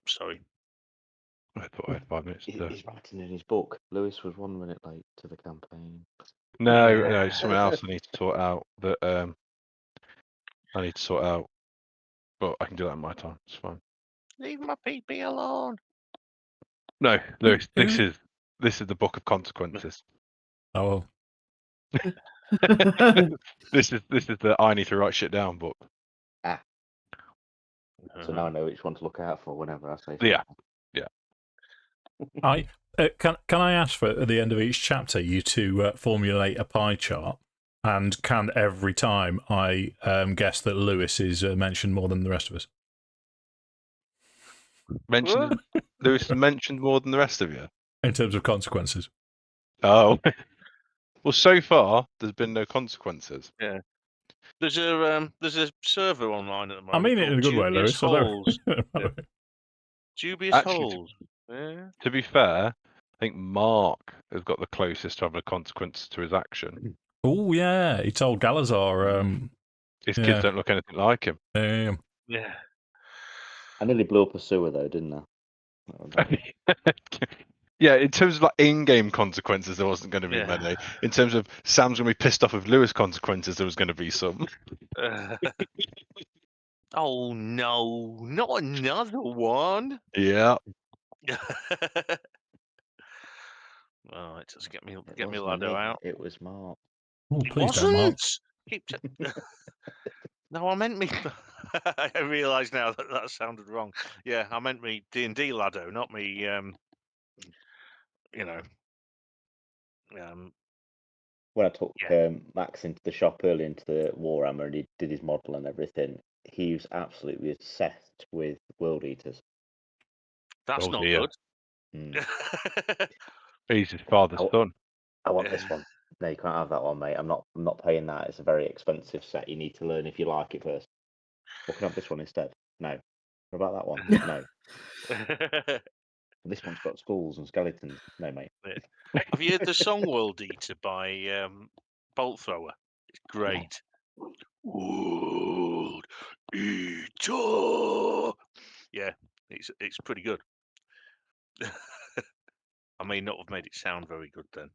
Sorry. I thought I had 5 minutes to. He's writing in his book. Lewis was 1 minute late to the campaign. No, something else I need to sort out that I need to sort out, but I can do that in my time. It's fine. Leave my PP alone. No, Lewis, this is the book of consequences. Oh, This is the I need to write shit down book. So now I know which one to look out for whenever I say. Yeah. can I ask for at the end of each chapter you to formulate a pie chart, and can every time I guess that Lewis is mentioned more than the rest of us? Lewis mentioned more than the rest of you in terms of consequences. Oh, well, so far there's been no consequences. Yeah. There's a server online at the moment. I mean it in a good way, Lewis. Holes. Yeah. Dubious Actually, holes. Yeah. To be fair, I think Mark has got the closest to having a consequence to his action. Oh yeah, he told Galazar. His kids don't look anything like him. Yeah. I nearly blew up a sewer though, didn't I? Yeah, in terms of like in-game consequences, there wasn't going to be many. In terms of Sam's going to be pissed off with Lewis consequences, there was going to be some. Oh no, not another one. Yeah. Right, just get me ladder out. It was Mark. Oh, It please don't, Mark. wasn't. No, I meant me. I realise now that sounded wrong. Yeah, I meant me D&D ladder, not me. When I took Max into the shop early into the Warhammer and he did his model and everything, he was absolutely obsessed with World Eaters. That's not good. He's his father's son. I want this one. No, you can't have that one, mate. I'm not paying that. It's a very expensive set. You need to learn if you like it first. What can I have this one instead? No. What about that one? No. This one's got skulls and skeletons. No, mate. Have you heard the song World Eater by Bolt Thrower? It's great. World Eater. Yeah, it's pretty good. I may not have made it sound very good then.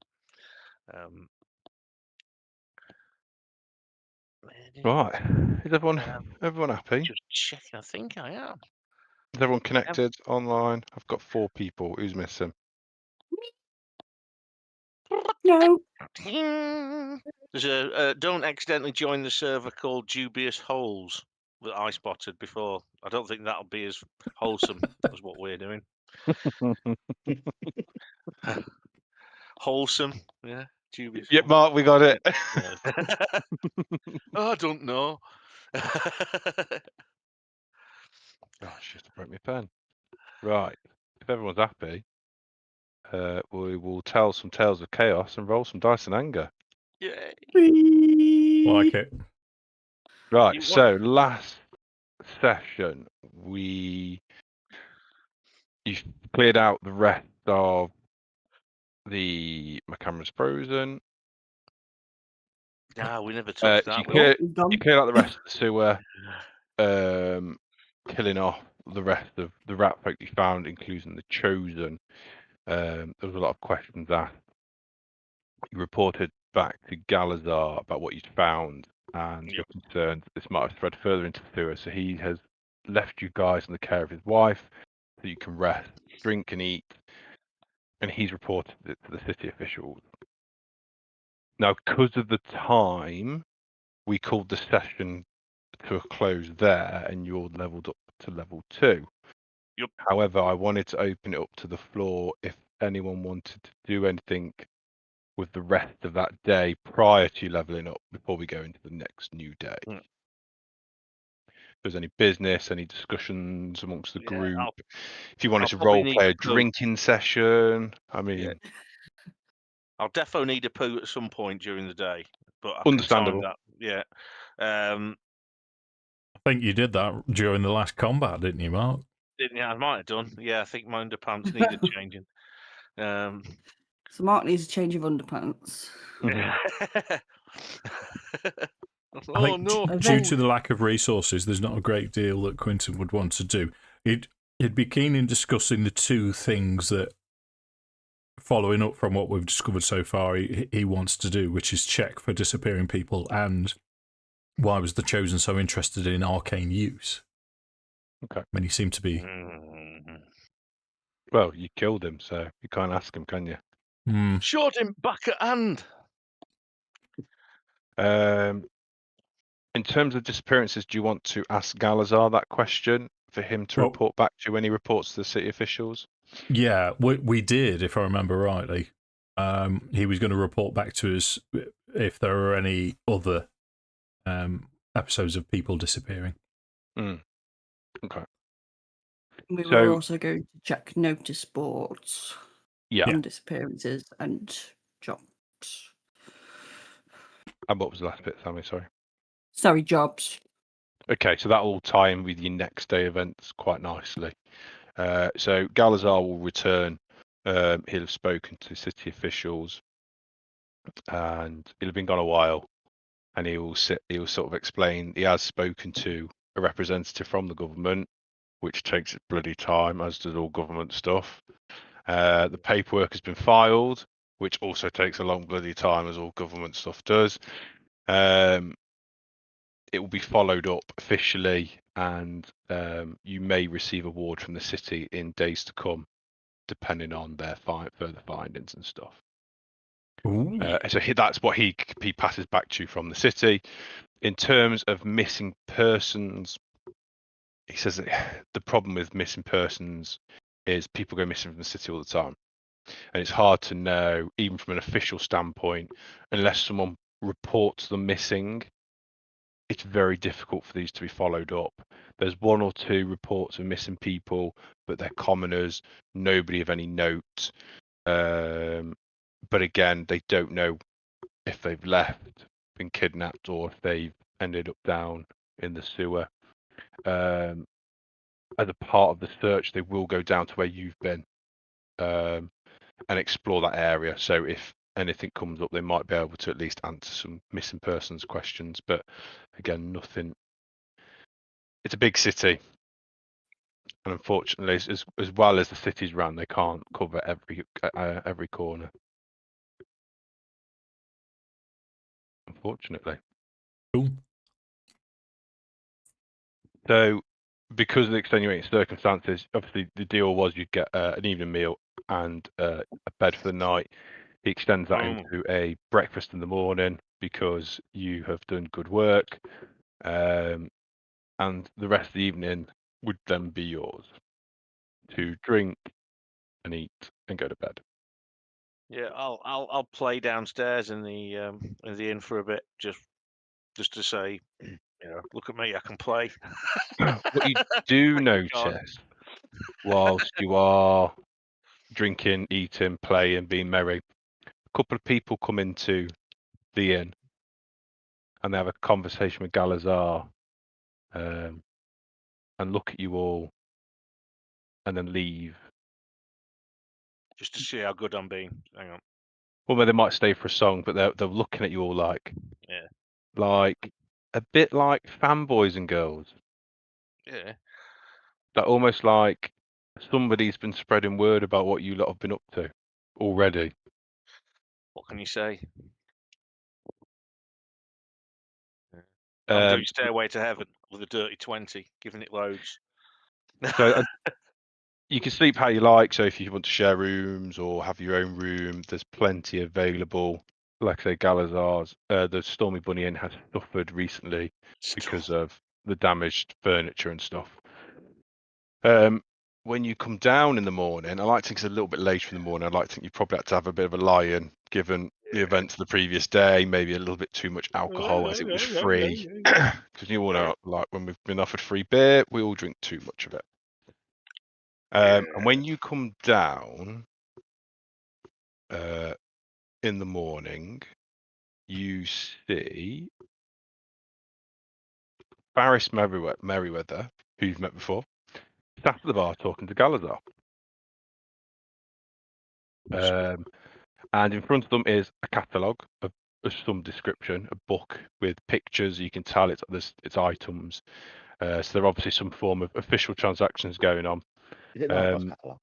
Right. Is everyone happy? Just checking. I think I am. Is everyone connected online? I've got 4 people. Who's missing? No. There's a don't accidentally join the server called Dubious Holes that I spotted before. I don't think that'll be as wholesome as what we're doing. Wholesome, yeah. Dubious. Yep, Mark, we got it. I don't know. Oh shit! I broke my pen. Right. If everyone's happy, we will tell some tales of chaos and roll some dice in anger. Yay! Like it. Right. So last session you cleared out the rest of my camera's frozen. No, we never touched that. You cleared out the rest of the sewer, killing off the rest of the rat folk you found, including the chosen. There was a lot of questions asked. You reported back to Galazar about what you'd found, and you're concerned that this might have spread further into the sewer. So he has left you guys in the care of his wife, so you can rest, drink, and eat. And he's reported it to the city officials. Now, because of the time, we called the session to a close there, and you're leveled up to level 2. Yep. However, I wanted to open it up to the floor if anyone wanted to do anything with the rest of that day prior to leveling up before we go into the next new day. If there's any business, any discussions amongst the group, if you wanted to role play a drinking session, I mean, I'll definitely need a poo at some point during the day, but I understandable. Can time that. I think you did that during the last combat, didn't you, Mark? Yeah, I might have done. Yeah, I think my underpants needed changing. So Mark needs a change of underpants. I think due to the lack of resources, there's not a great deal that Quinton would want to do. He'd be keen in discussing the two things that, following up from what we've discovered so far, he wants to do, which is check for disappearing people, and why was the Chosen so interested in arcane use? Okay. I mean, he seemed to be... Well, you killed him, so you can't ask him, can you? Shot him back at hand. In terms of disappearances, do you want to ask Galazar that question for him to report back to you when he reports to the city officials? Yeah, we did, if I remember rightly. He was going to report back to us if there are any other episodes of people disappearing. Okay. We were also going to check notice boards on disappearances and jobs. And what was the last bit, Sammy? Sorry, jobs. Okay, so that will tie in with your next day events quite nicely. So Galazar will return. He'll have spoken to city officials, and he'll have been gone a while. And he will sort of explain. He has spoken to a representative from the government, which takes its bloody time, as does all government stuff. The paperwork has been filed, which also takes a long bloody time, as all government stuff does. It will be followed up officially, and you may receive a ward from the city in days to come, depending on their further findings and stuff. So that's what he passes back to you from the city. In terms of missing persons, he says that the problem with missing persons is people go missing from the city all the time. And it's hard to know, even from an official standpoint, unless someone reports them missing. It's very difficult for these to be followed up. There's one or two reports of missing people, but they're commoners, nobody of any note. But again, they don't know if they've left, been kidnapped, or if they've ended up down in the sewer. As a part of the search, they will go down to where you've been and explore that area. So if anything comes up, they might be able to at least answer some missing persons questions. But again, nothing. It's a big city, and unfortunately, as well as the city's run, they can't cover every corner. Unfortunately. Cool. So, because of the extenuating circumstances, obviously the deal was you'd get an evening meal and a bed for the night. He extends that into a breakfast in the morning because you have done good work, and the rest of the evening would then be yours to drink and eat and go to bed. Yeah, I'll play downstairs in the inn for a bit, just to say, look at me, I can play. What you do notice whilst you are drinking, eating, playing, being merry, a couple of people come into the inn and they have a conversation with Galazar and look at you all and then leave. Just to see how good I'm being. Hang on. Well, they might stay for a song, but they're looking at you all like a bit like fanboys and girls. Yeah. That almost like somebody's been spreading word about what you lot have been up to already. What can you say? I'm doing Stairway to Heaven with a dirty 20, giving it loads. So you can sleep how you like. So if you want to share rooms or have your own room, there's plenty available. Like I say, Galazar's, the Stormy Bunny Inn has suffered recently because of the damaged furniture and stuff. When you come down in the morning, I like to think it's a little bit later in the morning. I like to think you probably had to have a bit of a lie-in, given the events of the previous day, maybe a little bit too much alcohol as it was free. Because you all know, like when we've been offered free beer, we all drink too much of it. And when you come down in the morning, you see Barris Merriweather, who you've met before, sat at the bar talking to Galazar. And in front of them is a catalogue of some description, a book with pictures. You can tell it's items. So there are obviously some form of official transactions going on. Is it an Argos catalogue?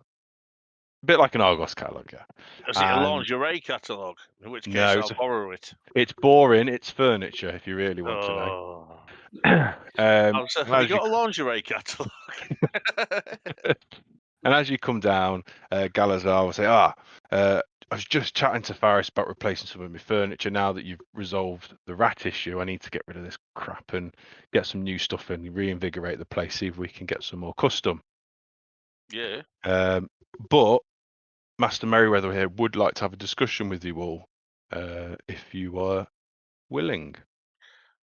A bit like an Argos catalogue, yeah. Is it a lingerie catalogue? In which case No, I'll borrow it. It's boring. It's furniture, if you really want to know. Oh. And Have you got a lingerie catalogue? and as you come down, Galazar will say, I was just chatting to Faris about replacing some of my furniture. Now that you've resolved the rat issue, I need to get rid of this crap and get some new stuff and reinvigorate the place, see if we can get some more custom. Yeah. But Master Merryweather here would like to have a discussion with you all, if you are willing.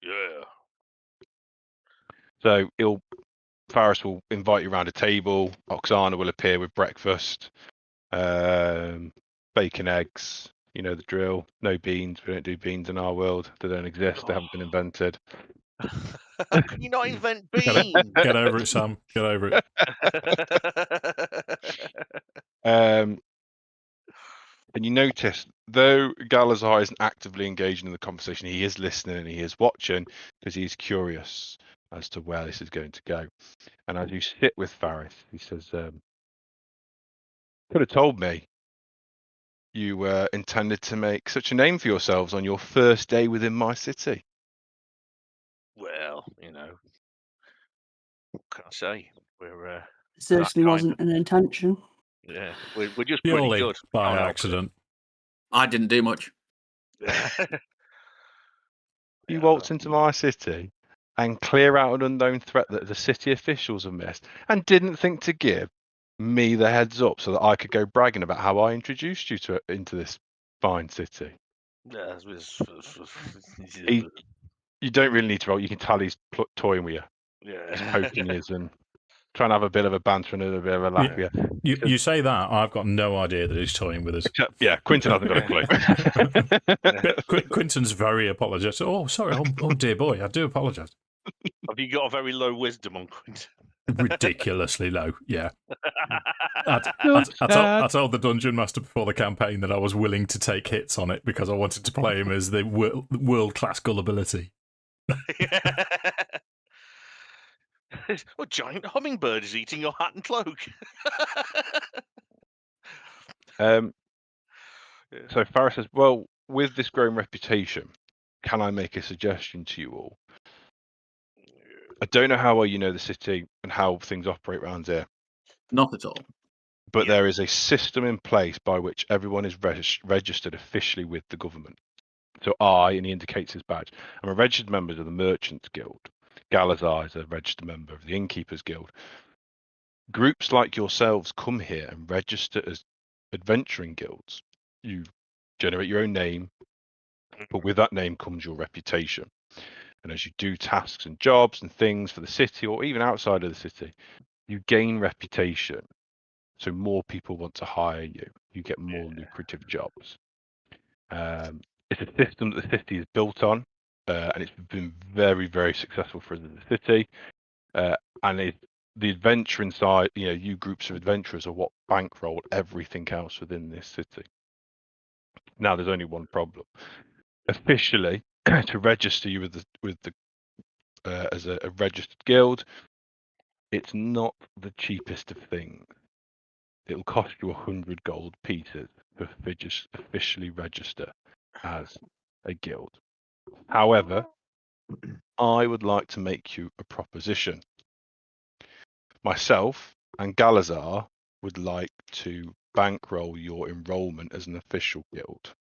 Yeah. So Faris will invite you around a table. Oksana will appear with breakfast, bacon, eggs. You know the drill. No beans. We don't do beans in our world. They don't exist. They haven't been invented. Can you not invent beans? Get over it, Sam. Get over it. And you notice, though Galazar isn't actively engaging in the conversation, he is listening and he is watching because he's curious as to where this is going to go. And as you sit with Faris, he says, could have told me you intended to make such a name for yourselves on your first day within my city. Well, what can I say? We're It certainly wasn't an intention. Yeah, we're just Purely pretty good by Can't help it. accident. I didn't do much. You waltz into my city and clear out an unknown threat that the city officials have missed and didn't think to give me the heads up so that I could go bragging about how I introduced you into this fine city. Yeah, You don't really need to roll. You can tell he's toying with you. He's poking you and trying to have a bit of a banter and a bit of a laugh. Yeah. You say that, I've got no idea that he's toying with us. Yeah, Quinton hasn't got a clue. Quinton's very apologetic. Oh, sorry. Oh, dear boy, I do apologise. Have you got a very low wisdom on Quinton? Ridiculously low, yeah. I told the dungeon master before the campaign that I was willing to take hits on it because I wanted to play him as the world-class gullibility. A giant hummingbird is eating your hat and cloak. So Faris says, well, with this growing reputation, can I make a suggestion to you all? I don't know how well you know the city and how things operate around here. Not at all. But there is a system in place by which everyone is registered officially with the government. So and he indicates his badge, I'm a registered member of the Merchants Guild. Galazar is a registered member of the Innkeepers Guild. Groups like yourselves come here and register as adventuring guilds. You generate your own name, but with that name comes your reputation. And as you do tasks and jobs and things for the city or even outside of the city, you gain reputation. So more people want to hire you. You get more lucrative jobs. It's a system that the city is built on, and it's been very, very successful for the city. And the adventuring side, you groups of adventurers are what bankroll everything else within this city. Now, there's only one problem. Officially, to register you as a registered guild, it's not the cheapest of things. It'll cost you 100 gold pieces to officially register as a guild. However, I would like to make you a proposition. Myself and Galazar would like to bankroll your enrollment as an official guild.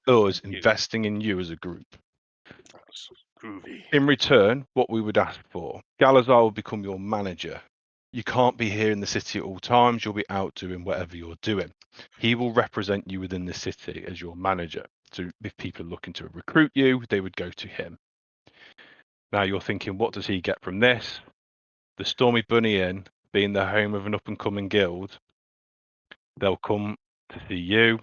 Us investing in you as a group. That's groovy. In return, what we would ask for, Galazar will become your manager. You can't be here in the city at all times. You'll be out doing whatever you're doing. He will represent you within the city as your manager. So if people are looking to recruit you, they would go to him. Now you're thinking, what does he get from this? The Stormy Bunny Inn, being the home of an up-and-coming guild, they'll come to see you.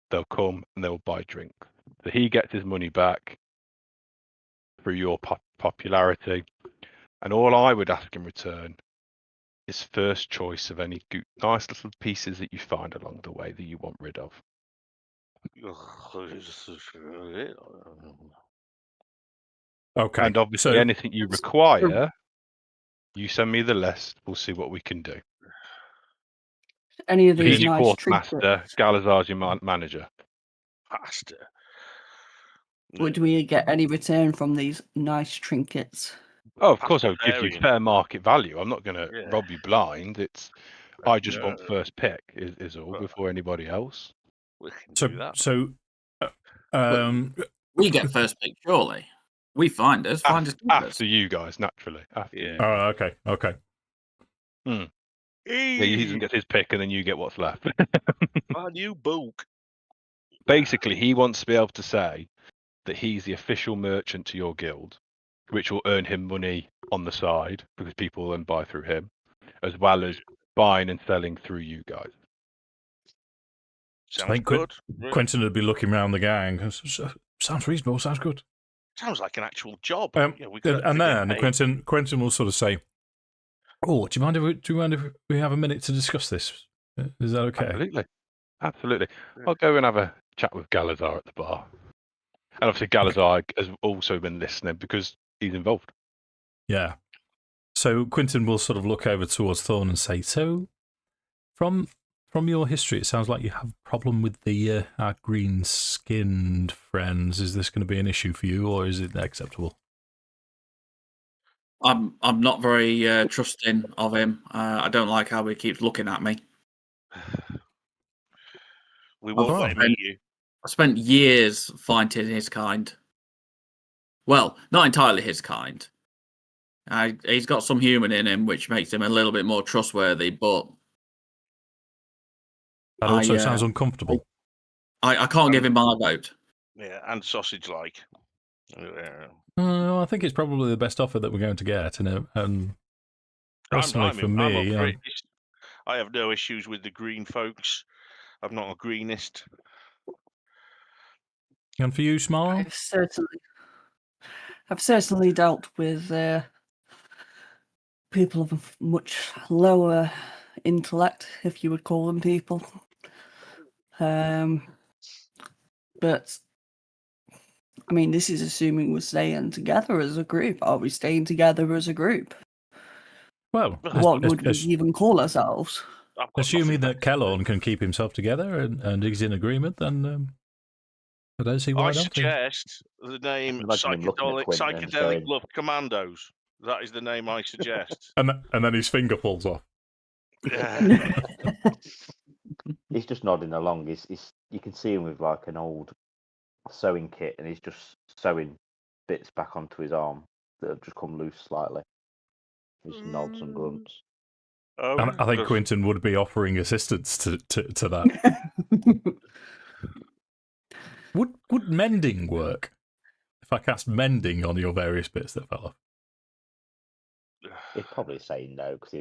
They'll come and they'll buy drinks. So he gets his money back through your popularity. And all I would ask in return is first choice of any nice little pieces that you find along the way that you want rid of. Okay. And obviously anything you require, You send me the list. We'll see what we can do. Any of these He's your nice quartermaster. trinkets? Galazar's your manager. Master. Would we get any return from these nice trinkets? Oh, of course, I'll give you Vegetarian. fair market value. I'm not going to Yeah. rob you blind. I just want No. first pick is all before anybody else. We can do that. So, We get first pick, surely. We find us. Find us. After you guys, naturally. After Yeah. you. oh, okay. Yeah, he doesn't get his pick, and then you get what's left. A new book. Basically, he wants to be able to say that he's the official merchant to your guild, which will earn him money on the side because people will then buy through him, as well as buying and selling through you guys. Sounds I think good. Quinton would be looking around the gang. Sounds reasonable. Sounds good. Sounds like an actual job. We And could actually then get paid. Quinton will sort of say, "Oh, do you mind if we have a minute to discuss this? Is that okay?" Absolutely. I'll go and have a chat with Galazar at the bar. And obviously Galazar has also been listening because he's involved. Yeah. So Quinton will sort of look over towards Thorn and say, "So, from your history, it sounds like you have a problem with our green-skinned friends. Is this going to be an issue for you, or is it acceptable?" I'm not very trusting of him. I don't like how he keeps looking at me. We won't let him eat you. I spent years fighting his kind. Well, not entirely his kind. He's got some human in him, which makes him a little bit more trustworthy, but... That also sounds uncomfortable. I can't give him my vote. Yeah, and sausage-like. I think it's probably the best offer that we're going to get, and personally for me, I have no issues with the green folks. I'm not a greenist. And for you, Small? I've certainly dealt with people of a much lower intellect, if you would call them people. But I mean, this is assuming we're staying together as a group. Are we staying together as a group? Well, what would we even call ourselves? Assuming that Kellorn can keep himself together and he's in agreement, then I don't see why I not. suggest the name Psychedelic Love Commandos. That is the name I suggest. and then his finger falls off. He's just nodding along. You can see him with like an old sewing kit, and he's just sewing bits back onto his arm that have just come loose slightly. He just nods and grunts. And I think Quinton would be offering assistance to that. Would mending work? If I cast mending on your various bits that fell off? He'd probably say no, because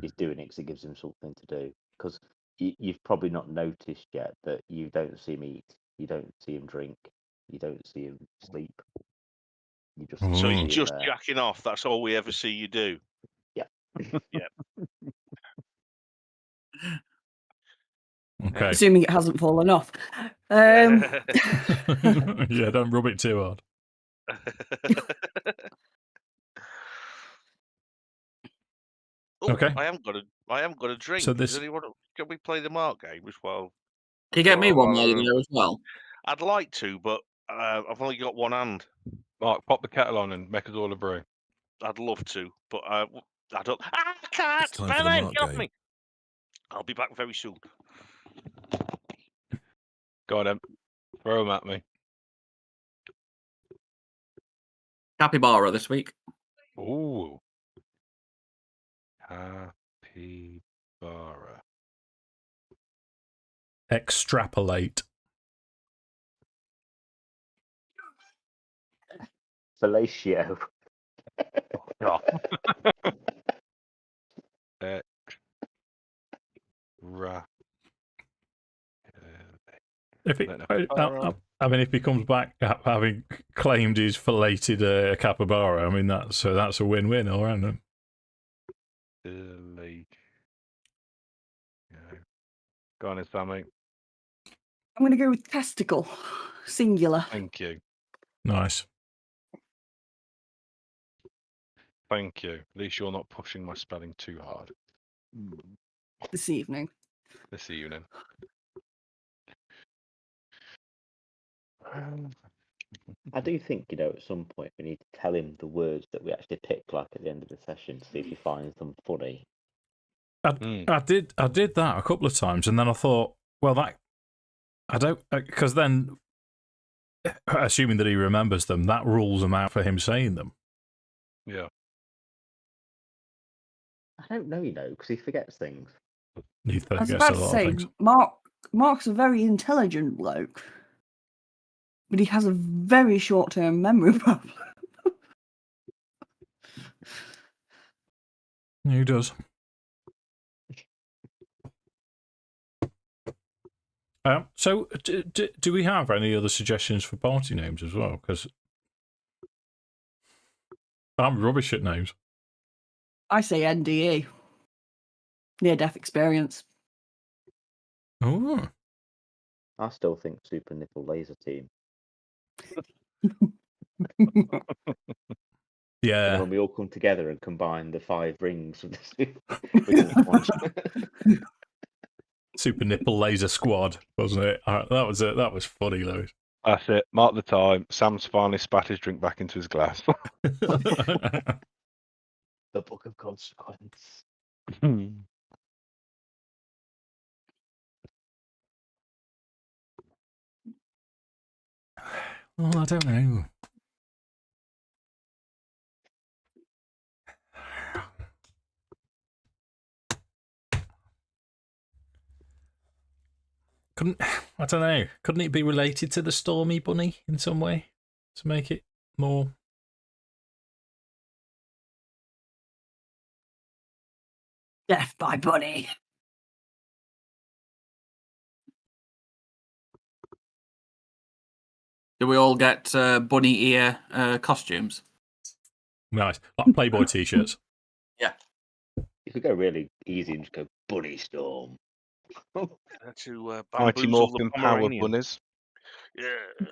he's doing it because it gives him something to do. Because you've probably not noticed yet that you don't see him eat, you don't see him drink, you don't see him sleep. You just so you're just jacking off. That's all we ever see you do. Yeah. Yeah. Okay. Assuming it hasn't fallen off. Yeah, don't rub it too hard. Okay. I haven't got a drink. So can we play the mark game as well? Can you get me one while you're there as well? I'd like to, but I've only got one hand. Mark, pop the kettle on and make us all a brew. I'd love to, but I don't. I can't. Get off me! I'll be back very soon. Go on, then. Throw them at me. Capybara this week. Ooh. Capybara. Extrapolate. Fellatio. If he comes back having claimed he's filleted a capybara, I mean that's a win-win all around. Go on, Sammy. I'm going to go with testicle, singular. Thank you. Nice. Thank you. At least you're not pushing my spelling too hard This evening. this evening. I do think, at some point we need to tell him the words that we actually pick, like at the end of the session, to see if he finds them funny. I did that a couple of times, and then I thought, well, that I don't, because then, assuming that he remembers them, that rules them out for him saying them. Yeah. I don't know, because he forgets things. He I was forgets about a to lot of say, things. Mark's a very intelligent bloke, but he has a very short-term memory problem. He does. So, do we have any other suggestions for party names as well? Because I'm rubbish at names. I say NDE. Near-death experience. Oh. I still think Super Nipple Laser Team. Yeah. And when we all come together and combine the 5 rings of the with one. Super Nipple Laser Squad, wasn't it? That was it. That was funny, Lewis. That's it. Mark the time. Sam's finally spat his drink back into his glass. The Book of Consequence. Oh, I don't know. I don't know. Couldn't it be related to the Stormy Bunny in some way to make it more? Death by bunny. Do we all get bunny ear costumes? Nice. Like Playboy t-shirts. Yeah. You could go really easy and just go Bunny Storm. To Mighty bamboozle the Morphin Power Pomeranian. Bunnies. Yeah.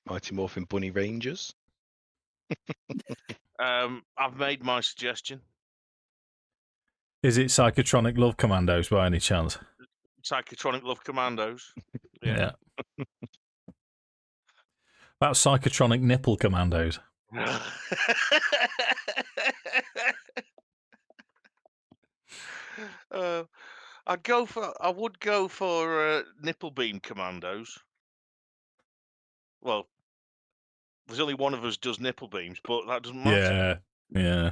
Mighty Morphin Bunny Rangers. I've made my suggestion. Is it Psychotronic Love Commandos by any chance? Psychotronic Love Commandos. Yeah. About Psychotronic Nipple Commandos. I would go for Nipple Beam Commandos. Well, there's only one of us does nipple beams, but that doesn't matter. Yeah.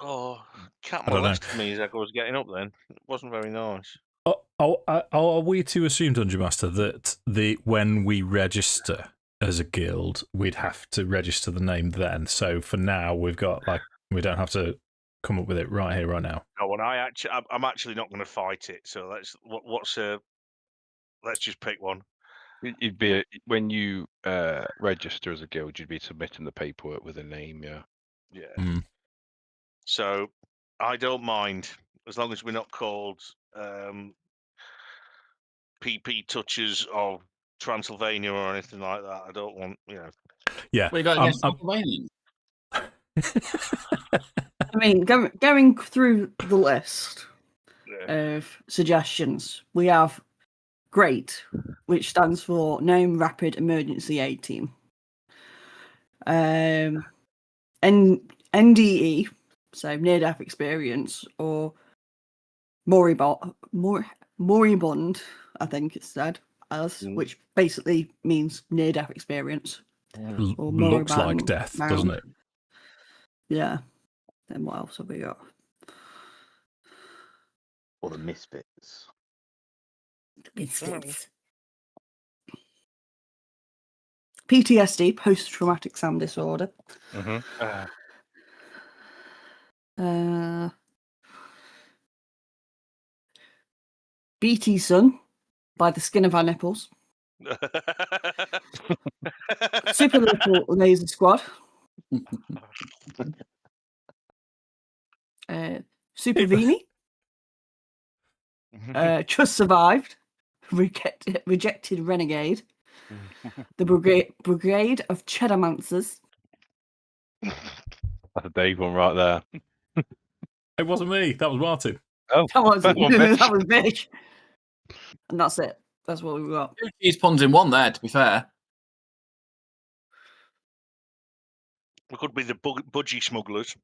Oh, cat I don't know. molested me as I was getting up then. It wasn't very nice. Are we to assume, Dungeon Master, that when we register as a guild, we'd have to register the name then? So for now, we don't have to come up with it right here, right now. No, and I'm actually not going to fight it. So let's just pick one. You'd be when you register as a guild, you'd be submitting the paperwork with a name. Yeah. Yeah. So I don't mind as long as we're not called PP Touches of Transylvania or anything like that. I don't want, Yeah. We got against Transylvania. I mean, going through the list of suggestions, we have GREAT, which stands for Gnome Rapid Emergency Aid Team. NDE, so Near Death Experience, or Moribund, I think it's said as, which basically means Near Death Experience. Or looks like death, doesn't it? Yeah. Then what else have we got? Or the Misfits. PTSD, post-traumatic SAM disorder. BT Sun, by the skin of our nipples. Super Little Laser Squad. Super Vini. Just Survived. Rejected Renegade. The Brigade of Cheddarmancers. That's a Dave one right there. It wasn't me. That was Martin. Oh, That was fair one, Bish. that was Bish. And that's it. That's what we got. Two cheese puns in one there, to be fair. It could be the budgie smugglers.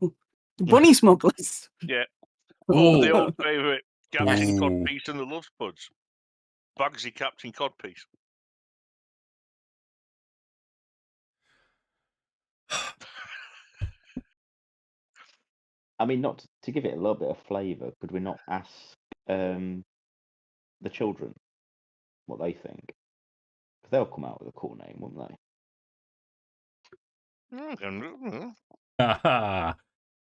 The Bunny Smugglers. Yeah. Ooh. Or the old favourite Captain Ooh. Codpiece and the Love Spuds. Bugsy Captain Codpiece. I mean, not to give it a little bit of flavour, could we not ask the children what they think? Because they'll come out with a cool name, won't they? Aha.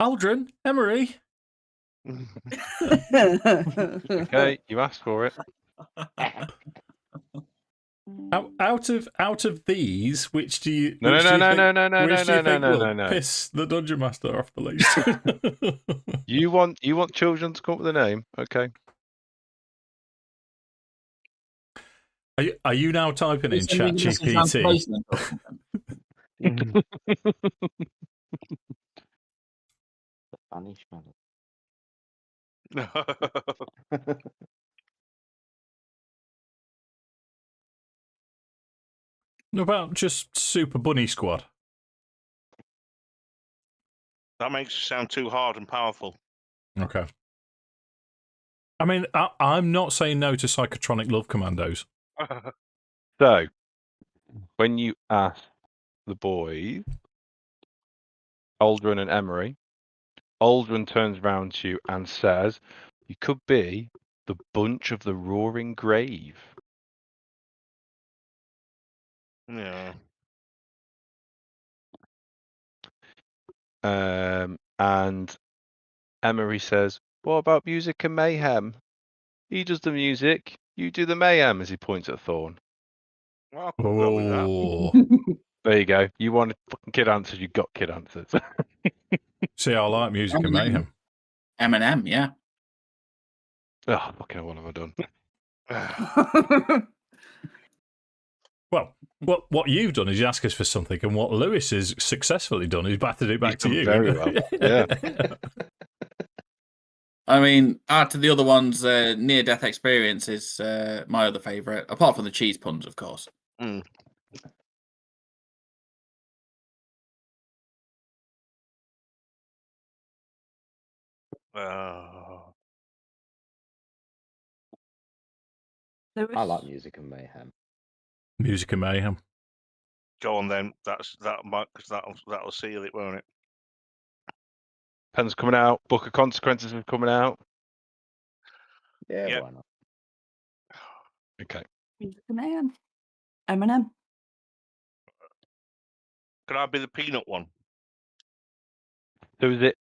Aldrin, Emery. Okay, you asked for it. Out of these, which do you? No, which no, do you no, think- no, no, no, which no, do you no, no, think no, will no, no. piss the Dungeon Master off the least? You want children to come up with a name? Okay. Are you now typing in Send me the message ChatGPT? translation or something. Spanish man. About just Super Bunny Squad. That makes it sound too hard and powerful. Okay. I mean, I'm not saying no to Psychotronic Love Commandos. So, when you ask the boys, Aldrin and Emery, Aldrin turns round to you and says, "You could be the bunch of the Roaring Grave." Yeah. And Emery says, "What about music and mayhem? He does the music, you do the mayhem," as he points at Thorn. Well, I could go with that. Oh, There you go. You wanted fucking kid answers, you got kid answers. see, I like music and mayhem. Eminem, yeah. Oh, fucking hell, what have I done? Well, what you've done is you ask us for something, and what Lewis has successfully done is battered it back He's to done you. very well, yeah. I mean, out of the other ones, near-death experience is my other favourite, apart from the cheese puns, of course. Mm. I like music and mayhem. Music and mayhem. Go on then. That'll seal it, won't it? Pen's coming out, Book of Consequences is coming out. Yeah, Yep. why not? Okay. Music and Mayhem. Eminem. Could I be the peanut one? So is it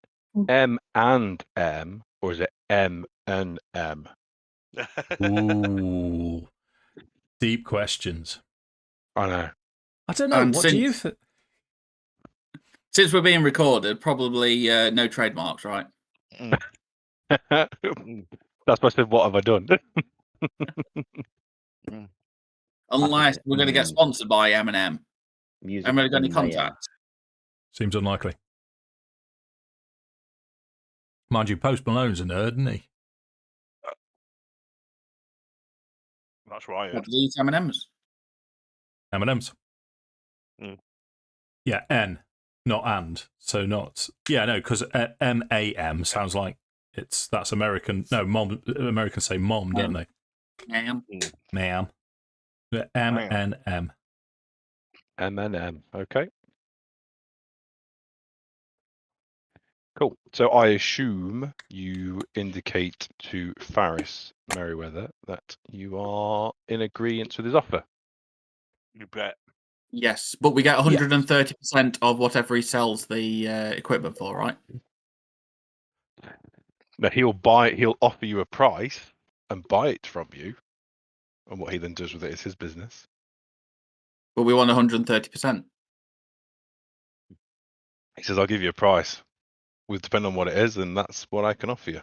M and M, or is it M and M? Ooh, deep questions. I know. I don't know. And What do you think? Since we're being recorded, probably no trademarks, right? That's why I said, what have I done? Unless we're going to get sponsored by Eminem. Music And we're going to and mayhem. contact. Seems unlikely. Mind you, Post Malone's a nerd, isn't he? That's right. What do they eat M&Ms? M&M's. Mm. Yeah, N, not and. So not. Yeah, no, because M-A-M sounds like that's American. No, mom. Americans say mom, don't they? Ma'am. Ma'am. M-N-M. M and M. Okay. Cool. So I assume you indicate to Faris Merriweather that you are in agreement with his offer. You bet. Yes, but we get 130% of whatever he sells the equipment for, right? Now he'll offer you a price and buy it from you, and what he then does with it is his business. But we want 130%. He says, "I'll give you a price, with depending on what it is, and that's what I can offer you."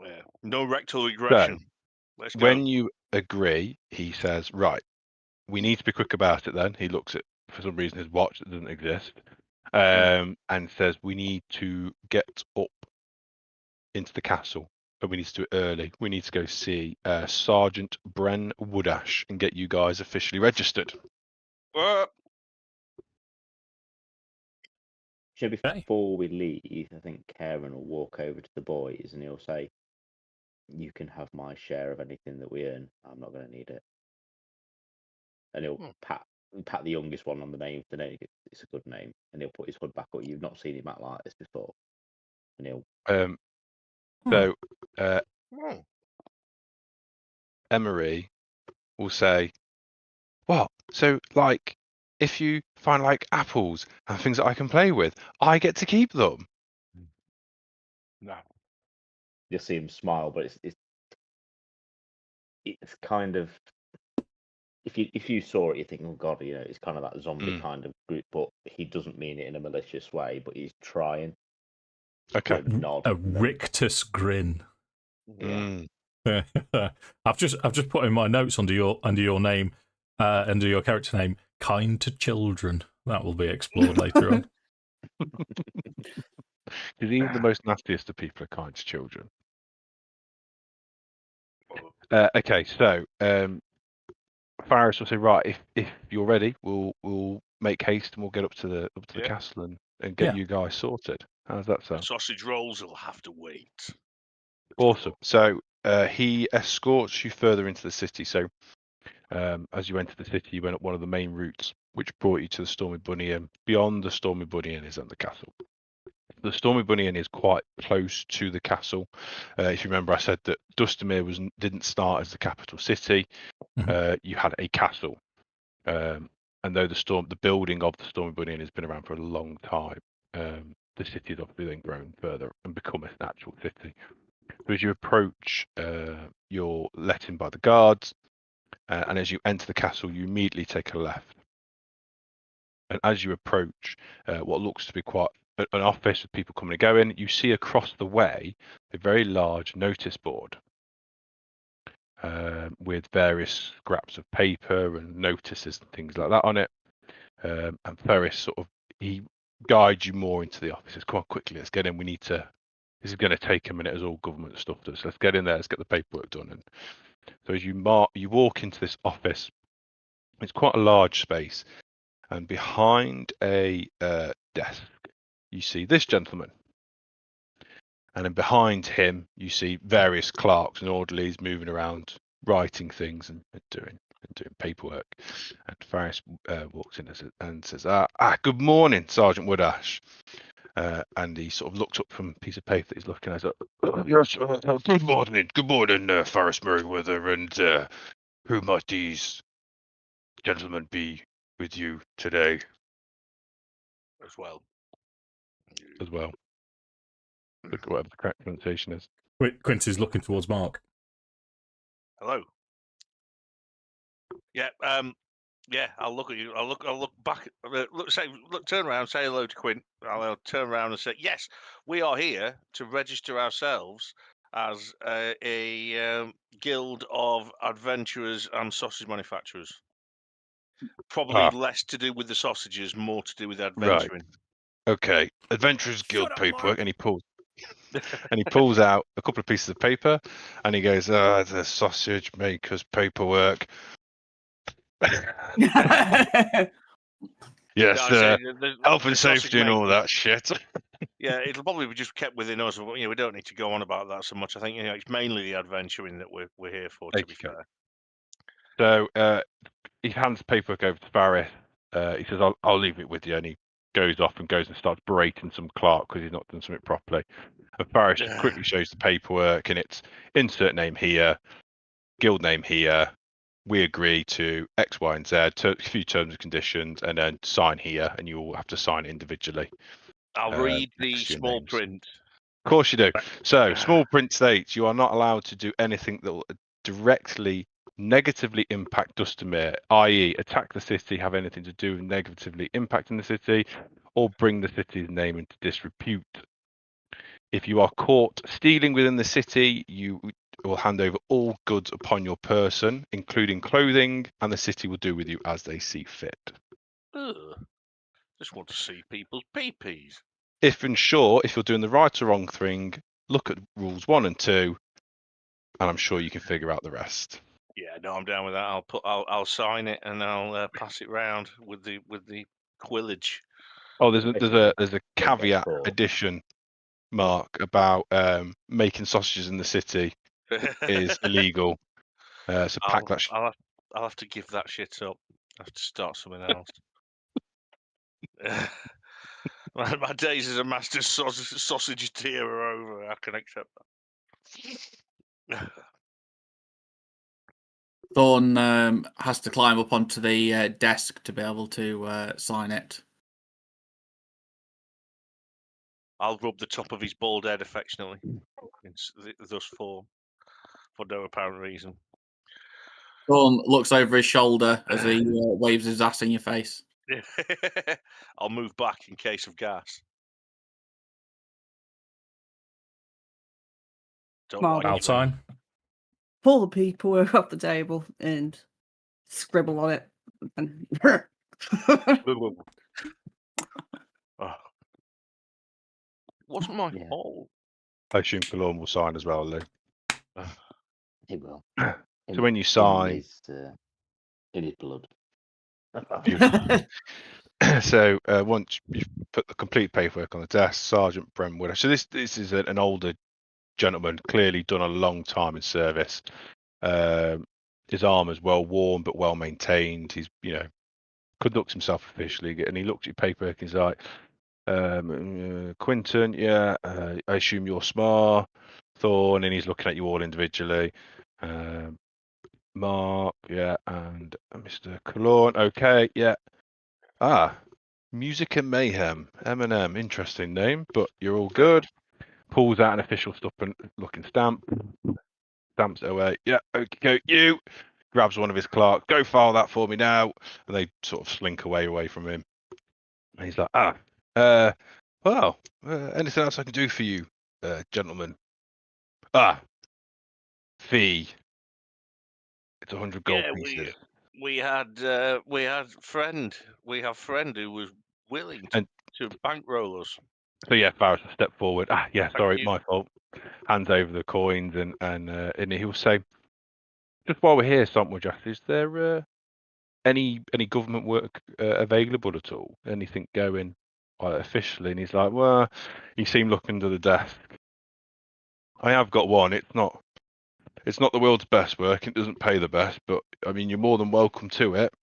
Yeah. No rectal regression. Let's go. When you agree, he says, right, we need to be quick about it then. He looks at, for some reason, his watch that doesn't exist, and says, we need to get up into the castle, but we need to do it early. We need to go see Sergeant Bren Woodash and get you guys officially registered. So Okay. before we leave, I think Karen will walk over to the boys and he'll say, you can have my share of anything that we earn. I'm not going to need it. And he'll pat the youngest one on the name. The name, it's a good name. And he'll put his hood back up. You've not seen him act like this before. And he'll... Emery will say, what? So, like, if you find, like, apples and things that I can play with, I get to keep them? No. You'll see him smile, but it's kind of... If you saw it, you think, oh God, it's kind of that zombie kind of group, but he doesn't mean it in a malicious way, but he's trying. Okay. Nod, A rictus grin. Yeah. I've just put in my notes under your name, under your character name, kind to children. That will be explored later on. Because even the most nastiest of people are kind to children. Okay, so Faris will say, right, if you're ready, we'll make haste and we'll get up to the castle and get you guys sorted. How does that sound? Sausage rolls will have to wait. Awesome. So he escorts you further into the city. So as you enter the city, you went up one of the main routes, which brought you to the Stormy Bunny Inn. Beyond the Stormy Bunny Inn is at the castle. The Stormy Bunny Inn is quite close to the castle. If you remember, I said that Dustemere didn't start as the capital city. You had a castle. And though the building of the Stormy Bunny Inn has been around for a long time, the city has obviously then grown further and become an actual city. So as you approach, you're let in by the guards, and as you enter the castle, you immediately take a left. And as you approach what looks to be quite an office with people coming and going, you see across the way a very large notice board with various scraps of paper and notices and things like that on it. And Ferris he guides you more into the office. Come on, quickly, let's get in. This is going to take a minute as all government stuff does. Let's get in there. Let's get the paperwork done. And so as you walk into this office, it's quite a large space. And behind a desk, you see this gentleman. And then behind him, you see various clerks and orderlies moving around, writing things and doing paperwork. And Faris walks in and says, good morning, Sergeant Woodash. And he sort of looked up from a piece of paper that he's looking at. Yes, good morning, Faris Merriweather. And who might these gentlemen be with you today? As well. Look at whatever the correct pronunciation is. Quincy's looking towards Mark. Hello. Yeah. Yeah. I'll look at you. I'll look back. Turn around. Say hello to Quint. I'll turn around and say, yes, we are here to register ourselves as a guild of adventurers and sausage manufacturers. Probably less to do with the sausages, more to do with adventuring. Right. Okay. Adventurers Guild paperwork, and he pulls out a couple of pieces of paper, and he goes, the sausage makers paperwork. Yes, health and safety and all that shit. Yeah, it'll probably be just kept within us. We don't need to go on about that so much. I think it's mainly the adventuring that we're here for. To be fair. So he hands paperwork over to Faris. He says, "I'll leave it with you," and he goes off and starts berating some clerk because he's not done something properly. And Faris just quickly shows the paperwork, and it's insert name here, guild name here. We agree to X, Y, and Z, a few terms and conditions, and then sign here, and you all have to sign individually. I'll read the small print. Of course you do. So, small print states you are not allowed to do anything that will directly negatively impact Dustemere, i.e. attack the city, have anything to do with negatively impacting the city, or bring the city's name into disrepute. If you are caught stealing within the city, will hand over all goods upon your person, including clothing, and the city will do with you as they see fit. Ugh. Just want to see people's peepees. If you're doing the right or wrong thing, look at rules 1 and 2, and I'm sure you can figure out the rest. Yeah, no, I'm down with that. I'll sign it and I'll pass it round with the quillage. Oh, there's a caveat four. addition, Mark, about making sausages in the city is illegal. So pack that. I'll have to give that shit up. I have to start something else. My days as a master sausage tier are over. I can accept that. Thorn has to climb up onto the desk to be able to sign it. I'll rub the top of his bald head affectionately, thus for no apparent reason. Thorn looks over his shoulder as he waves his ass in your face. I'll move back in case of gas. Don't Well, like I'll it. sign. Pull the paperwork off the table and scribble on it. And Oh. Wasn't my Yeah. fault. I assume Cologne will sign as well, Lou. He will. So when you sign, In his blood. so once you've put the complete paperwork on the desk, Sergeant Bremwood. So this is an older gentleman, clearly done a long time in service. His armour's well worn but well maintained. He's conducts himself officially, and he looks at your paperwork and he's like, Quinton, yeah, I assume you're smart. Thorn, and he's looking at you all individually. Mark, yeah, and Mr. Cologne, okay, yeah. Music and Mayhem, M&M, interesting name, but you're all good. Pulls out an official looking stamp, stamps it away. Yeah, okay, you. Grabs one of his clerks, go file that for me now. And they sort of slink away from him. And he's like, anything else I can do for you, gentlemen? Fee. It's 100 gold pieces. We have friend who was willing to bankroll us. So yeah, Farris will step forward. Sorry, you. my fault. Hands over the coins and he'll say, just while we're here, Sergeant, is there any government work available at all? Anything going officially? And he's like, well, you seem look under the desk. I have got one. It's not the world's best work. It doesn't pay the best, but I mean, you're more than welcome to it.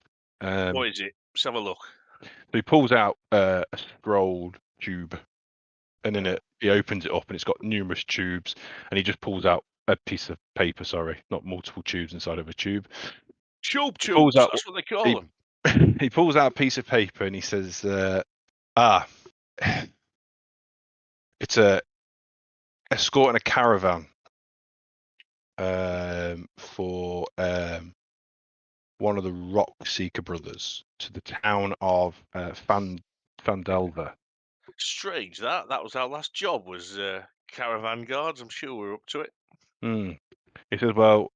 What is it? Let's have a look. So he pulls out a scrolled tube, and in it he opens it up, and it's got numerous tubes, and he just pulls out a piece of paper. Sorry, not multiple tubes inside of a tube. Tubes. That's what they call them. He pulls out a piece of paper and he says, it's escorting a caravan for one of the Rock Seeker brothers to the town of Fandelver. Strange that was our last job, was caravan guards. I'm sure we're up to it. He says, well,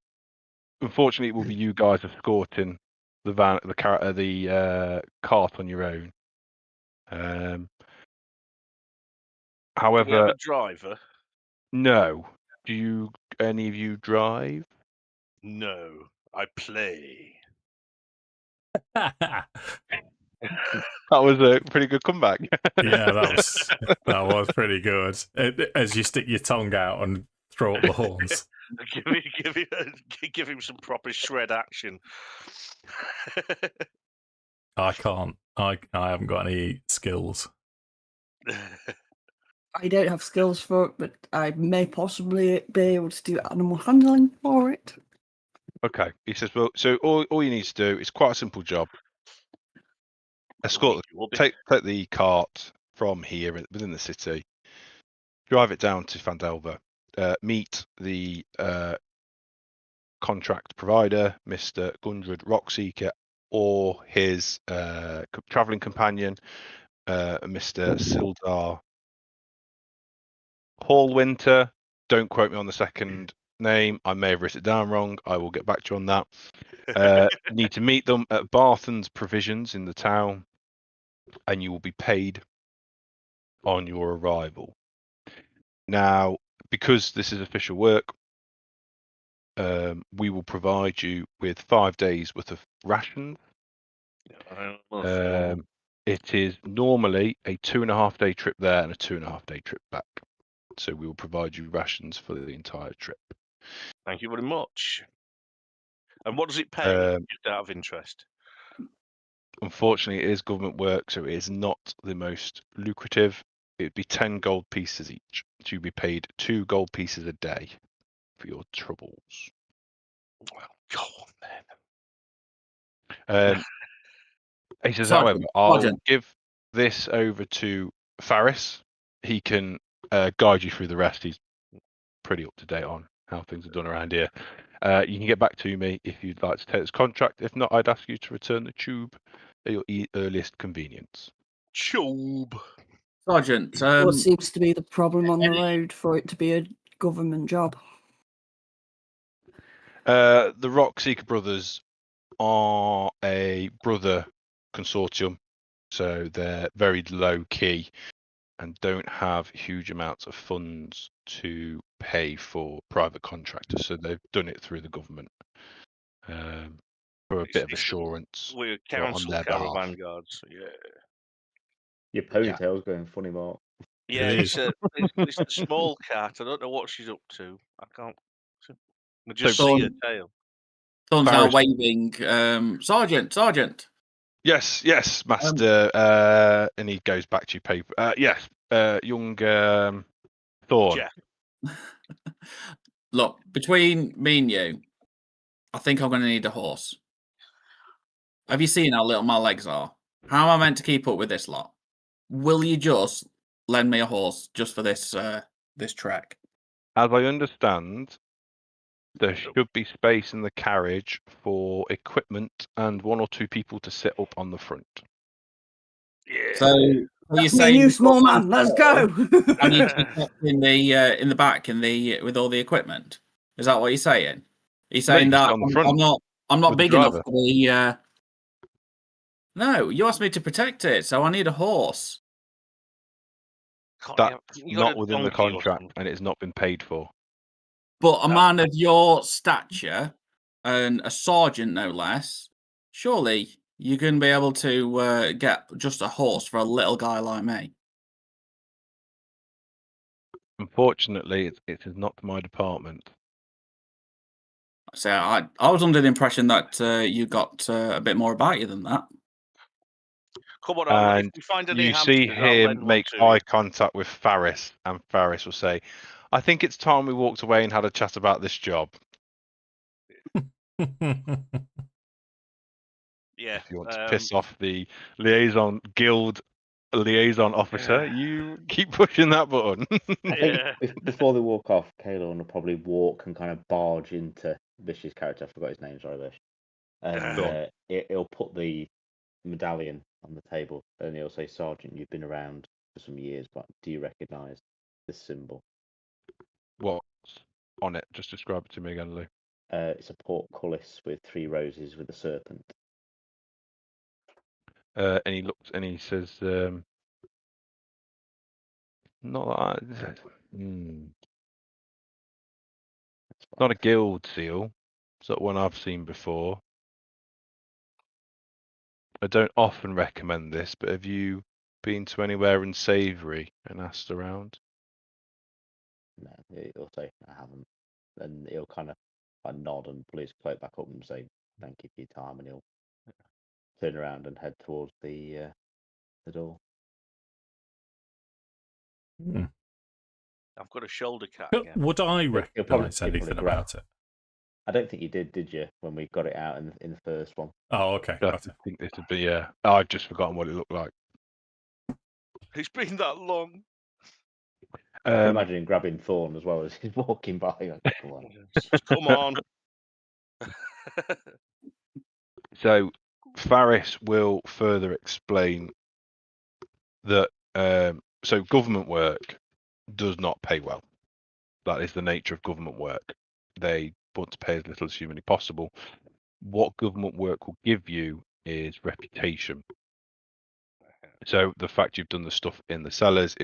unfortunately it will be you guys escorting the cart on your own. However, Do we have a driver? No. Do any of you drive? No, I play. Yeah, That was a pretty good comeback. that was pretty good. As you stick your tongue out and throw up the horns. give him some proper shred action. I can't. I haven't got any skills. I don't have skills for it, but I may possibly be able to do animal handling for it. Okay. He says, well, so all you need to do is quite a simple job. Take the cart from here within the city, drive it down to Fandelver, meet the contract provider, Mr. Gundred Rockseeker, or his travelling companion, Mr. Sildar Hallwinter. Don't quote me on the second name. I may have written it down wrong. I will get back to you on that. Need to meet them at Barthen's Provisions in the town, and you will be paid on your arrival. Now, because this is official work, we will provide you with 5 days worth of rations. It is normally a 2.5-day trip there and a 2.5-day trip back. So we will provide you rations for the entire trip. Thank you very much. And what does it pay? Just out of interest. Unfortunately, it is government work, so it is not the most lucrative. It would be 10 gold pieces each. So you'd be paid 2 gold pieces a day for your troubles. Well, go on then. He says, Sergeant, however, I'll Sergeant. give this over to Faris. He can guide you through the rest. He's pretty up to date on how things are done around here. You can get back to me if you'd like to take this contract. If not, I'd ask you to return the tube at your earliest convenience. Tube. Sergeant, What seems to be the problem on the road for it to be a government job? The Rock Seeker Brothers are a brother consortium, so they're very low key and don't have huge amounts of funds to pay for private contractors, so they've done it through the government for a bit of assurance. We're council their caravan behalf. guards. Yeah. Your ponytail's going funny, Mark. Yeah, It it's is. it's the small cat. I don't know what she's up to. I can't. I just So- see her tail. Thorn's now Faris. waving, Sergeant. Yes, Master. And he goes back to your paper. Yes, young Thorn. Jeff. Look, between me and you, I think I'm going to need a horse. Have you seen how little my legs are? How am I meant to keep up with this lot? Will you just lend me a horse just for this this trek? As I understand, there should be space in the carriage for equipment and 1 or 2 people to sit up on the front. Yeah. So are you Me and saying you, small man, let's go! I need to be kept in the back with all the equipment? Is that what you're saying? You're saying No, you that sit on the front I'm not with the big enough driver. to be. No, you asked me to protect it, so I need a horse. Can't That's you got not a within the donkey or contract, something? and it's not been paid for. But a No. man of your stature and a sergeant, no less, surely you're going to be able to get just a horse for a little guy like me. Unfortunately, it is not my department. So I was under the impression that you got a bit more about you than that. Come on, And if we find any you hamsters, see I'll him lend one make to eye you. contact with Faris, and Faris will say, "I think it's time we walked away and had a chat about this job." Yeah. If you want to piss off the guild liaison officer, you keep pushing that button. I think before they walk off, Kalon will probably walk and kind of barge into Bish's character. I forgot his name, sorry, Bish. And he'll put the medallion on the table, and he'll say, "Sergeant, you've been around for some years, but do you recognise this symbol?" What's on it? Just describe it to me again, Lou. It's a portcullis with 3 roses with a serpent. And he looks and he says, "Not that. Not a guild seal. It's not one I've seen before. I don't often recommend this, but have you been to anywhere in Savoury and asked around?" No, he'll say, "I haven't." And he'll kind of nod and pull his cloak back up and say, "Thank you for your time," and he'll turn around and head towards the door. I've got a shoulder cap. Yeah. Would I He'll probably- recognise he'll probably anything grab- about it? I don't think you did you, when we got it out in the first one? Oh, okay. I Gotcha. think this would be. I've just forgotten what it looked like. It's been that long. I can imagine him grabbing Thorn as well as he's walking by. Like, come on. Come on. So Faris will further explain that so government work does not pay well. That is the nature of government work. they want to pay as little as humanly possible. What government work will give you is reputation. So the fact you've done the stuff in the sewers,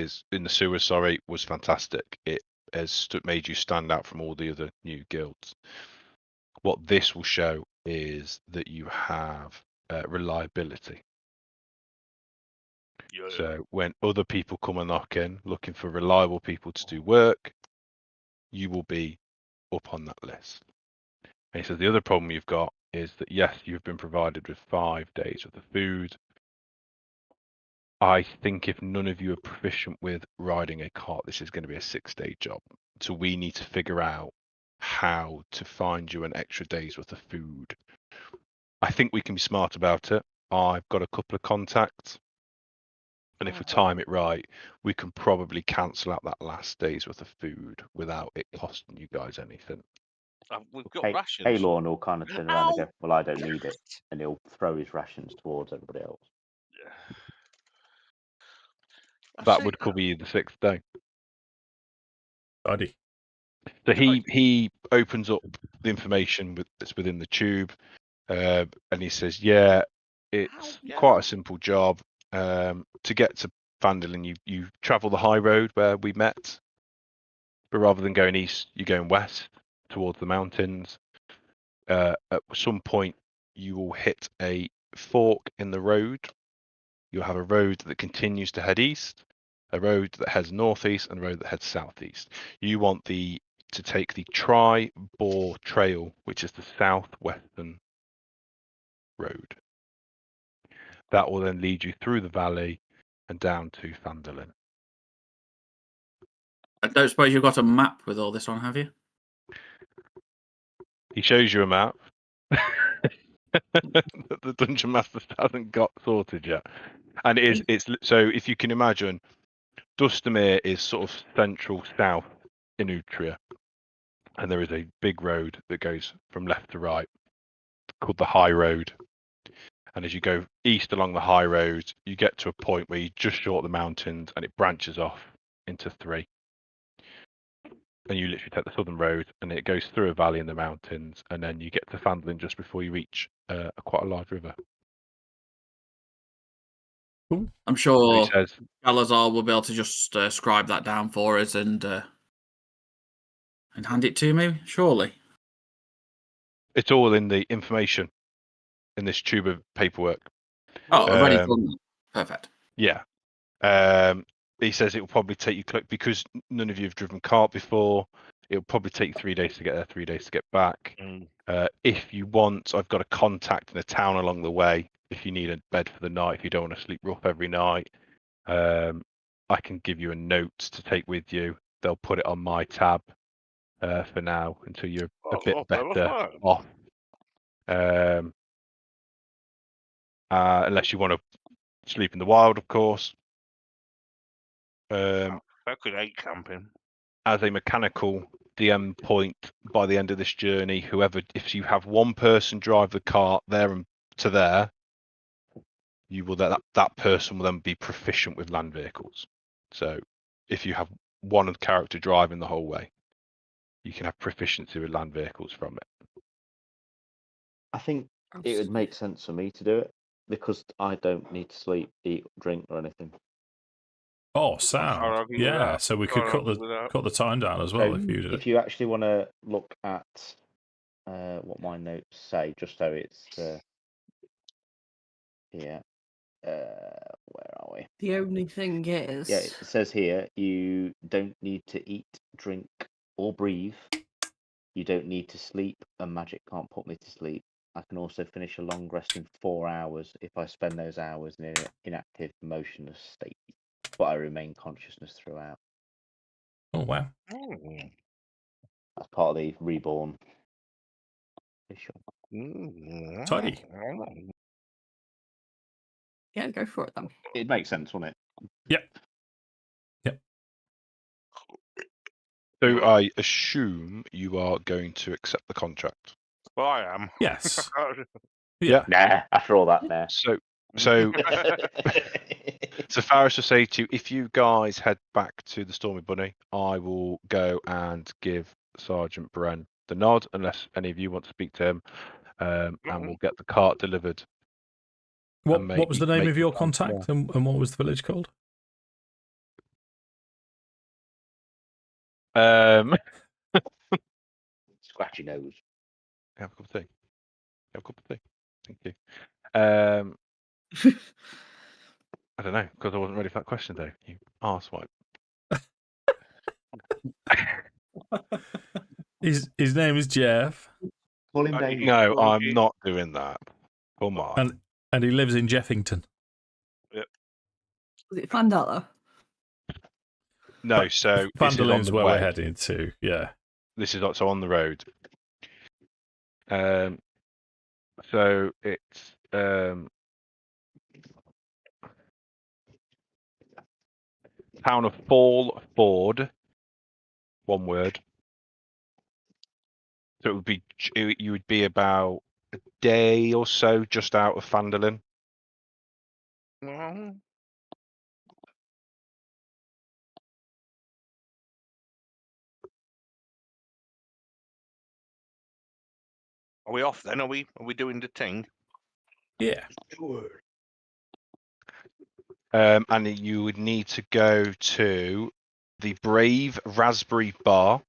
was fantastic. It has made you stand out from all the other new guilds. What this will show is that you have reliability. Yeah. So when other people come and knock in looking for reliable people to do work, you will be up on that list. And he says the other problem you've got is that, yes, you've been provided with 5 days worth of food. I think if none of you are proficient with riding a cart, this is going to be a 6-day job. So we need to figure out how to find you an extra day's worth of food. I think we can be smart about it. I've got a couple of contacts. And if we time it right, we can probably cancel out that last day's worth of food without it costing you guys anything. We've got rations. Aylorn will kind of turn around and Ow! go, well, I don't need it. And he'll throw his rations towards everybody else. That would cover you the 6th day. Buddy. So he opens up the information that's within the tube, and he says, "Yeah, it's quite a simple job. To get to Phandalin, you travel the high road where we met, but rather than going east, you're going west towards the mountains. At some point, you will hit a fork in the road. You'll have a road that continues to head east, a road that heads northeast, and a road that heads southeast. You want to take the Tri-Boar Trail, which is the southwestern road. That will then lead you through the valley and down to Phandalin. I don't suppose you've got a map with all this on, have you? He shows you a map that the Dungeon Master hasn't got sorted yet. And it's so if you can imagine, Dustemere is sort of central south in Utria. And there is a big road that goes from left to right called the High Road. And as you go east along the High Road, you get to a point where you just short the mountains and it branches off into 3. And you literally take the southern road and it goes through a valley in the mountains, and then you get to Phandalin just before you reach quite a large river. I'm sure He says, Galazar will be able to just scribe that down for us and hand it to me, surely. it's all in the information in this tube of paperwork. Oh, I've already done that. Perfect. Yeah. He says it will probably take you, because none of you have driven cart before, it'll probably take you 3 days to get there, 3 days to get back. If you want, I've got a contact in a town along the way. If you need a bed for the night, if you don't want to sleep rough every night, I can give you a note to take with you. They'll put it on my tab for now until you're a bit better off. Unless you want to sleep in the wild, of course. I could hate camping. As a mechanical DM point by the end of this journey, if you have one person drive the cart there and to there, you will that person will then be proficient with land vehicles. So if you have one character driving the whole way, you can have proficiency with land vehicles from it. I think it would make sense for me to do it because I don't need to sleep, eat, drink, or anything. Oh, sound. Yeah, so we could cut the time down as well if you did. If you actually want to look at what my notes say, just so it's here. Where are we? The only thing is, yeah, it says here you don't need to eat, drink, or breathe. You don't need to sleep, and magic can't put me to sleep. I can also finish a long rest in 4 hours if I spend those hours in an inactive, motionless state, but I remain consciousness throughout. Oh, wow. That's part of the reborn. Tidy. Yeah, go for it then. It makes sense, wouldn't it? Yep. So I assume you are going to accept the contract. Well, I am. Yes. Yeah. Nah, after all that, nah. So Faris will say to you, if you guys head back to the Stormy Bunny, I will go and give Sergeant Bren the nod, unless any of you want to speak to him, and we'll get the cart delivered. What was the name of your plans contact, and what was the village called? Scratchy nose. Have a cup of tea. Have a cup of tea. Thank you. I don't know, because I wasn't ready for that question, though. You arswipe. His name is Jeff. Call him Dave. No, I'm not doing that. Come on. And he lives in Jeffington. Yep. Was it Fandala? No, so this is on Vandaloone's the where way. we're heading to, yeah. This is also on the road. So it's town of Fall Ford. One word. So it would be you would be about a day or so just out of Fandolin. Mhm. Are we off then? Are we doing the thing? Yeah. And you would need to go to the Brave Raspberry Bar.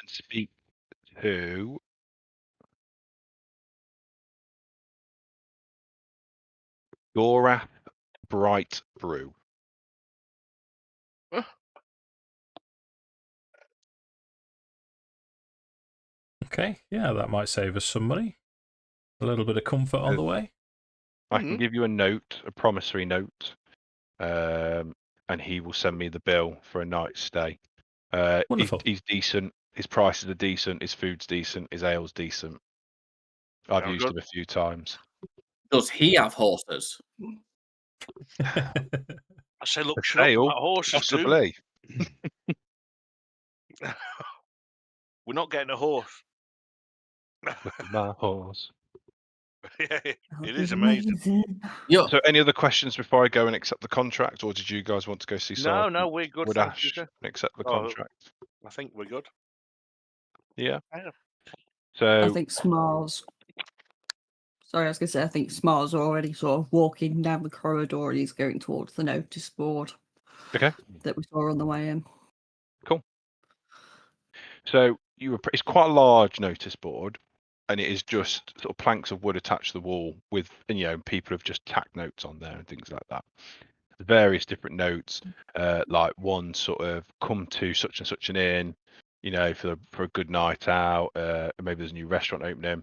And speak to Gorath Bright Brew. Okay, yeah, that might save us some money. A little bit of comfort on the way. I can give you a note, a promissory note, and he will send me the bill for a night's stay. Wonderful. He's decent. His prices are decent. His food's decent. His ale's decent. I've Sounds used good. him a few times. Does he have horses? I say, look, shut Ale, up about horses, dude. possibly. We're not getting a horse. Look at my horse. Yeah, it is amazing. Yeah. So, any other questions before I go and accept the contract, or did you guys want to go see No, we're good. Would Thank you, Ash sir. accept the Oh, contract? I think we're good. Yeah. Yeah. I So, think Smar's. Sorry, I was going to say, I think Smar's already sort of walking down the corridor and he's going towards the notice board. Okay. That we saw on the way in. so it's quite a large notice board, and it is just sort of planks of wood attached to the wall with, people have just tacked notes on there and things like that. Various different notes, like one sort of come to such and such an inn, for a good night out. Maybe there's a new restaurant opening.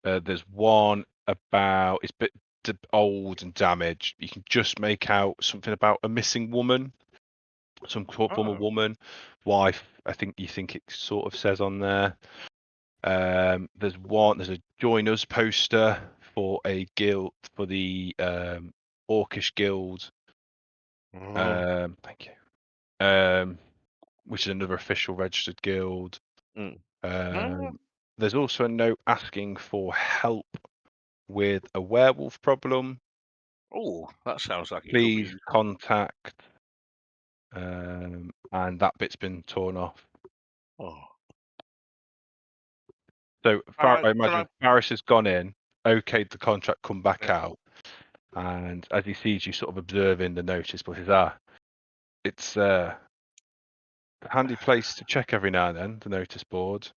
There's one about it's a bit old and damaged. You can just make out something about a missing woman, some former woman, wife. I think it sort of says on there. There's a join us poster for a guild, for the Orcish Guild. Thank you. Which is another official registered guild. There's also a note asking for help with a werewolf problem. Oh, that sounds like it could Please be. contact. And that bit's been torn off. Oh. So Alright, I imagine Faris has gone in, okayed the contract, come back out, and as he sees you sort of observing the notice, but he says, it's a handy place to check every now and then, the notice board.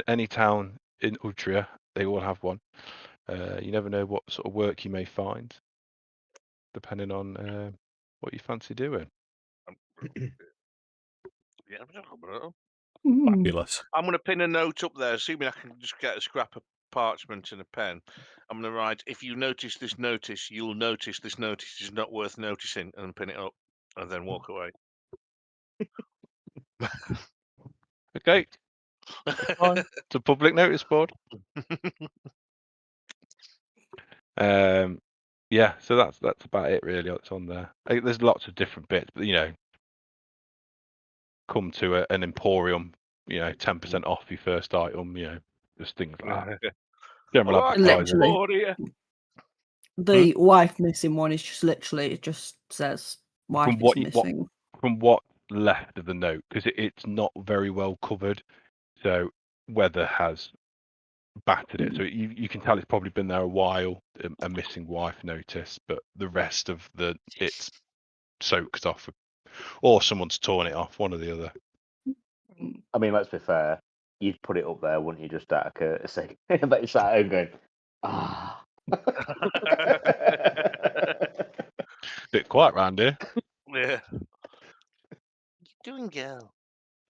Any town in Utria, they all have one. You never know what sort of work you may find, depending on what you fancy doing. Yeah, Fabulous. I'm going to pin a note up there, assuming I can just get a scrap of parchment and a pen. I'm going to write, if you notice this notice, you'll notice this notice is not worth noticing, and pin it up, and then walk away. Okay, fine. It's a public notice board. Yeah, so that's about it really. What's on there? There's lots of different bits, but come to an emporium, 10% off your first item, just things like that. General All right, advertising. Literally. board here. The wife missing one is just literally, it just says wife From is what missing. from what left of the note, because it's not very well covered, so weather has battered it. So you can tell it's probably been there a while. A missing wife notice, but the rest of it's soaked off, or someone's torn it off. One or the other. I mean, let's be fair. You'd put it up there, wouldn't you, just out of courtesy? But you sat at home going, ah. Bit quiet round here. Yeah. What you doing, girl?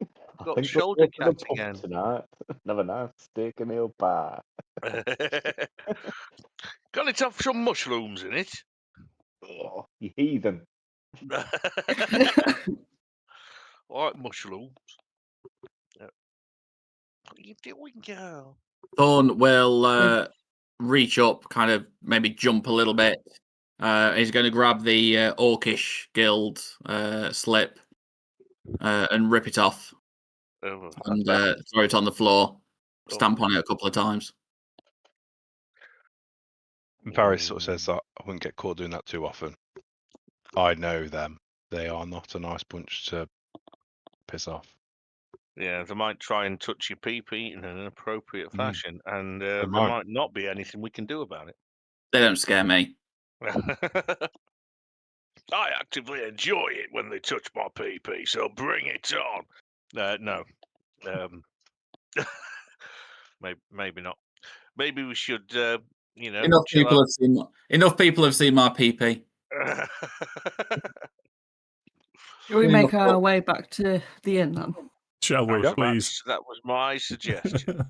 I Got think shoulder we're going cats to the pub again. tonight. Have a nice steak and meal pie. Got it have some mushrooms in it? Oh, you heathen. I like mushrooms. What are you doing, girl? Thorn will reach up, kind of maybe jump a little bit. He's going to grab the Orcish Guild slip and rip it off Oh, and throw it on the floor, stamp on it a couple of times. And Faris sort of says that I wouldn't get caught doing that too often. I know them. They are not a nice bunch to piss off. yeah, they might try and touch your pee-pee in an inappropriate fashion, and there might. might not be anything we can do about it. They don't scare me. I actively enjoy it when they touch my pee-pee, so bring it on. No. Maybe not. Maybe we should, Enough chill people out. have seen my PP. Shall we make our way back to the inn then? Shall we, please? That was my suggestion.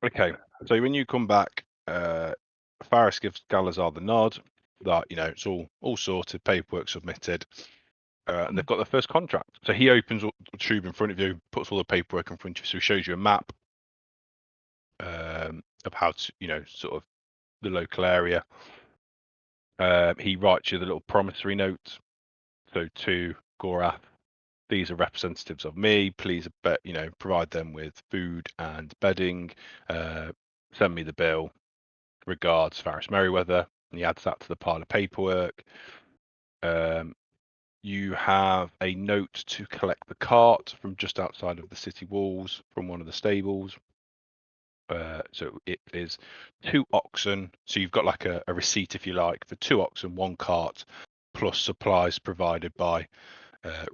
Okay, so when you come back, Faris gives Galazar the nod that it's all sorted, paperwork submitted, and they've got their first contract. So he opens up the tube in front of you, puts all the paperwork in front of you, so he shows you a map of how to, sort of the local area. He writes you the little promissory note. So to Gorath, these are representatives of me. Please, provide them with food and bedding. Send me the bill. Regards, Faris Merryweather. And he adds that to the pile of paperwork. You have a note to collect the cart from just outside of the city walls from one of the stables. So it is 2 oxen. So you've got like a receipt, if you like, for 2 oxen, 1 cart, plus supplies provided by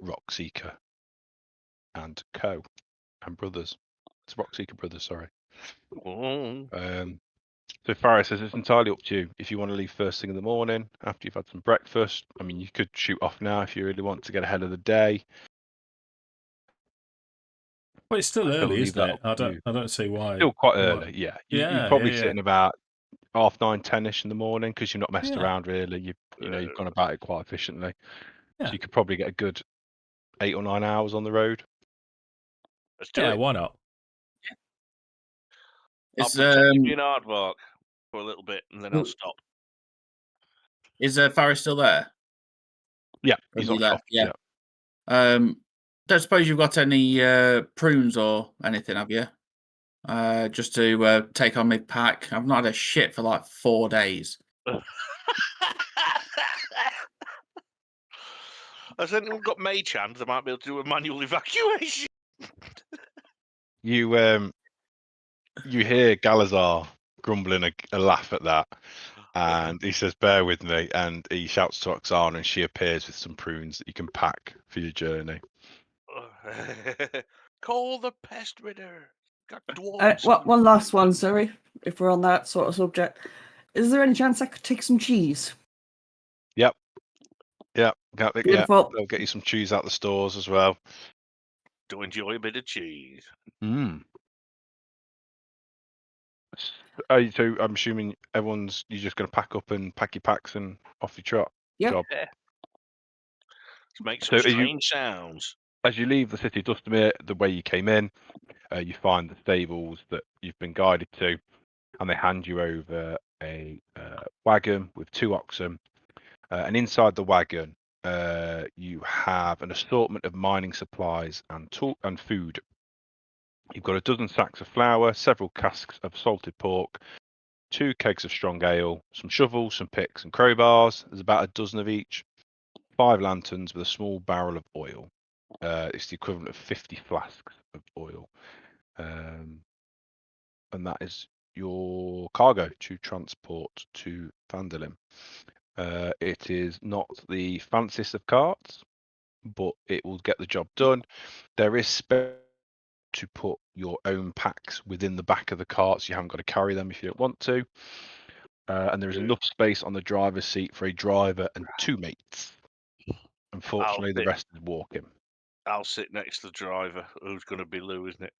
Rockseeker and Co. and Brothers. It's Rockseeker Brothers, sorry. So Faris says it's entirely up to you. If you want to leave first thing in the morning after you've had some breakfast, I mean, you could shoot off now if you really want to get ahead of the day. Well, it's still early, isn't it? I don't see why. Still quite early, yeah. You're probably sitting about 9:30, 10ish in the morning because you're not messed around really. You've gone about it quite efficiently. Yeah. So you could probably get a good 8 or 9 hours on the road. Let's do it. Why not? I'll pretend to be an aardvark for a little bit, and then I'll stop. Is Faris still there? Yeah, he's not left. Yeah. Don't suppose you've got any prunes or anything, have you? Just to take on my pack. I've not had a shit for like 4 days. Has anyone got mage hand? They might be able to do a manual evacuation. You hear Galazar grumbling a laugh at that, and he says, "Bear with me," and he shouts to Oksana, and she appears with some prunes that you can pack for your journey. Call the pest ridder. Got dwarves. One last one, sorry, if we're on that sort of subject. Is there any chance I could take some cheese? Yep. Beautiful. They'll get you some cheese out the stores as well. to enjoy a bit of cheese. Mm. So I'm assuming you're just going to pack up and pack your packs and off you trot. Yep. Job. Yeah. Let's make So some as you- strange sounds. As you leave the city of Dustemere, the way you came in, you find the stables that you've been guided to, and they hand you over a wagon with 2 oxen. And inside the wagon, you have an assortment of mining supplies and food. You've got a dozen sacks of flour, several casks of salted pork, 2 kegs of strong ale, some shovels, some picks and crowbars. There's about a dozen of each. 5 lanterns with a small barrel of oil. It's the equivalent of 50 flasks of oil. And that is your cargo to transport to Vanderlim. It is not the fanciest of carts, but it will get the job done. There is space to put your own packs within the back of the carts. You haven't got to carry them if you don't want to. And there is enough space on the driver's seat for a driver and 2 mates. Unfortunately, the rest is walking. I'll sit next to the driver, who's going to be Lou, isn't it?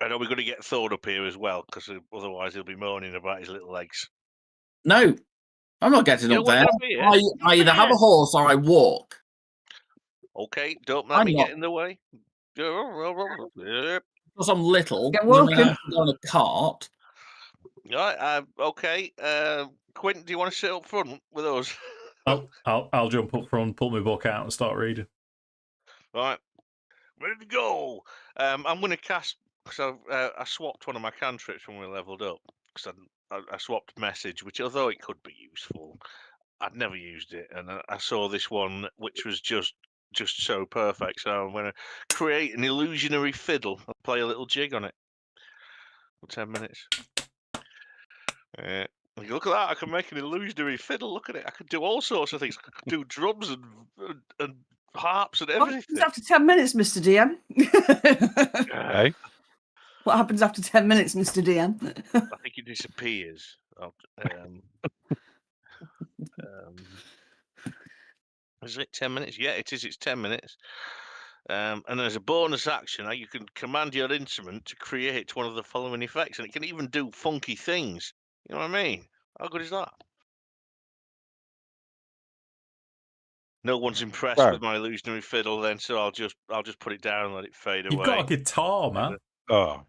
I know we're going to get Thor up here as well, because otherwise he'll be moaning about his little legs. No, I'm not getting You up don't there. want to be I either have a horse or I walk. Okay, don't let I'm me not. get in the way. Yep. Because I'm little, Get doesn't mean I walking. can go on a cart. Right, okay. Quinton, do you want to sit up front with us? I'll jump up front, pull my book out, and start reading. Right, ready to go. I'm going to cast, because I swapped one of my cantrips when we leveled up, because I swapped message, which although it could be useful, I'd never used it, and I saw this one which was just so perfect. So I'm going to create an illusionary fiddle and play a little jig on it for 10 minutes. Look at that! I can make an illusionary fiddle. Look at it! I could do all sorts of things. I could do drums and harps and What happens everything. after 10 minutes, Mr. DM? Okay. What happens after 10 minutes, Mr. DM? I think it disappears. Is it 10 minutes? Yeah, it is. It's 10 minutes. And as a bonus action, you can command your instrument to create one of the following effects, and it can even do funky things. You know what I mean? How good is that? No one's impressed Wow. with my illusionary fiddle, then, so I'll just put it down and let it fade away. You've got a guitar, man. Oh.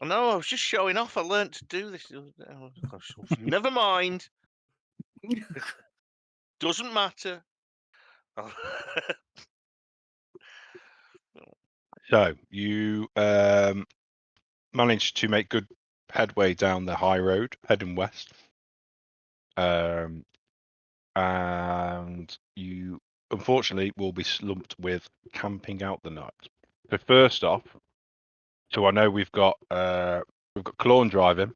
No, I was just showing off. I learned to do this. Never mind. Doesn't matter. So you managed to make good headway down the high road, heading west. And you unfortunately will be slumped with camping out the night. So first off, I know we've got Clawn driving,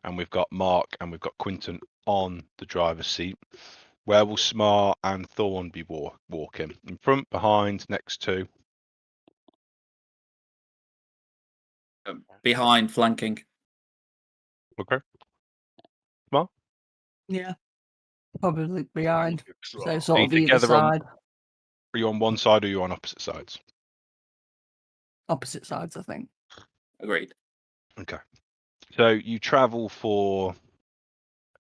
and we've got Mark and we've got Quinton on the driver's seat. Where will Smart and Thorn be walking? In front, behind, next to? Behind, flanking. Okay. Smart? Yeah. Probably behind. So Are sort you of either together on- side. Are you on one side or are you on opposite sides? Opposite sides, I think. Agreed. Okay. So you travel for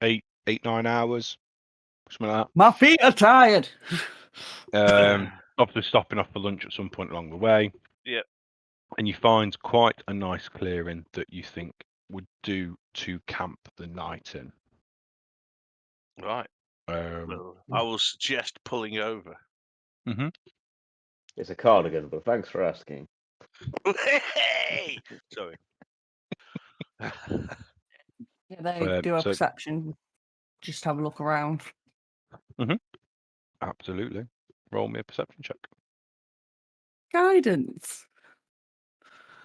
9 hours, something like My feet are tired. that. Obviously stopping off for lunch at some point along the way. Yep. And you find quite a nice clearing that you think would do to camp the night in. Right. Well, I will suggest pulling over. It's a cardigan, but thanks for asking. Hey! Sorry. Yeah, they do a so- perception. Just have a look around. Absolutely. Roll me a perception check. Guidance.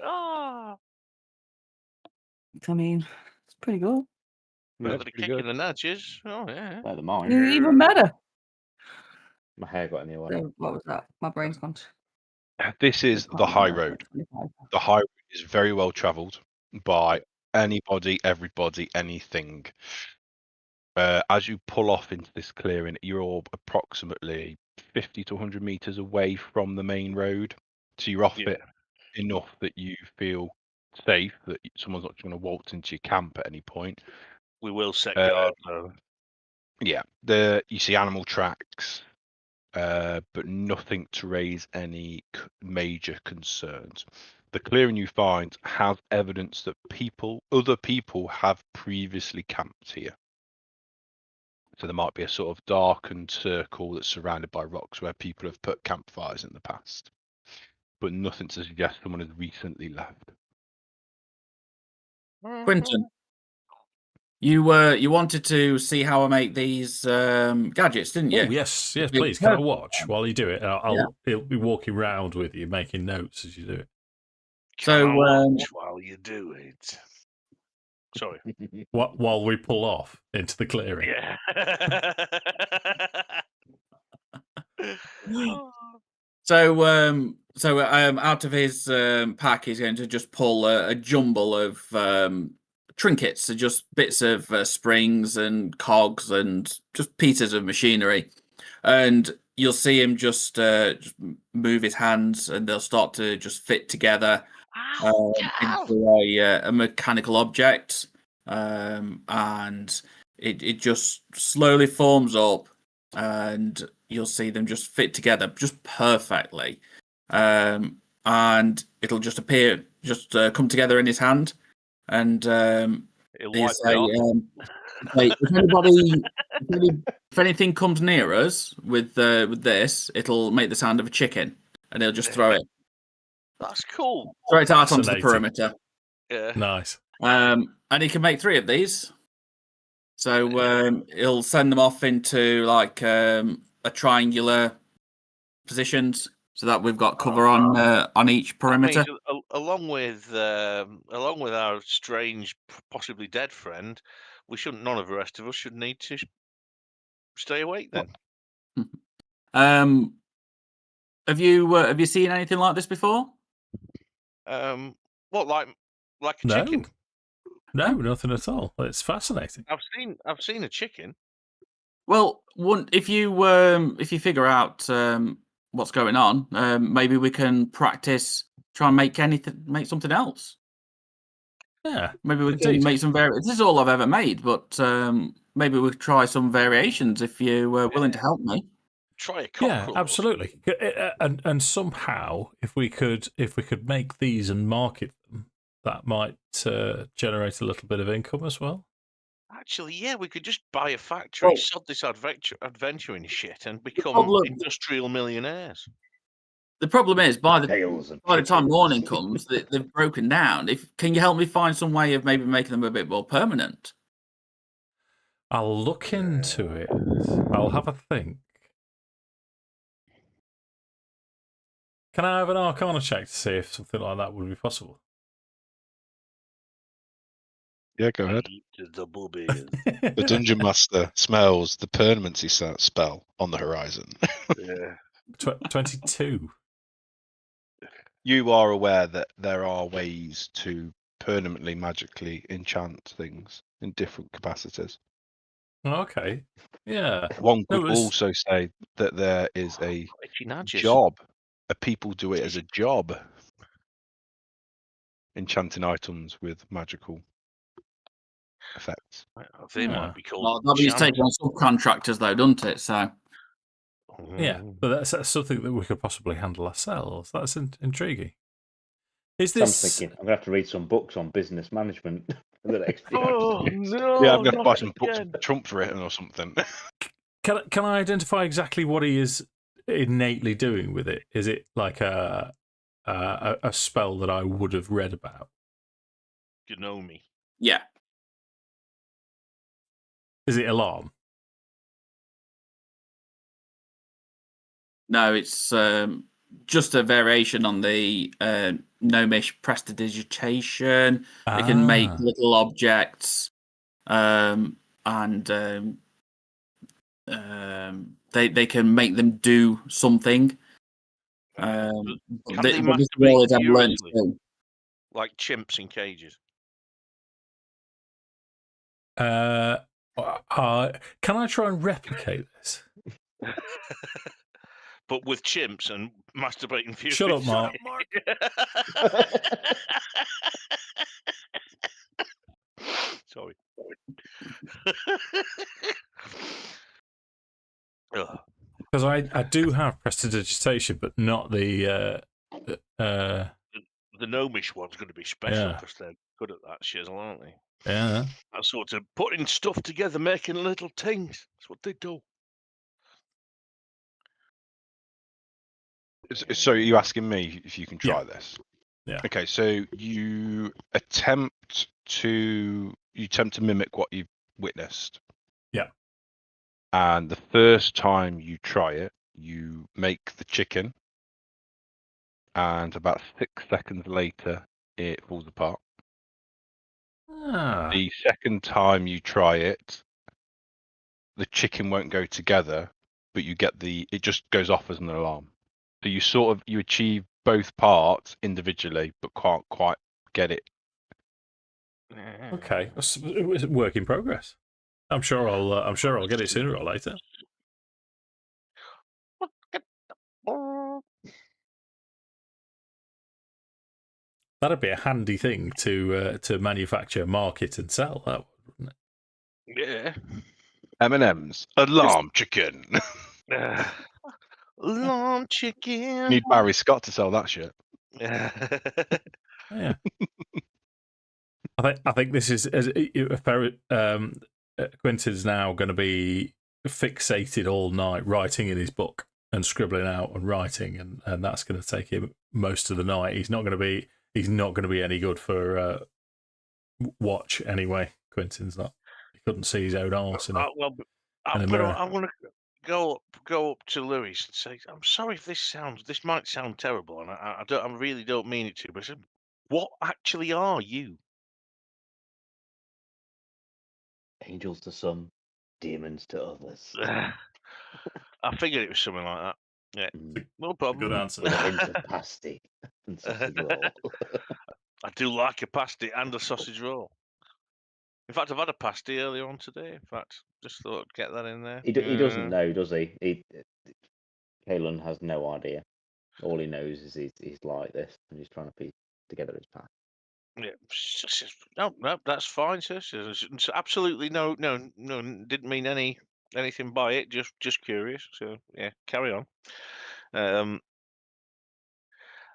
Ah, I mean, it's pretty good. Yeah, a it's little pretty kick good. in the nudges. Oh, yeah. Better than mine. Even better. My hair got in the way. So, what was that? My brain's gone. This is the high road. The high road is very well travelled by anybody, everybody, anything. As you pull off into this clearing, you're all approximately 50 to 100 meters away from the main road. So you're off it enough that you feel safe, that someone's not going to waltz into your camp at any point. We will set guard, though. Yeah, you see animal tracks, but nothing to raise any major concerns. The clearing you find has evidence that other people have previously camped here. So there might be a sort of darkened circle that's surrounded by rocks where people have put campfires in the past, but nothing to suggest someone has recently left. Quinton, you wanted to see how I make these gadgets, didn't you? Oh, yes, please. Can I watch while you do it? I'll be walking round with you, making notes as you do it. So, watch while you do it. Sorry. While we pull off into the clearing. Yeah. So out of his pack, he's going to just pull a jumble of trinkets, so just bits of springs and cogs and just pieces of machinery. And you'll see him just move his hands, and they'll start to just fit together into a mechanical object. And it just slowly forms up, and you'll see them just fit together just perfectly. And it'll just appear, come together in his hand. And It'll wipe if anything comes near us with this, it'll make the sound of a chicken, and he'll just throw it. That's cool. Throw it out onto the perimeter. Yeah. Nice. And he can make 3 of these. So he'll send them off into like a triangular positions, so that we've got cover on each perimeter. Along with our strange, possibly dead friend, none of the rest of us should need to stay awake then. Have you seen anything like this before? What, like a chicken? No, nothing at all. It's fascinating. I've seen a chicken. Well, if you figure out what's going on, maybe we can practice. Try and make something else. Yeah, maybe we can make some This is all I've ever made, but maybe we'll try some variations if you were willing to help me. Try a cockerel. Yeah, absolutely. And somehow, if we could make these and market them, that might generate a little bit of income as well. Actually, yeah, we could just buy a factory, sod this adventuring shit, and become industrial millionaires. The problem is, by the time morning comes, they've broken down. Can you help me find some way of maybe making them a bit more permanent? I'll look into it. I'll have a think. Can I have an Arcana check to see if something like that would be possible? Yeah, go ahead. The Dungeon Master smells the permanency spell on the horizon. Yeah. 22. You are aware that there are ways to permanently magically enchant things in different capacities. Okay. Yeah. One could also say that there is a job. People do it as a job. Enchanting items with magical effects. They might be called. Well, that'll take on subcontractors, though, doesn't it? So. Yeah, but that's something that we could possibly handle ourselves. That's intriguing. Is I'm this? thinking I'm gonna have to read some books on business management for the next few episodes. No! Yeah, I'm gonna buy some books of Trump's written or something. Can I identify exactly what he is innately doing with it? Is it like a spell that I would have read about? Gnome. Yeah. Is it alarm? No, it's just a variation on the gnomish prestidigitation. They can make little objects, and they can make them do something. Can they masturbate like chimps in cages? Can I try and replicate this? But with chimps and masturbating furies. Shut up, Mark. Sorry. Ugh. Because I do have prestidigitation, but not the The gnomish one's going to be special Yeah. because they're good at that shizzle, aren't they? yeah. That sort of putting stuff together, making little things. That's what they do. So you're asking me if you can try Yeah. this? Yeah. Okay, so you attempt to mimic what you've witnessed. Yeah. And the first time you try it, you make the chicken, and about 6 seconds later, it falls apart. Ah. The second time you try it, the chicken won't go together, but you get it just goes off as an alarm. So you achieve both parts individually, but can't quite get it. Okay. It's a work in progress. I'm sure I'll get it sooner or later. That'd be a handy thing to manufacture, market, and sell. That would, wouldn't Yeah. M&M's alarm chicken. Alarm chicken. Need Barry Scott to sell that shit. it? Yeah. I think this is Quinton's now going to be fixated all night writing in his book and scribbling out and writing, and that's going to take him most of the night. He's not going to be any good for watch anyway. Quinton's not. He couldn't see his own arse in a mirror. I'm going to go up to Lewis and say, I'm sorry if this might sound terrible, and I really don't mean it to, but I said, what actually are you? Angels to some, demons to others. I figured it was something like that. Yeah, no problem. Good answer. With a hint of pasty and sausage roll. I do like a pasty and a sausage roll. In fact, I've had a pasty earlier on today. In fact, just thought I'd get that in there. He doesn't know, does he? Kalen has no idea. All he knows is he's like this, and he's trying to piece together his path. Yeah, no, that's fine, sir. Absolutely no, didn't mean anything by it. Just curious. So yeah, carry on.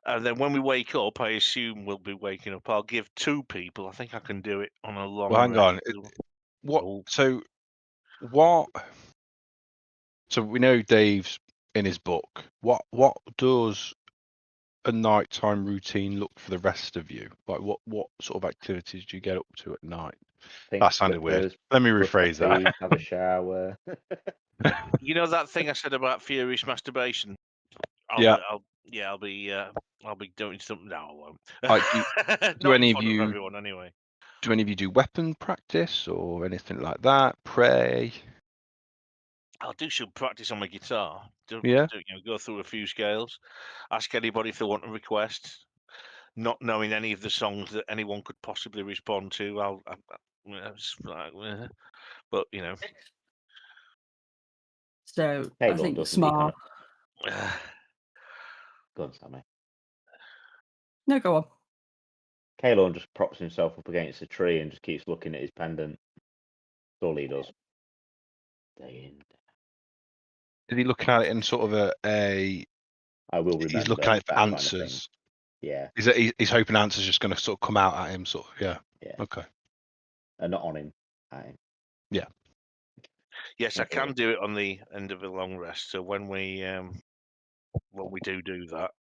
And then when we wake up, I assume we'll be waking up. I'll give 2 people. I think I can do it on a long. Well, hang on. What? Oh. So what? So we know Dave's in his book. What does a nighttime routine look for the rest of you? Like what sort of activities do you get up to at night? That sounded weird. Let me rephrase that. Have a shower. You know that thing I said about furious masturbation? I'll be doing something. No, I won't. Like, do any of you? Everyone anyway. Do any of you do weapon practice or anything like that? Pray. I'll do some practice on my guitar. Yeah. Go through a few scales. Ask anybody if they want a request. Not knowing any of the songs that anyone could possibly respond to, but you know. So Hey, I think doesn't smart. Go on, Sammy. No, go on. Kalon just props himself up against a tree and just keeps looking at his pendant. That's all he does. Day in. Is he looking at it in sort of a I will remember. He's looking at it for that kind of answers. thing. Yeah. He's hoping answers just going to sort of come out at him, sort of. Yeah. Yeah. Okay. And not on him. At him. Yeah. Yes, I can do it on the end of a long rest. So when we do that,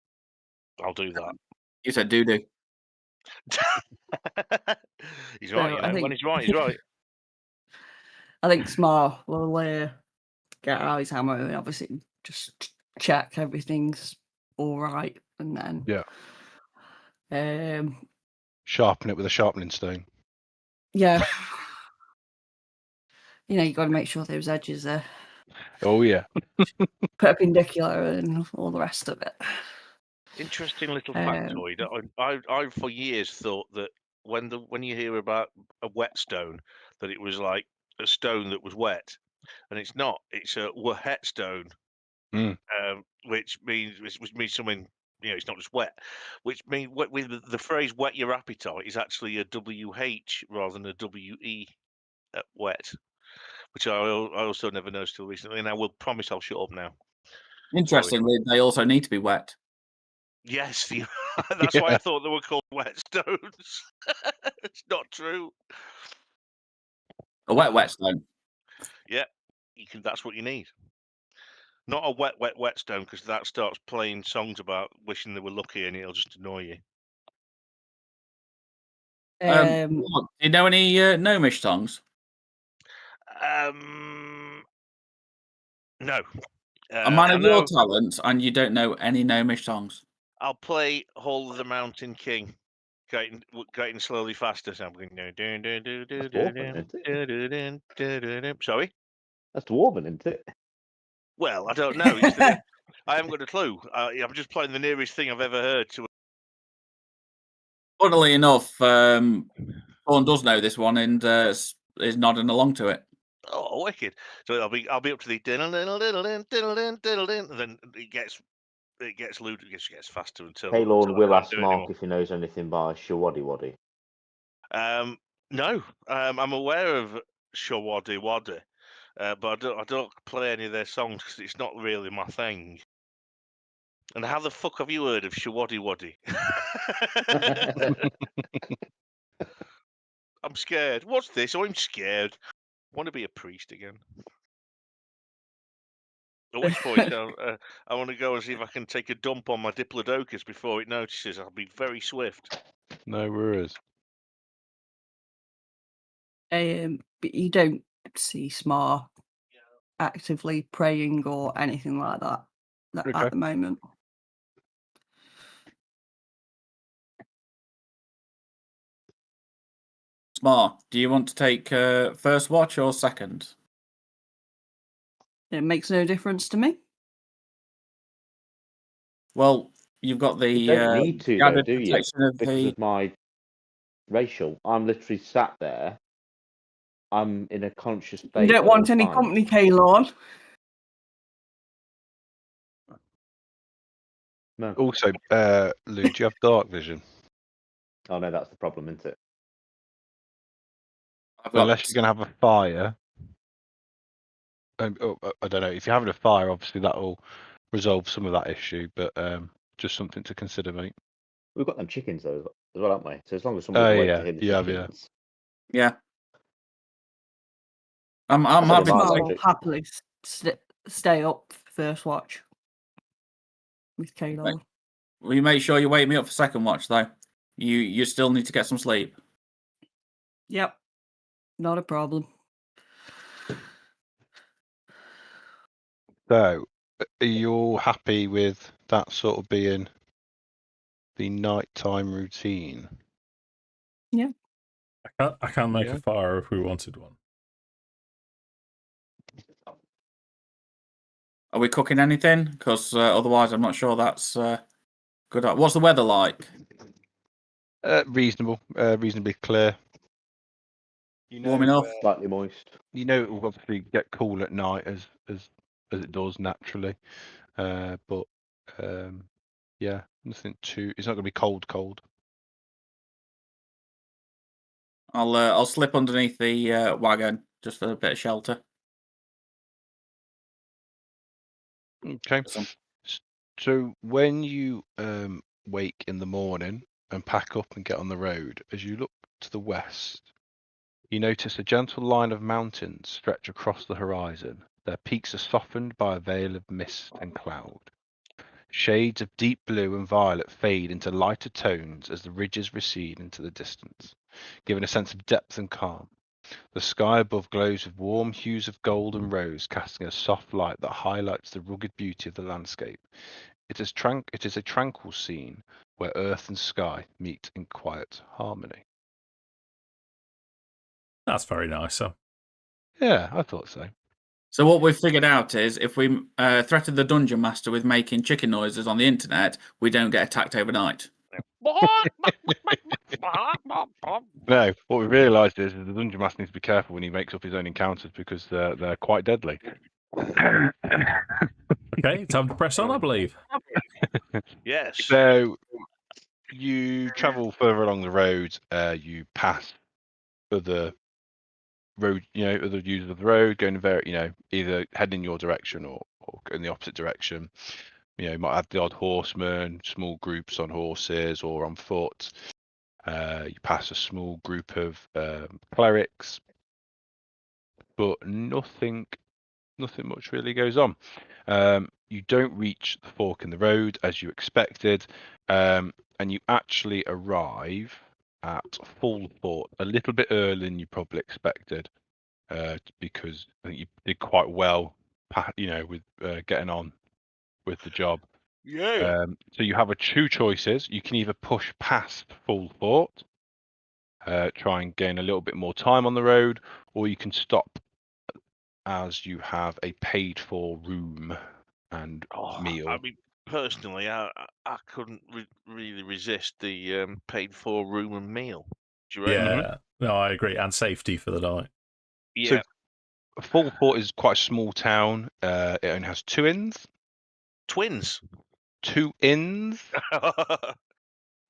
I'll do that. You said do. He's right. So, When he's right, he's right. I think Smart will get out his hammer and obviously just check everything's all right, and then sharpen it with a sharpening stone. Yeah, you got to make sure those edges are Oh yeah, perpendicular and all the rest of it. Interesting little factoid. I for years thought that when you hear about a whetstone, that it was like stone that was wet, and it's not. It's a wet stone, which means something. It's not just wet, which means with the phrase "whet your appetite" is actually a WH rather than a WE at wet, which I also never noticed till recently, and I will promise I'll shut up now. Interestingly, they also need to be wet. Yes, that's why I thought they were called whetstones. It's not true. A wet stone. Yeah, that's what you need. Not a wet stone, because that starts playing songs about wishing they were lucky, and it'll just annoy you. Do you know any gnomish songs? No. A man of your talent, and you don't know any gnomish songs. I'll play Hall of the Mountain King, getting slowly faster. So I'm going. Sorry, that's dwarven, isn't it? Well, I don't know. I haven't got a clue. I'm just playing the nearest thing I've ever heard to. Funnily enough, Thorn does know this one and is nodding along to it. Oh, wicked! So I'll be up to the and then it gets lewd. It gets faster until. Paylorn will ask Mark if he knows anything by Shawaddy Waddy. No, I'm aware of Shawaddy Waddy, but I don't play any of their songs because it's not really my thing. And how the fuck have you heard of Shawaddy Waddy? I'm scared. What's this? I'm scared. I want to be a priest again. At which point, I want to go and see if I can take a dump on my Diplodocus before it notices. I'll be very swift. No worries. But you don't see Smar actively praying or anything like that at the moment. Smar, do you want to take first watch or second? It makes no difference to me. Well, you've got the you don't need to, though, do you? Because of my racial. I'm literally sat there. I'm in a conscious state. You don't want any company, Kaylorn. No. Also, Lou, do you have dark vision? Oh no, that's the problem, isn't it? Unless you're going to have a fire. I don't know. If you're having a fire, obviously that will resolve some of that issue, but just something to consider, mate. We've got them chickens though as well, haven't we? So as long as somebody's awake to hear the chickens. Yeah. I'm happy. I'll happily stay up first watch with Kaylorn. Will you make sure you wake me up for second watch though? You still need to get some sleep. Yep. Not a problem. So, are you all happy with that sort of being the nighttime routine? Yeah. I can make a fire if we wanted one. Are we cooking anything? Because otherwise, I'm not sure that's good. What's the weather like? Reasonable, reasonably clear. Warm enough, slightly moist. You know, it will obviously get cool at night as it does naturally, but yeah, nothing too. It's not going to be cold. I'll slip underneath the wagon just for a bit of shelter. Okay. So when you wake in the morning and pack up and get on the road, as you look to the west, you notice a gentle line of mountains stretch across the horizon. Their peaks are softened by a veil of mist and cloud. Shades of deep blue and violet fade into lighter tones as the ridges recede into the distance, giving a sense of depth and calm. The sky above glows with warm hues of gold and rose, casting a soft light that highlights the rugged beauty of the landscape. It is a tranquil scene where earth and sky meet in quiet harmony. That's very nice, sir. Yeah, I thought so. So what we've figured out is if we threaten the dungeon master with making chicken noises on the internet, we don't get attacked overnight. No, what we realised is the dungeon master needs to be careful when he makes up his own encounters because they're quite deadly. Okay, time to press on, I believe. Yes. So you travel further along the road. You pass other road, other users of the road, going either heading in your direction or in the opposite direction. You might have the odd horseman, small groups on horses or on foot. You pass a small group of clerics, but nothing much really goes on. You don't reach the fork in the road as you expected, and you actually arrive at Full Fort a little bit earlier than you probably expected, because I think you did quite well, with getting on with the job. Yeah. So you have two choices. You can either push past Full Fort, try and gain a little bit more time on the road, or you can stop as you have a paid-for room and meal. I mean, personally, I couldn't really resist the paid-for room and meal. Do you reckon? Yeah, no, I agree. And safety for the night. Yeah. So Full Fort is quite a small town. It only has 2 inns. Twins. 2 inns.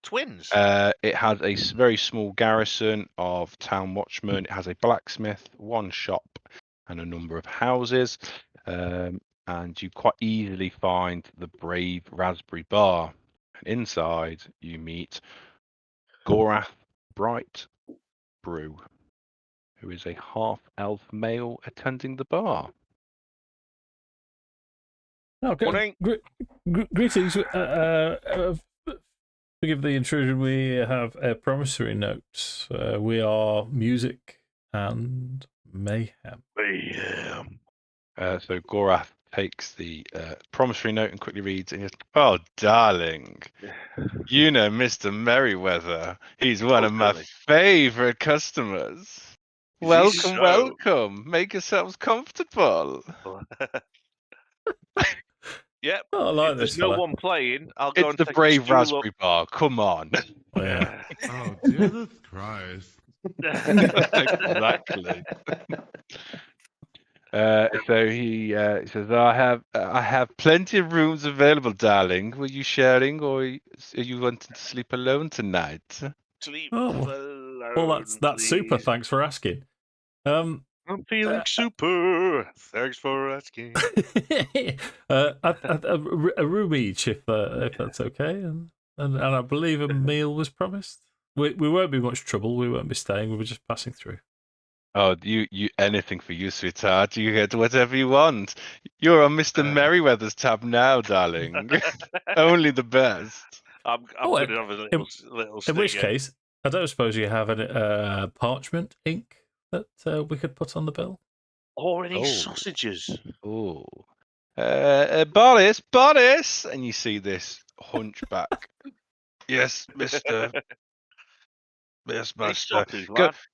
Twins. It has a very small garrison of town watchmen. It has a blacksmith, 1 shop, and a number of houses. And you quite easily find the Brave Raspberry Bar. And inside, you meet Gorath Bright Brew, who is a half-elf male attending the bar. Morning. Greetings. Forgive the intrusion. We have a promissory note. We are music and mayhem. Mayhem. So Gorath takes the promissory note and quickly reads, and he goes, "Oh, darling, you know Mr. Merriweather. He's one of my favourite customers. Welcome, welcome. Make yourselves comfortable." Yep. Oh, I like if this there's no fella. one playing, I'll go It's and the take Brave a stool Raspberry Bar. Come on. Yeah. Oh, Jesus Christ. Exactly. So he says, "I have plenty of rooms available, darling. Were you sharing, or are you wanting to sleep alone tonight?" Sleep Oh, alone, well, that's please. super. Thanks for asking. I'm feeling super. Thanks for asking. A room each, if that's okay, and I believe a meal was promised. We won't be much trouble. We won't be staying. We were just passing through. Oh, you anything for you, sweetheart. You get whatever you want. You're on Mr. Merriweather's tab now, darling. Only the best. I'm going to have a little In which stick case, I don't suppose you have any parchment ink that we could put on the bill. or any sausages. Oh, Boris, and you see this hunchback. Yes, Mister. Yes, master.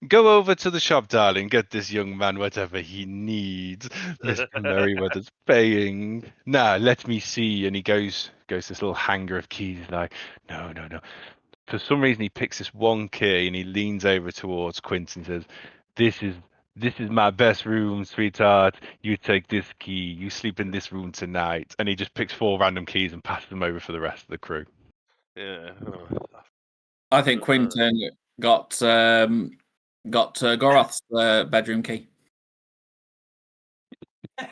Go over to the shop, darling. Get this young man whatever he needs. Mr. Merriweather's paying. Now, let me see. And he goes to this little hanger of keys. Like, no. For some reason, he picks this one key and he leans over towards Quinton and says, This is my best room, sweetheart. You take this key. You sleep in this room tonight. And he just picks 4 random keys and passes them over for the rest of the crew. Yeah. I think Quinton got Gorath's bedroom key.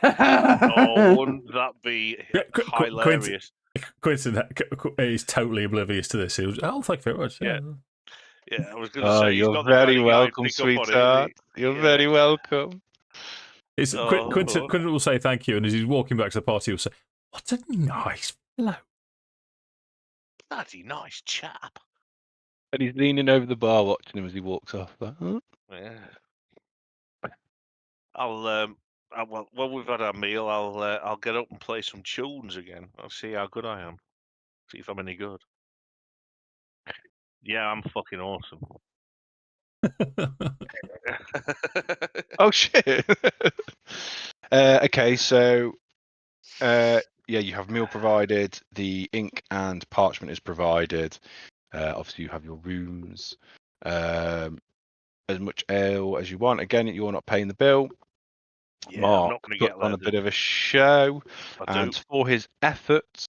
Wouldn't that be hilarious? Quinton is totally oblivious to this. He was, thank you very much. Yeah. Yeah, I was going to say. You're very welcome, sweetheart. You're very welcome. Quinton will say thank you, and as he's walking back to the party, he'll say, "What a nice fellow. Bloody nice chap." And he's leaning over the bar watching him as he walks off. Like, huh? Yeah. Well, we've had our meal. I'll get up and play some tunes again. I'll see how good I am. See if I'm any good. Yeah, I'm fucking awesome. Oh shit. Okay, so you have meal provided. The ink and parchment is provided. Obviously, you have your rooms. as much ale as you want. Again, you're not paying the bill. Yeah, I'm Mark not going to puts get on a leather. bit of a show, I do. and for his efforts,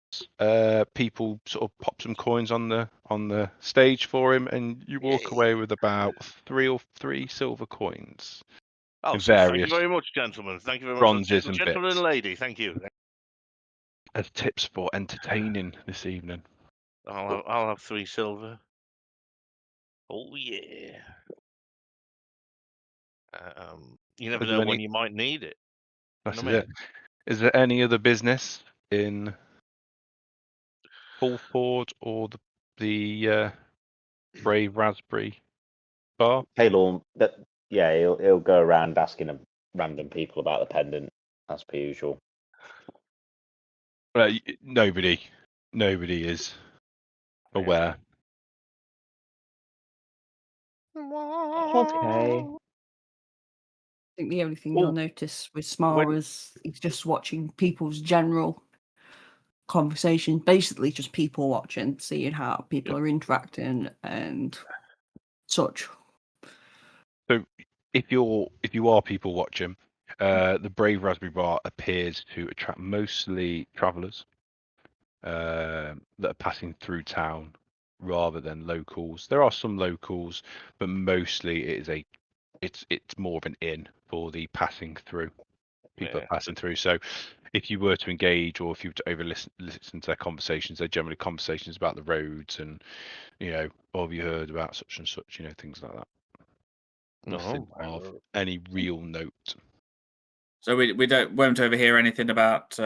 people sort of pop some coins on the stage for him, and you walk away with about three silver coins. Oh, in so thank you various very much, gentlemen. Thank you very much, bronzes and gentleman bits and lady. Thank you. as tips for entertaining this evening. I'll have 3 silver. Oh yeah. You never Is there know any- when you might need it. That's know what I it. Is there any other business in Fulford or the Brave Raspberry bar? Helm, he'll go around asking random people about the pendant as per usual. Nobody is aware. Okay. I think the only thing Oh, you'll notice with Smar is he's just watching people's general conversation, basically just people watching, seeing how people are interacting and such. So if you are people watching, the Brave Raspberry Bar appears to attract mostly travellers that are passing through town rather than locals. There are some locals, but mostly it's more of an inn for the passing through. People are passing through. So if you were to engage or if you were to listen to their conversations, they're generally conversations about the roads and, or have you heard about such and such, things like that. Nothing of any real note. So we won't overhear anything about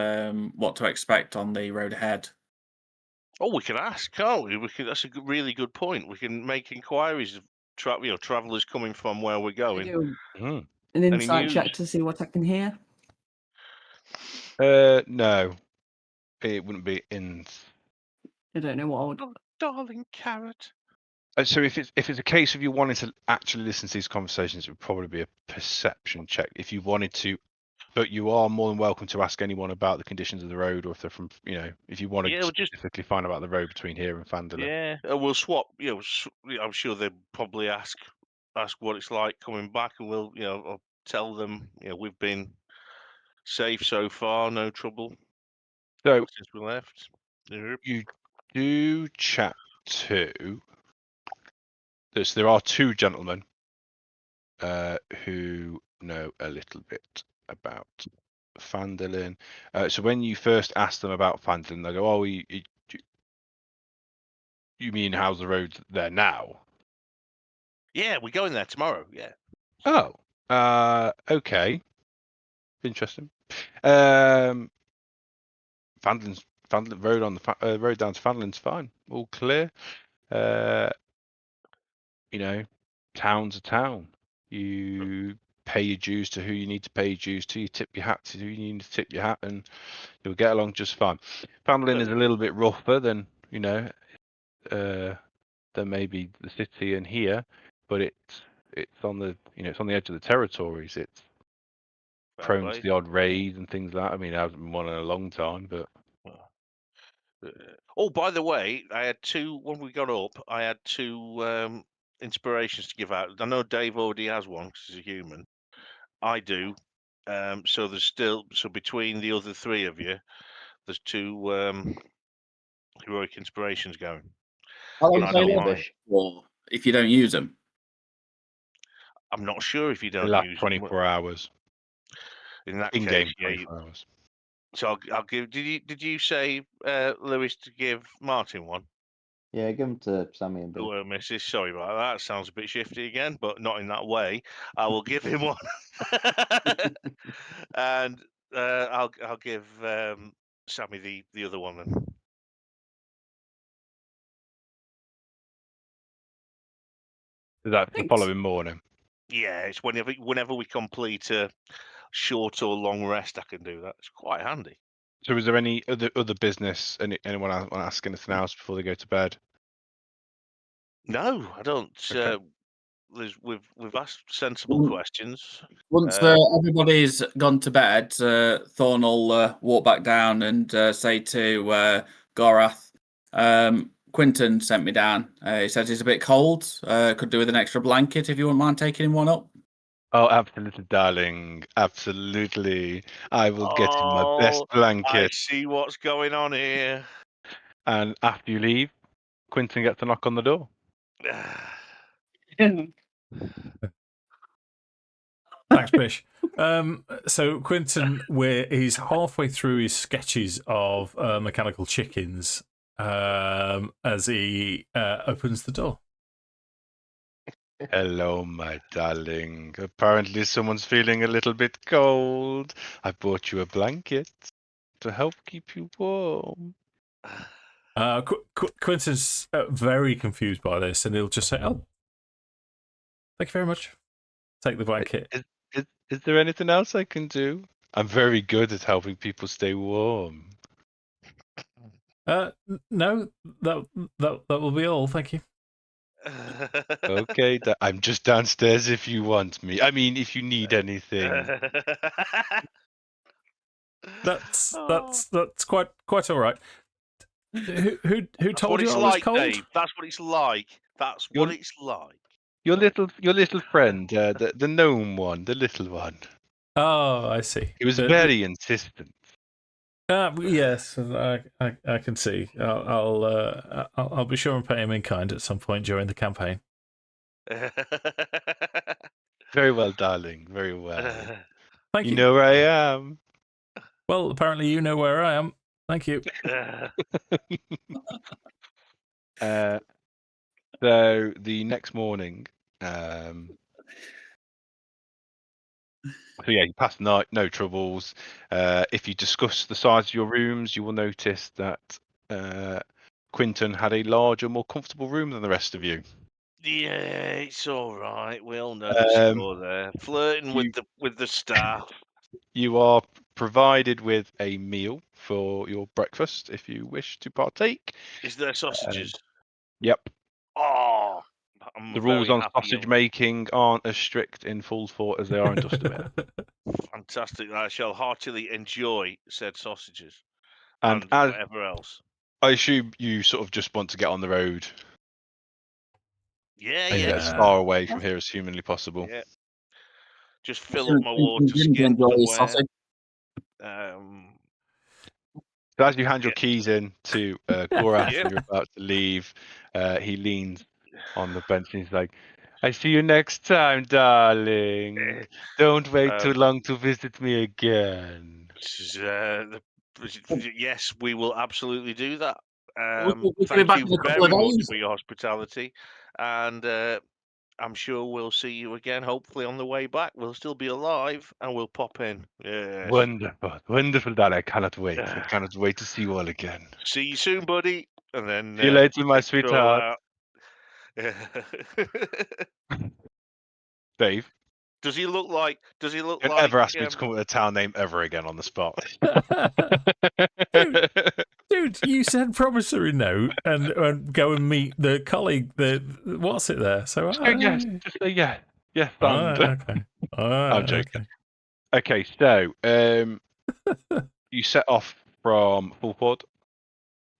what to expect on the road ahead. Oh, we can ask, can't we? That's a really good point. We can make inquiries of travellers coming from where we're I going. do Mm. an Any insight check news? to see what I can hear. No, it wouldn't be in. I don't know what I would. Oh, darling carrot. So if it's a case of you wanting to actually listen to these conversations, it would probably be a perception check. If you wanted to, but you are more than welcome to ask anyone about the conditions of the road, or if they're from, if you want to specifically find about the road between here and Fandler. Yeah, we'll swap. I'm sure they'll probably ask what it's like coming back, and we'll, I'll tell them, we've been safe so far, no trouble. So since we left. Yep. You do chat to. There are 2 gentlemen who know a little bit about Fandolin. So when you first ask them about Fandolin, they go, "Oh, you mean how's the road there now?" Yeah, we're going there tomorrow. Yeah. Oh, okay, interesting. Fandolin road on the road down to Fandolin's fine, all clear. Town's a town. You pay your dues to who you need to pay your dues to. You tip your hat to who you need to tip your hat, and you'll get along just fine. Fandolin is a little bit rougher than than maybe the city and here, but it's on the it's on the edge of the territories. It's prone to the odd raid and things like that. I mean, I haven't been one in a long time, but. Oh, by the way, I had 2 when we got up. I had 2 inspirations to give out. I know Dave already has one because he's a human. I do. So there's between the other 3 of you, there's 2 heroic inspirations going. How long do they last for if you don't use them? I'm not sure if you don't last use 24 hours. In that In-game case, 24 hours. So I'll give. Did you say, Lewis, to give Martin one? Yeah, give them to Sammy and Billy. Oh, Mrs. Sorry about that. Sounds a bit shifty again, but not in that way. I will give him one, and I'll give Sammy the other one then. Is that the following morning? Yeah, it's whenever we complete a short or long rest, I can do that. It's quite handy. So, is there any other business? Anyone want to ask anything else before they go to bed? No, I don't. Okay. We've asked sensible questions. Once everybody's gone to bed, Thorn will walk back down and say to Gorath, Quinton sent me down. He says he's a bit cold. Could do with an extra blanket if you wouldn't mind taking him one up. Oh, absolutely, darling. Absolutely. I will get him my best I blanket. see what's going on here. And after you leave, Quinton gets a knock on the door. Thanks, Bish. So Quinton, where he's halfway through his sketches of mechanical chickens, as he opens the door. Hello, my darling. Apparently someone's feeling a little bit cold. I brought you a blanket to help keep you warm. Quinton's very confused by this, and he'll just say, "Oh, thank you very much." Take the blanket. Is there anything else I can do? I'm very good at helping people stay warm. No, that will be all. Thank you. Okay, I'm just downstairs if you want me. I mean, if you need anything. That's quite all right. Who That's told what you it's I was like, cold? Dave. That's what it's like. That's what it's like. Your little friend, the gnome one, the little one. Oh, I see. He was very insistent. Yes, I can see. I'll be sure and pay him in kind at some point during the campaign. Very well, darling. Very well. Thank you. You know where I am. Well, apparently you know where I am. Thank you. So the next morning, so yeah, you pass the night, no troubles. If you discuss the size of your rooms, you will notice that Quinton had a larger, more comfortable room than the rest of you. Yeah, it's all right. We all know the score there. Flirting with the staff. You are provided with a meal for your breakfast if you wish to partake. Is there sausages? Yep. Oh, I'm The rules very on happy. sausage making aren't as strict in Full Fort as they are in Dustemere. Fantastic. I shall heartily enjoy said sausages And and as whatever else. I assume you sort of just want to get on the road Yeah, and yeah. get as far away from here as humanly possible. Yeah. Just fill up my water skin somewhere. So as you hand your keys in to Gorath Yeah. and you're about to leave, he leans on the bench and he's like, I see you next time, darling. Don't wait too long to visit me again. Yes, we will absolutely do that. We'll be Thank back you in a couple very of much days. for your hospitality. And I'm sure we'll see you again, hopefully on the way back. We'll still be alive and we'll pop in. Yes. Wonderful, wonderful, darling. I cannot wait. I cannot wait to see you all again. See you soon, buddy. And then See you later, my sweetheart. Dave, Does he look like? don't ever ask me to come up with a town name ever again on the spot. Dude, you said promissory note and go and meet the colleague. What's it there? So yes, just say yes. Yes, and. Okay. I'm joking. Okay, so you set off from Fullport,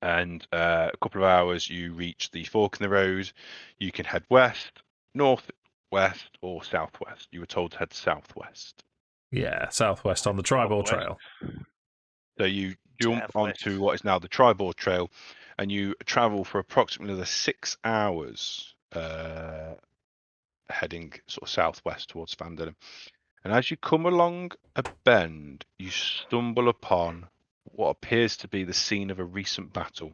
and a couple of hours you reach the fork in the road. You can head west, northwest, or southwest. You were told to head southwest. Yeah, southwest on the Tribal Trail. So you jump onto what is now the Tribal Trail, and you travel for approximately another 6 hours, heading sort of southwest towards Vandalen. And as you come along a bend, you stumble upon what appears to be the scene of a recent battle.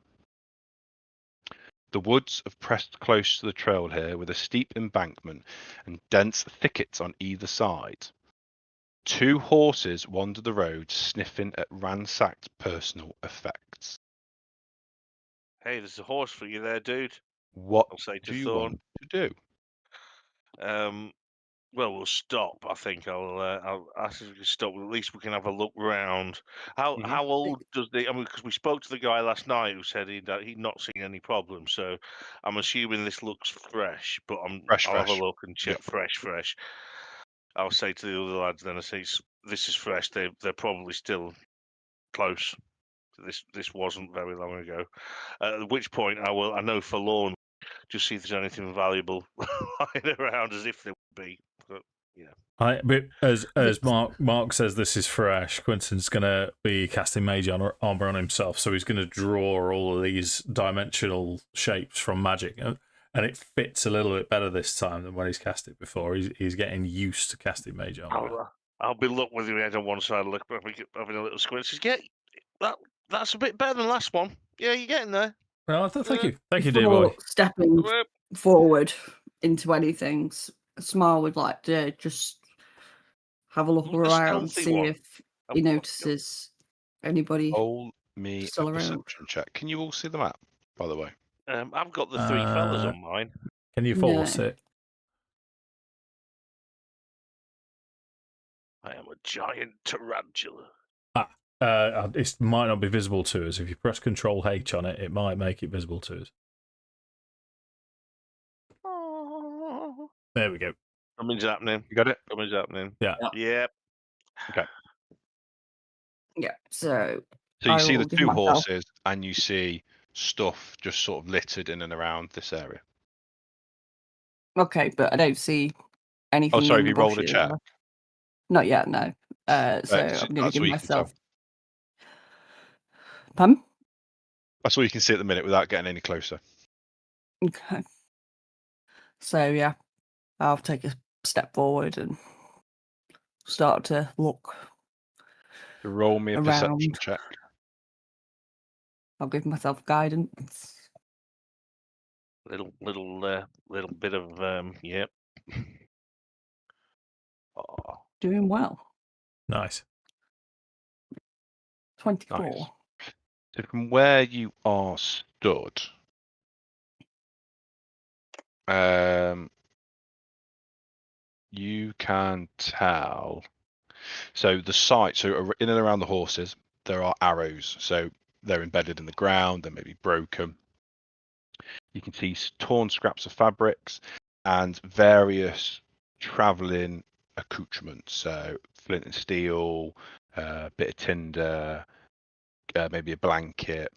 The woods have pressed close to the trail here with a steep embankment and dense thickets on either side. 2 horses wander the road, sniffing at ransacked personal effects. Hey, there's a horse for you there, dude. What I'll say to do you Thorn. want to do? Well, we'll stop. I think I'll ask if we can stop. At least we can have a look round. How old does the? I mean, because we spoke to the guy last night who said he'd not seen any problems. So I'm assuming this looks fresh. But I'll have a look and check. Yep. Fresh. I'll say to the other lads then. I say this is fresh. They're probably still close. this wasn't very long ago. At which point I know forlorn, just see if there's anything valuable lying around, as if there would be. But yeah. But as Mark says, this is fresh. Quinton's going to be casting mage armor on himself, so he's going to draw all of these dimensional shapes from magic, and it fits a little bit better this time than when he's cast it before. He's getting used to casting mage armor. I'll be look with your head on one side, look having a little squint. Says, that's a bit better than the last one. Yeah, you're getting there. Well, thank you, dear Before boy. stepping forward into anything, Smile would like to just have a look Look, a around, stealthy see one. if he notices anybody Roll me still a around. perception check. Can you all see the map, by the way? I've got the three fellas on mine. Can you force it? I am a giant tarantula. It might not be visible to us. If you press Control H on it, it might make it visible to us. Oh. There we go. Something's happening. You got it? Something's happening. Yeah. Yep. Okay. Yeah, so So you I see the will give two myself- horses, and you see stuff just sort of littered in and around this area. Okay, but I don't see anything. Oh, sorry, in have the you rolled a bushes. check? Not yet, no. So I'm going that's to all give you can myself. tell. Pardon? That's all you can see at the minute without getting any closer. Okay. So yeah, I'll take a step forward and start to look. So roll me a perception Around. check. I'll give myself guidance. Little bit of yep. Oh. Doing well. Nice. 24. Nice. So from where you are stood, you can tell. So the site, so in and around the horses, there are arrows. So they're embedded in the ground. They may be broken. You can see torn scraps of fabrics and various travelling accoutrements. So flint and steel, a bit of tinder, maybe a blanket,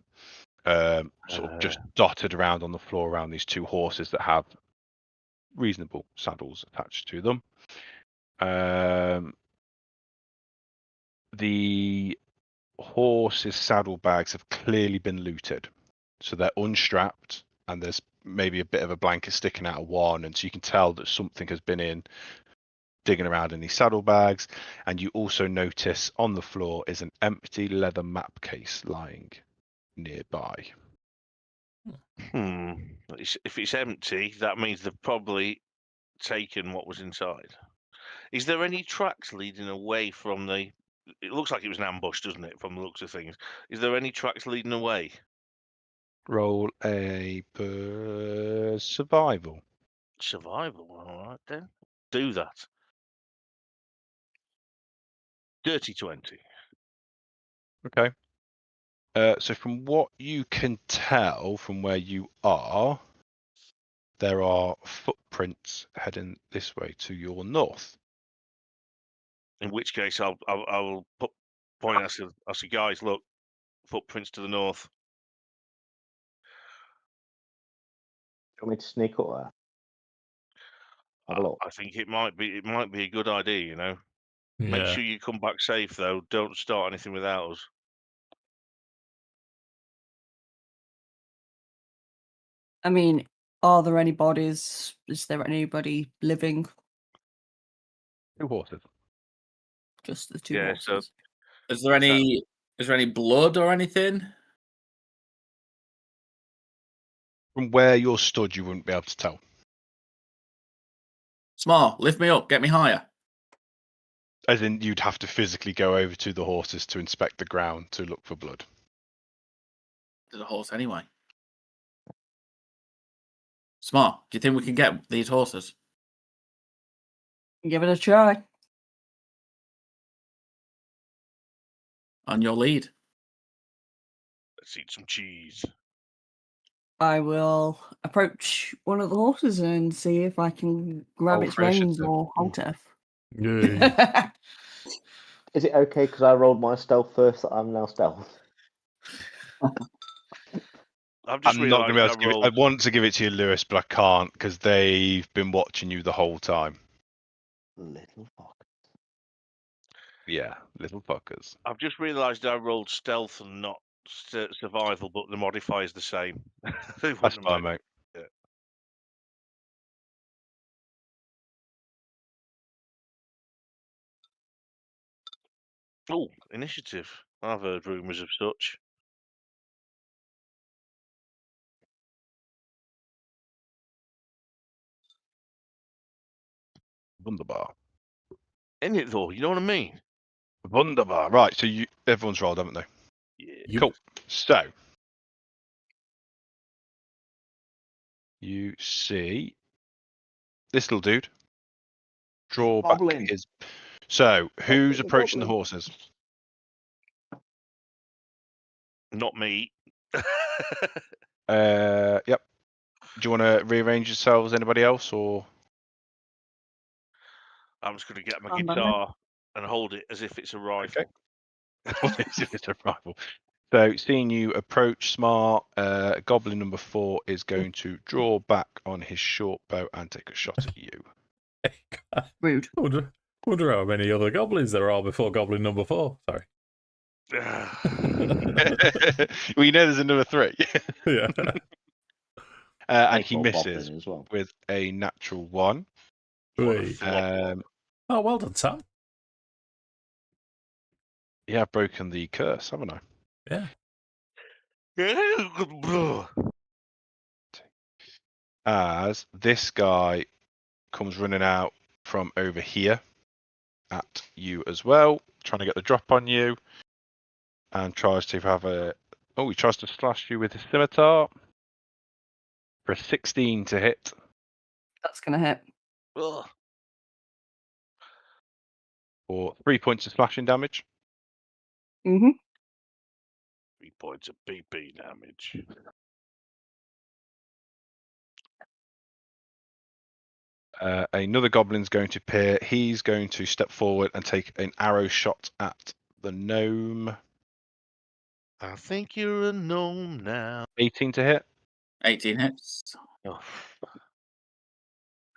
sort of just dotted around on the floor around these two horses that have reasonable saddles attached to them. The horses' saddlebags have clearly been looted, so they're unstrapped, and there's maybe a bit of a blanket sticking out of one, and so you can tell that something has been in digging around in these saddlebags. And you also notice on the floor is an empty leather map case lying nearby. If it's empty, that means they've probably taken what was inside. Is there any tracks leading away from the? It looks like it was an ambush, doesn't it? From the looks of things, is there any tracks leading away? Roll a survival. Survival. All right then. Do that. Dirty 20. Okay. So from what you can tell from where you are, there are footprints heading this way to your north. In which case, I'll point at us. I say, guys, look, footprints to the north. Do you want me to sneak up there? Have a look. I think it might be a good idea. You know, make Yeah. sure you come back safe though. Don't start anything without us. I mean, are there any bodies? Is there anybody living? Two horses. Just the two Yeah, so- horses. Is there any blood or anything? From where you're stood, you wouldn't be able to tell. Small, lift me up, get me higher. As in, you'd have to physically go over to the horses to inspect the ground to look for blood. There's a horse anyway. Small, do you think we can get these horses? Give it a try. On your lead. Let's eat some cheese. I will approach one of the horses and see if I can grab Oh, its reins initiative. or halt it. Yay. Is it okay because I rolled my stealth first that I'm now stealth? I've just I'm not going to be able realised to give it. I want to give it to you, Lewis, but I can't because they've been watching you the whole time. Little fuck. Yeah, little fuckers. I've just realised I rolled stealth and not survival, but the modifier's the same. They That's wouldn't fine, make- mate. Oh, initiative. I've heard rumours of such. Wunderbar. In it though, you know what I mean? Wunderbar. Right, so everyone's rolled, haven't they? Yeah. Yep. Cool. So you see this little dude draw back Goblin. his. So who's the approaching the goblin. horses? Not me. Yep. Do you want to rearrange yourselves? Anybody else, or I'm just going to get my Fine by me. guitar and hold it as if it's a rifle. it's a rival? So seeing you approach, smart. Goblin number 4 is going to draw back on his short bow and take a shot at you. Rude. Wonder how many other goblins there are before goblin number 4. Sorry. Well, you know there's another 3. Yeah. And he April misses Goblin as well. with a natural 1. What a Wait. flop. Oh, well done, Sam. Yeah, I've broken the curse, haven't I? Yeah. As this guy comes running out from over here at you as well, trying to get the drop on you, and tries to have a. Oh, he tries to slash you with his scimitar for a 16 to hit. That's going to hit. Ugh. For 3 points of slashing damage. Mm-hmm. 3 points of PP damage. Another goblin's going to appear. He's going to step forward and take an arrow shot at the gnome. I think you're a gnome now. 18 to hit. 18 hits. Oh,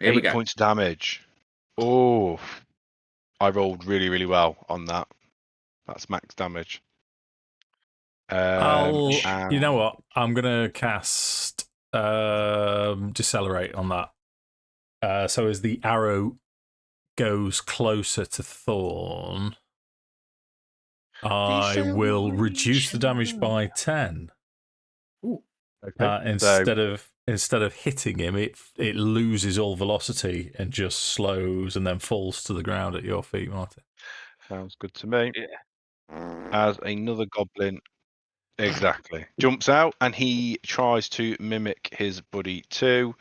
Here we 8 go. points of damage. Oh, I rolled really, really well on that. That's max damage. You And know what? I'm gonna cast decelerate on that. So as the arrow goes closer to Thorn, I will reduce the damage by 10. okay, Instead of hitting him, it loses all velocity and just slows and then falls to the ground at your feet, Martin. sounds good to me. yeah. As another goblin, exactly, jumps out and he tries to mimic his buddy too.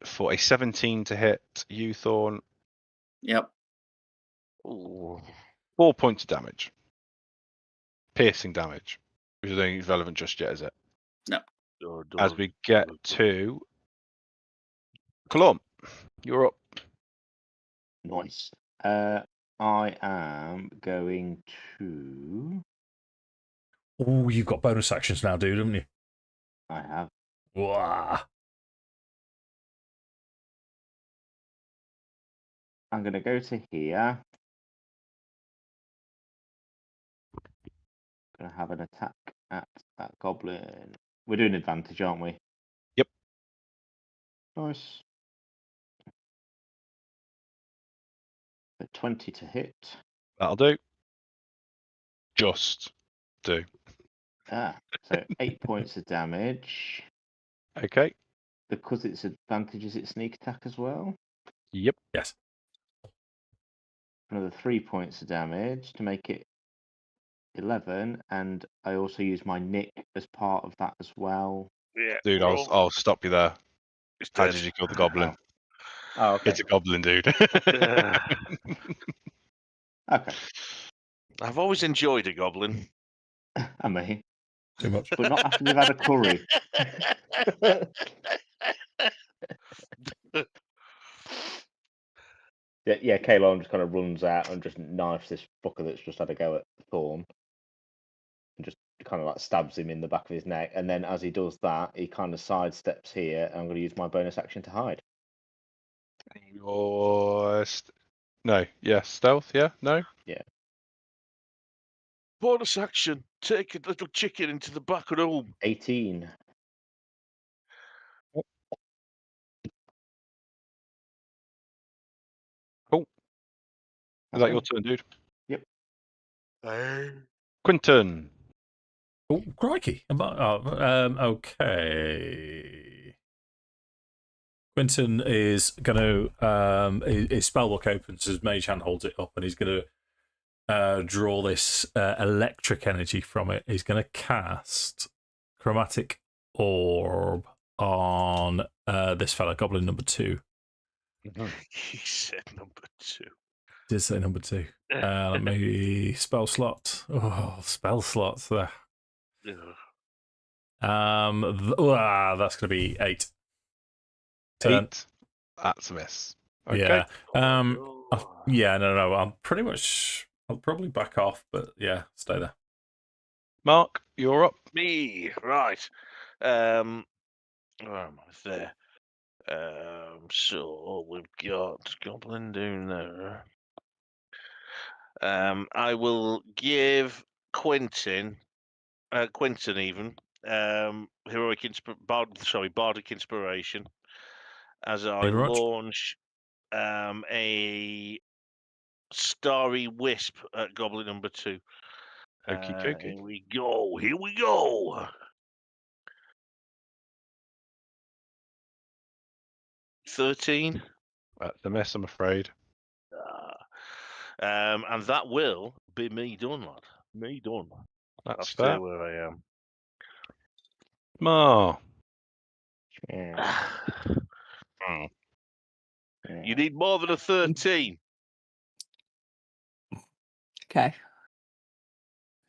For a 17 to hit you, Thorn. Yep. Ooh. 4 points of damage. Piercing damage. Which I don't think is relevant just yet, is it? As we get to Plum, you're up. Nice. I am going to. Oh, you've got bonus actions now, dude, haven't you? I have. Wah. I'm going to go to here. Going to have an attack at that goblin. We're doing advantage, aren't we? Yep. Nice. A 20 to hit. That'll do. Just do. So 8 points of damage. Okay. Because it's advantage, is it sneak attack as well? Yep. Yes. Another 3 points of damage to make it 11, and I also use my nick as part of that as well. Yeah. Dude, I'll stop you there. It's How dead. did you kill the goblin? Oh, okay. It's a goblin, dude. Okay. I've always enjoyed a goblin. I mean, Too much. but not after they've had a curry. Yeah, Kalon just kind of runs out and just knifes this fucker that's just had a go at Thorn. kind of like stabs him in the back of his neck, and then as he does that, he kind of sidesteps here, and I'm going to use my bonus action to hide. Stealth, yeah, no. Bonus action. Take a little chicken into the back room. 18. Cool. Is that your turn, dude? Yep. Quinton. Oh, crikey. Okay. Quinton is going to, his spellbook opens, his mage hand holds it up, and he's going to draw this electric energy from it. He's going to cast Chromatic Orb on this fella, Goblin number 2. He said number 2. Did say number 2. Maybe spell slot. Oh, spell slots there. That's going to be 8. Turn. 8. That's a miss. Okay. Yeah. No. I'm pretty much. I'll probably back off, but yeah, stay there. Mark, you're up. Me, right. Where am I? There. So we've got Goblin down there. I will give Quinton even, bardic inspiration, as I Very much. launch a starry wisp at Goblin number 2. Okey-dokey. Here we go. 13. That's a miss, I'm afraid. And that will be me done, lad. Me done. That's I'll fair. stay where I am. Ma. Yeah. You need more than a 13. Okay.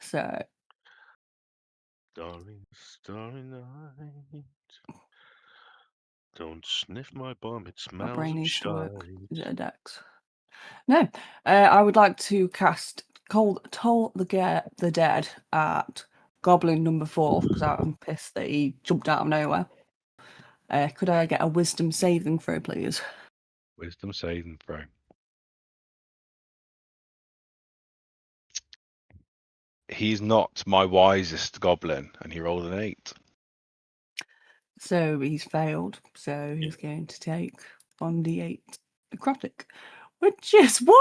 So, Starry night. Don't sniff my bum, it my smells brain of needs to work. shite. Is it a dex? No. I would like to cast Toll the Dead at Goblin number 4 because I'm pissed that he jumped out of nowhere. Could I get a wisdom saving throw, please? Wisdom saving throw. He's not my wisest goblin, and he rolled an 8. So he's failed. So he's going to take 1d8 necrotic, which is 1!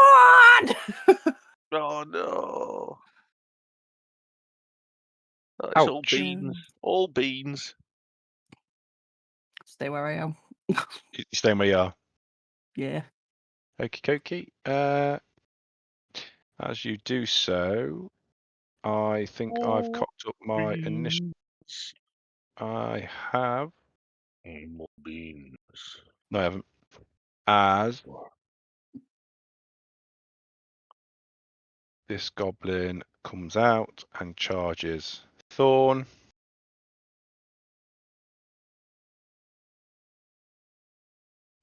Oh no. Oh, it's all Ouch. beans. All beans. Stay where I am. You staying where you are? Yeah. Okey-dokey. As you do so, I think I've cocked up my initial. I have. More beans. No, I haven't. As this goblin comes out and charges Thorn.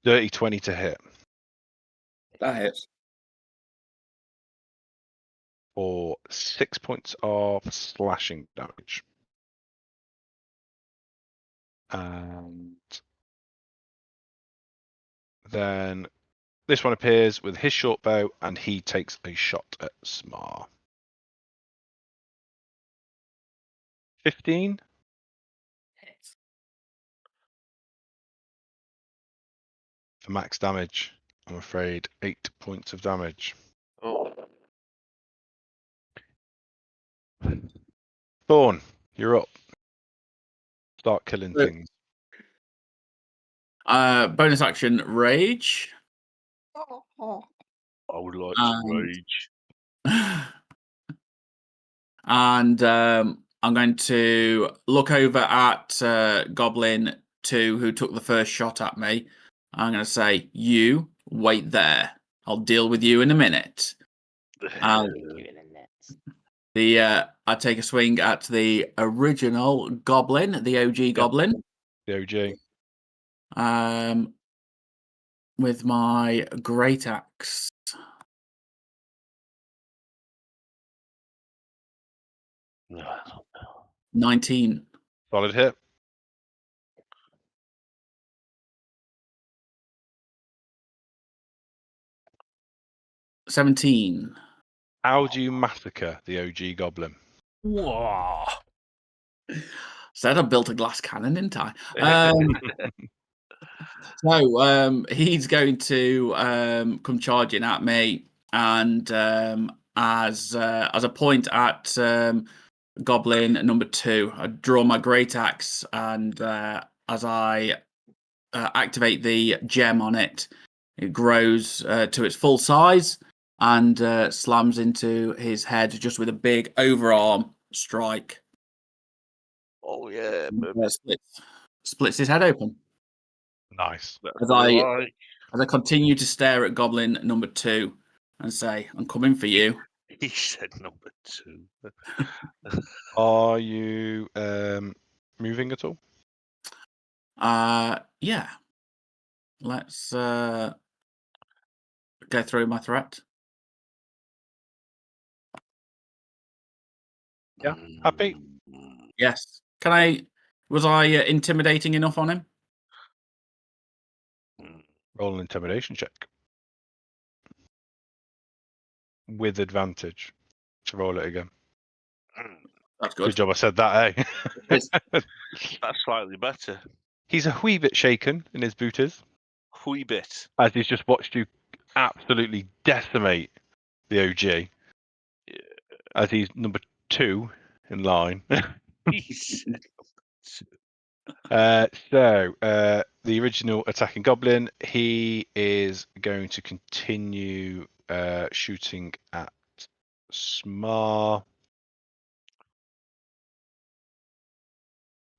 Dirty 20 to hit That hits. for 6 points of slashing damage. And then this one appears with his short bow and he takes a shot at Smar. 15 Hits. for max damage. I'm afraid 8 points of damage. Oh. Thorn, you're up. Start killing things. Bonus action, rage. I would like to rage. And I'm going to look over at Goblin 2, who took the first shot at me. I'm going to say, you wait there. I'll deal with you in a minute. I take a swing at the original Goblin, the OG Goblin. The OG. With my great axe. 19. Solid hit. $17. How do you massacre the OG goblin? Whoa. Said I built a glass cannon, didn't I? So he's going to come charging at me, and as a point at goblin number 2, I draw my great axe, and as I activate the gem on it, it grows to its full size and slams into his head just with a big overarm strike. Oh yeah, Splits his head open. Nice. As I continue to stare at goblin number 2 and say, "I'm coming for you." He said number 2. Are you moving at all? Yeah. Let's go through my threat. Yeah. Happy? Yes. Was I intimidating enough on him? Roll an intimidation check. With advantage. To roll it again. That's Good good. job I said that, eh? It's- That's slightly better. He's a wee bit shaken in his booties Wee bit. as he's just watched you absolutely decimate the OG. Yeah. As he's number 2 in line. He said The original attacking goblin, he is going to continue shooting at Smar.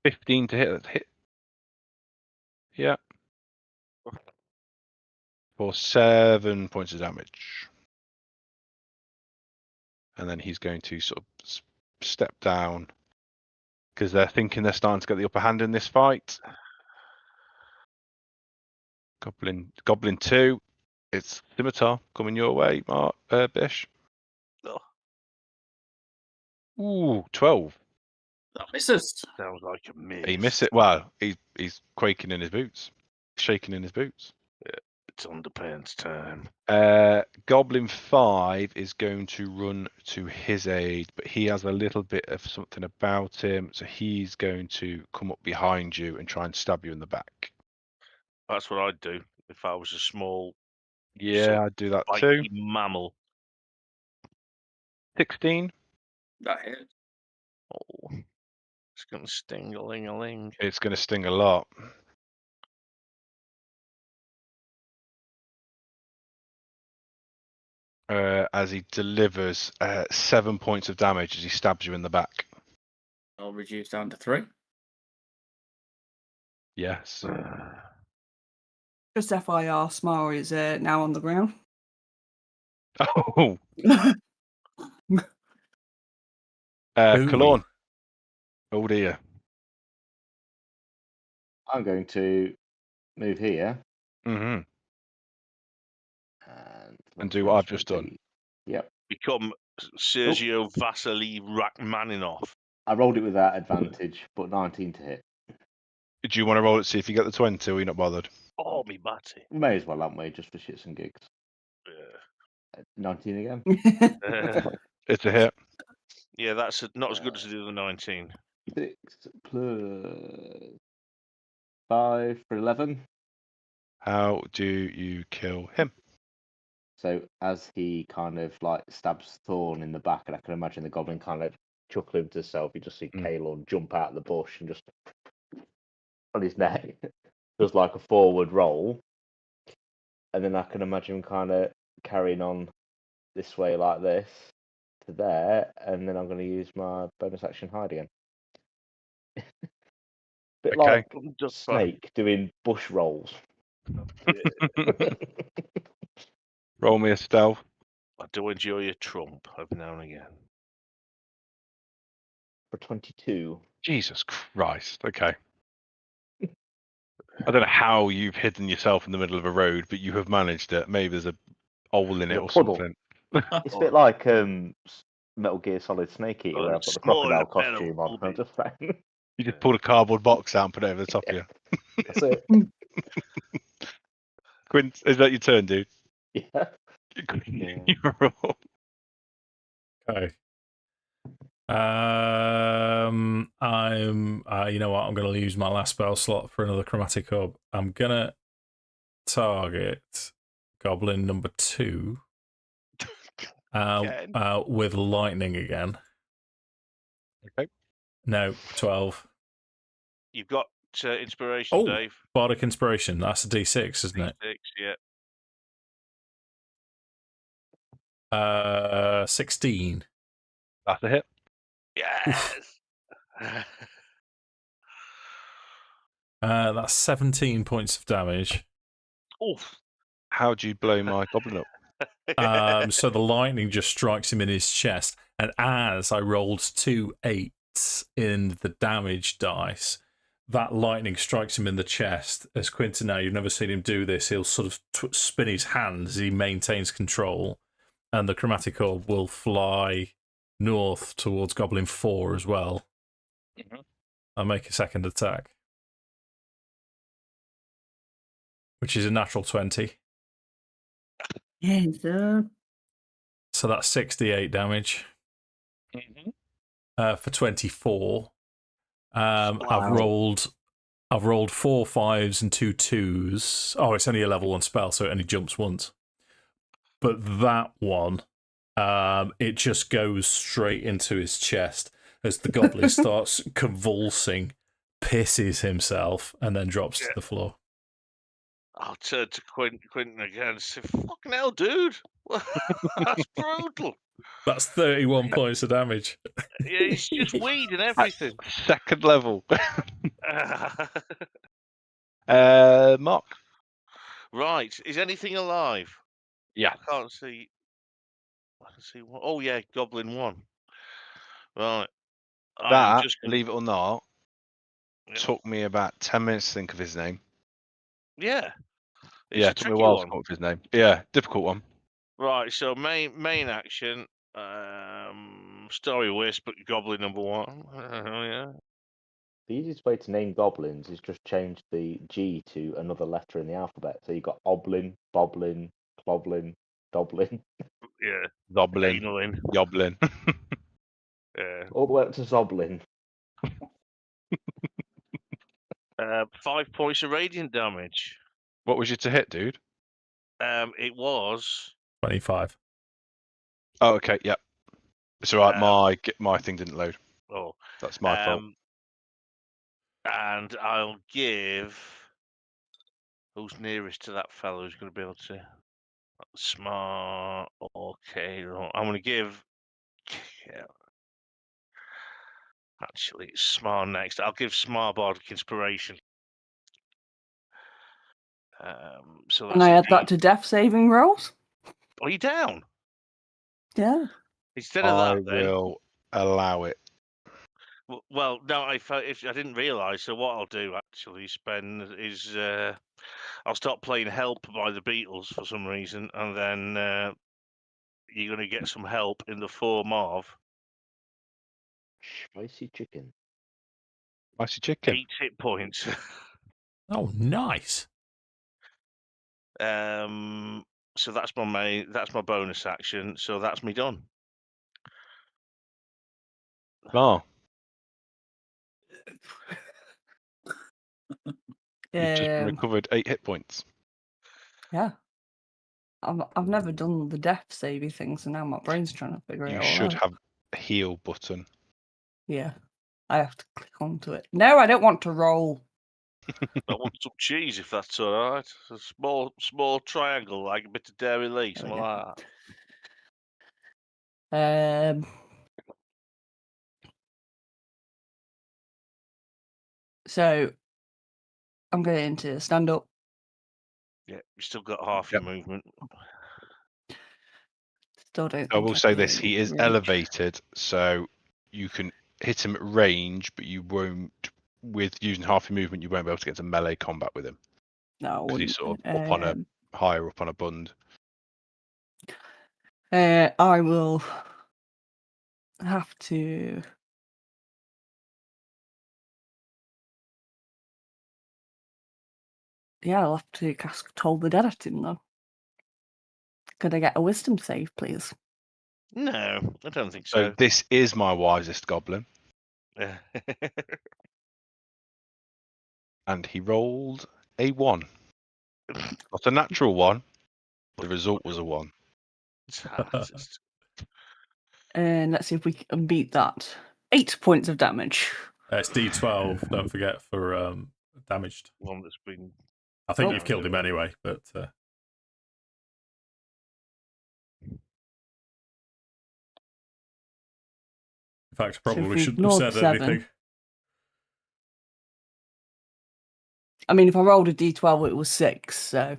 15 to hit. That's hit. Yeah. For 7 points of damage. And then he's going to sort of step down because they're thinking they're starting to get the upper hand in this fight. Goblin 2. It's scimitar coming your way, Bish. Oh. Ooh, 12. That misses. Sounds like a miss. He missed it. Well, he's quaking in his boots, shaking in his boots. It's underpants time. Goblin 5 is going to run to his aid, but he has a little bit of something about him, so he's going to come up behind you and try and stab you in the back. That's what I'd do if I was a small, Yeah, I'd do that too. spiky mammal. 16. That hit. Oh, it's going to sting a ling-a-ling. It's going to sting a lot. As he delivers 7 points of damage as he stabs you in the back. I'll reduce down to 3. Yes. Just FYR, Smar is now on the ground. Oh. Kalorn. Oh dear. I'm going to move here. Mm-hmm. And do what I've just done. Yep. Become Sergio Vasily Rachmaninoff. I rolled it without advantage, but 19 to hit. Do you want to roll it, see if you get the 20, or are you not bothered? Oh, me batty. May as well, haven't we? Just for shits and gigs. Yeah. 19 again. It's a hit. Yeah, that's not as good as the other 19. 6 plus 5 for 11. How do you kill him? So as he kind of like stabs Thorn in the back, and I can imagine the goblin kind of chuckling to himself, you just see Kalorn jump out of the bush and just on his neck does like a forward roll, and then I can imagine him kind of carrying on this way like this to there, and then I'm going to use my bonus action hide again. Bit Okay. like Snake doing bush rolls. Roll me a stealth. I do enjoy your trump every now and again. For 22. Jesus Christ. Okay. I don't know how you've hidden yourself in the middle of a road, but you have managed it. Maybe there's a hole in it or puddle. something. It's a bit like Metal Gear Solid Snake Eater Oh, where I've got the small crocodile and costume on. metal, I'm just saying. You just pulled a cardboard box out and put it over the top of you. That's it. Quint, is that your turn, dude? Yeah. You're all- Okay. You know what? I'm going to use my last spell slot for another chromatic orb. I'm going to target Goblin number 2 Again? with lightning again. Okay. No, 12. You've got inspiration, Oh, Dave. Bardic Inspiration. That's a D6, isn't it? D6, yeah. 16. That's a hit. Yes. That's 17 points of damage. Oof. How do you blow my goblin up? So the lightning just strikes him in his chest, and as I rolled 2 8s in the damage dice, that lightning strikes him in the chest. As Quinton, now you've never seen him do this, he'll sort of spin his hands as he maintains control, and the chromatic orb will fly north towards Goblin 4 as well. Mhm. I'll make a second attack, which is a natural 20. Yeah, So that's 68 damage. For 24. I've Wow. rolled 4 5s and 2 2s. Oh, it's only a level 1 spell, so it only jumps once. But that one, it just goes straight into his chest as the goblin starts convulsing, pisses himself, and then drops to the floor. I'll turn to Quinton again and say, fucking hell, dude. That's brutal. That's 31 points of damage. Yeah, he's just weed and everything. Second level. Mark. Right. Is anything alive? Yeah. I can't see. I can see one. Oh, yeah, Goblin 1. Right. I am That, just gonna... believe it or not, Yeah. took me about 10 minutes to think of his name. Yeah. It's Yeah, a it took me a tricky while one. to come up with his name. Yeah, difficult one. Right, so main action, Story Wisp, Goblin number 1. Oh, yeah. The easiest way to name goblins is just change the G to another letter in the alphabet. So you've got Oblin, Boblin, Cloblin, Doblin, Yeah. Zoblin, Analin. Yoblin. Yeah. all the way up to Zoblin. 5 points of radiant damage. What was you to hit, dude? It was 25. Oh, okay, yeah. It's all right. Um, My thing didn't load. oh, That's my fault. and I'll give who's nearest to that fellow who's going to be able to smart. Okay, I'm going to give. Yeah, actually, it's Smart next. I'll give Smart Bardic Inspiration. So and that's I a add that D. to death saving rolls. Are you down? Yeah. Instead of I that, then. will allow it. Well, no, if I didn't realise, so what I'll do actually is I'll start playing "Help" by the Beatles for some reason, and then you're going to get some help in the form of Spicy chicken. Spicy chicken. 8 hit points. Oh, nice. So that's my bonus action. So that's me done. Oh, you've just recovered 8 hit points. Yeah. I've never done the death saving thing, so now my brain's trying to figure it You all should out. have a heal button. Yeah. I have to click onto it. No, I don't want to roll. I want some cheese if that's all right. A small triangle, like a bit of Dairy Lee, something like that. So I'm going to stand up. Yeah, you still got half your movement. Still don't. I will say this: can he is reach. elevated, so you can hit him at range, but you won't. With using half your movement, you won't be able to get to melee combat with him. No, Because he's sort of up on a higher up on a bund. I will have to. Yeah, I'll have to cast Toll the Dead at him though. Could I get a wisdom save, please? No, I don't think So so. this is my wisest goblin, and he rolled a 1. Not a natural 1. The result was a 1. And let's see if we can beat that. 8 points of damage. It's D12. Don't forget for damaged. One that's been. I think Oh. you've killed him anyway, but. In fact, So if probably we shouldn't have ignored said 7. anything. I mean, if I rolled a D12, it was 6, so.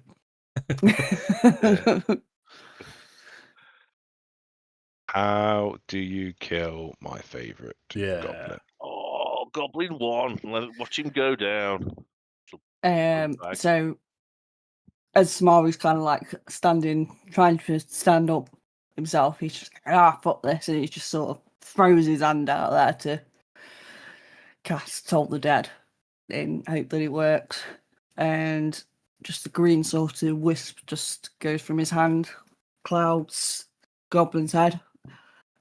How do you kill my favourite Yeah. goblin? Oh, Goblin 1. Watch him go down. So, as Samari's kind of like standing, trying to stand up himself, he's just like, fuck this, and he just sort of throws his hand out there to cast Toll the Dead in hope that it works. And just the green sort of wisp just goes from his hand, clouds Goblin's head,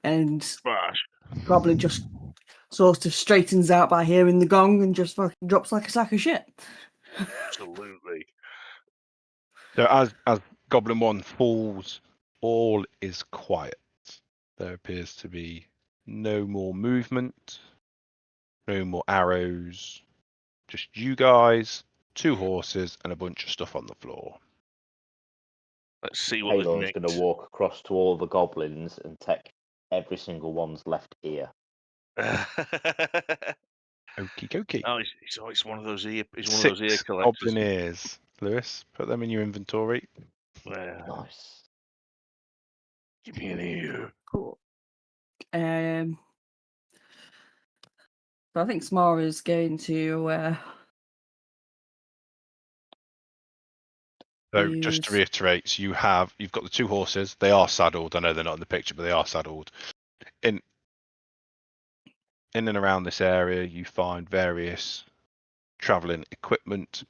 and Smash. Goblin just sort of straightens out by hearing the gong and just fucking drops like a sack of shit. Absolutely. So as Goblin 1 falls, all is quiet. There appears to be no more movement, no more arrows, just you guys, 2 horses, and a bunch of stuff on the floor. Let's see what Halo's they've going to walk across to all the goblins and take every single one's left ear. mixed. Okie dokie. Oh, it's one of those ear. It's one of those ear 6 collectors. goblin ears. Lewis, put them in your inventory. Nice. Give me an ear. Cool. So I think Smara is going to So just to reiterate, so you've got the 2 horses. They are saddled. I know they're not in the picture, but they are saddled. In and around this area, you find various traveling equipment,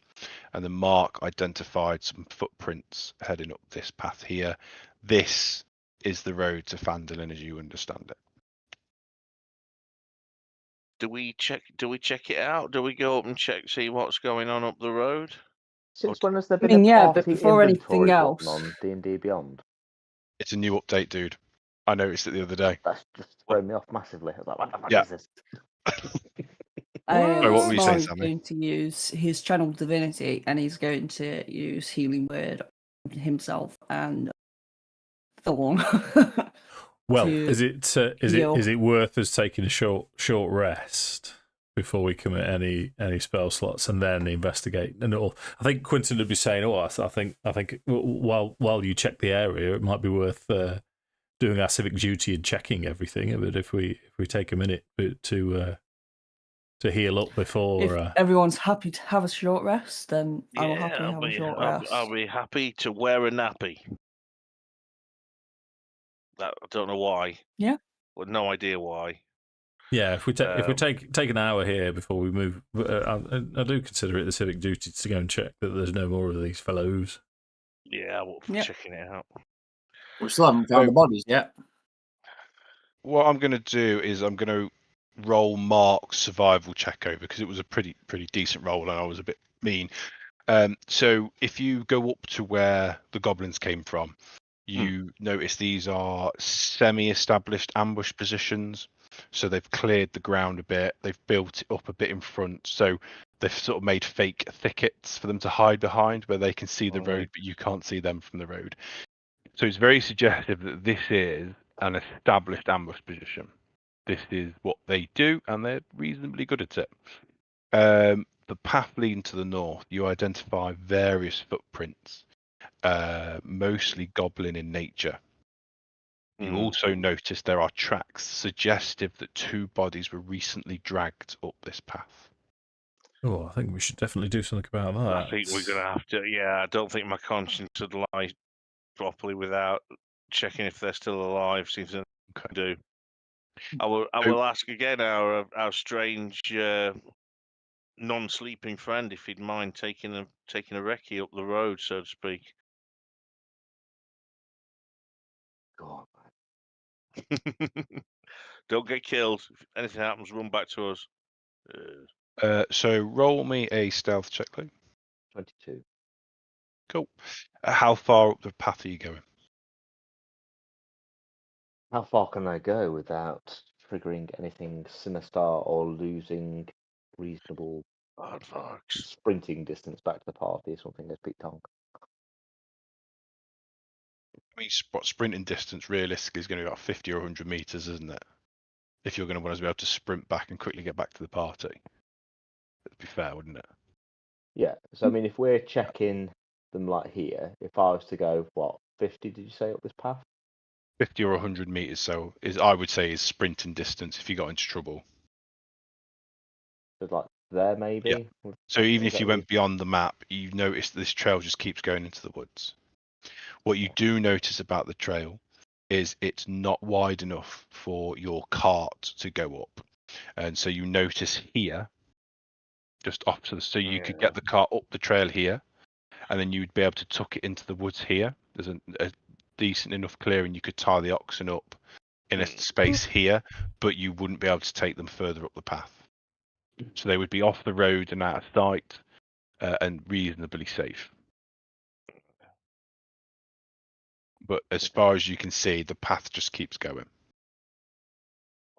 and the Mark identified some footprints heading up this path here. This is the road to Phandalin as you understand it. Do we check it out? Do we go up and see what's going on up the road? Since when has there I been mean, a yeah, party but before anything inventory else, button on D&D Beyond? It's a new update, dude. I noticed it the other day. That's just thrown me off massively. I was like, what the fuck Yeah. is this? Sorry, what were you saying, Smara is Sammy? going to use his channel divinity, and he's going to use healing word on himself and Thorn. Well, to is it worth us taking a short rest before we commit any spell slots and then investigate and all? I think Quinton would be saying, I think while you check the area, it might be worth doing our civic duty and checking everything. But if we take a minute to heal up before, if everyone's happy to have a short rest, then I will happily have a short rest. I'll be happy to wear a nappy. I don't know why. Yeah. Well, no idea why. Yeah, if we take an hour here before we move, I do consider it the civic duty to go and check that there's no more of these fellows. Yeah, I'm up for checking it out. We still haven't found the bodies yet. What I'm going to do is I'm going to roll Mark's survival check over because it was a pretty decent roll and I was a bit mean. So if you go up to where the goblins came from, you notice these are semi-established ambush positions. So they've cleared the ground a bit. They've built it up a bit in front. So they've sort of made fake thickets for them to hide behind where they can see the road, but you can't see them from the road. So it's very suggestive that this is an established ambush position. This is what they do, and they're reasonably good at it. The path leading to the north, you identify various footprints, mostly goblin in nature. You also notice there are tracks suggestive that 2 bodies were recently dragged up this path. Oh, I think we should definitely do something about that. I think we're going to have to. Yeah, I don't think my conscience would lie properly without checking if they're still alive. See if they can do. I will ask again our strange non-sleeping friend if he'd mind taking a recce up the road, so to speak. Go on, man. Don't get killed. If anything happens, run back to us. So roll me a stealth check, Luke. 22. Cool. How far up the path are you going? How far can I go without triggering anything sinister or losing reasonable Advax. sprinting distance back to the party or something as Big Tongue? I mean, sprinting distance realistically is going to be about 50 or 100 meters, isn't it? If you're going to want to be able to sprint back and quickly get back to the party. That'd be fair, wouldn't it? Yeah, so I mean, if we're checking them like here, if I was to go, what, 50 did you say up this path? 50 or 100 meters, so I would say is sprinting distance if you got into trouble. So like there maybe? So even Is if that you went beyond the map, you notice this trail just keeps going into the woods. What you do notice about the trail is it's not wide enough for your cart to go up. And so you notice here, just off to the, so you could get the cart up the trail here, and then you'd be able to tuck it into the woods here. There's a decent enough clearing you could tie the oxen up in a space here, but you wouldn't be able to take them further up the path. So they would be off the road and out of sight, and reasonably safe. But as far as you can see, the path just keeps going.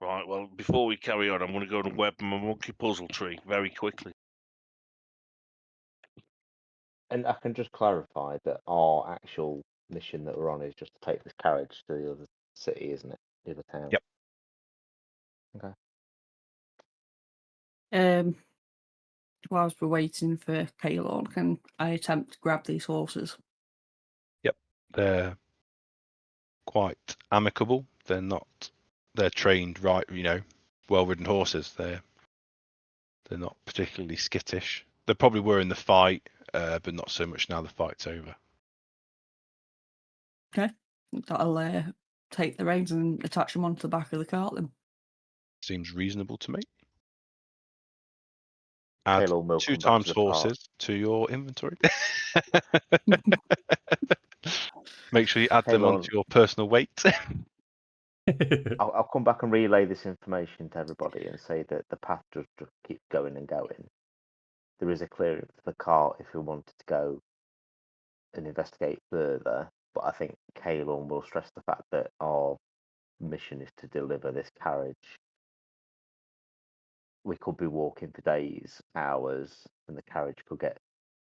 Right, well, before we carry on, I'm going to go and web my monkey puzzle tree very quickly. And I can just clarify that our actual mission that we're on is just to take this carriage to the other city, isn't it? The other town. Yep. Okay. Whilst we're waiting for Kalon, can I attempt to grab these horses? Yep. They're quite amicable. They're trained right, well-ridden horses. They're not particularly skittish. They probably were in the fight, but not so much now the fight's over. Okay. I'll take the reins and attach them onto the back of the cart then. Seems reasonable to me. Add Kalon will 2 come back times to the cart. horses to your inventory. Make sure you add them Kalon, onto your personal weight. I'll come back and relay this information to everybody and say that the path just keeps going and going. There is a clearing for the cart if we wanted to go and investigate further, but I think Kalon will stress the fact that our mission is to deliver this carriage. We could be walking for days, hours, and the carriage could get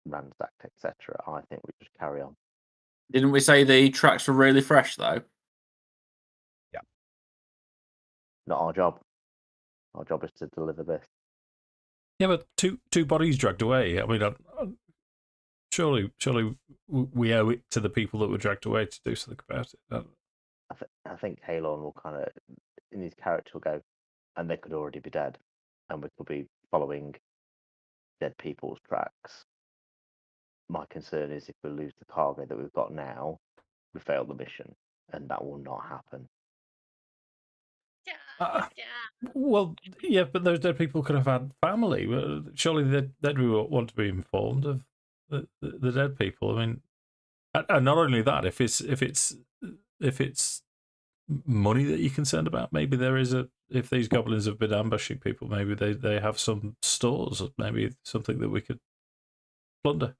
ransacked, etc. I think we just carry on. Didn't we say the tracks were really fresh though? Yeah. Not our job. Our job is to deliver this. Yeah, but two bodies dragged away. I mean, surely we owe it to the people that were dragged away to do something about it. I think Kalon will kind of, in his character, will go, and they could already be dead, and we could be following dead people's tracks. My concern is if we lose the cargo that we've got now, we fail the mission, and that will not happen. Well, yeah, but those dead people could have had family. Surely they'd want to be informed of the dead people. I mean, and not only that, if it's money that you're concerned about, maybe there is if these goblins have been ambushing people, maybe they have some stores, maybe something that we could plunder.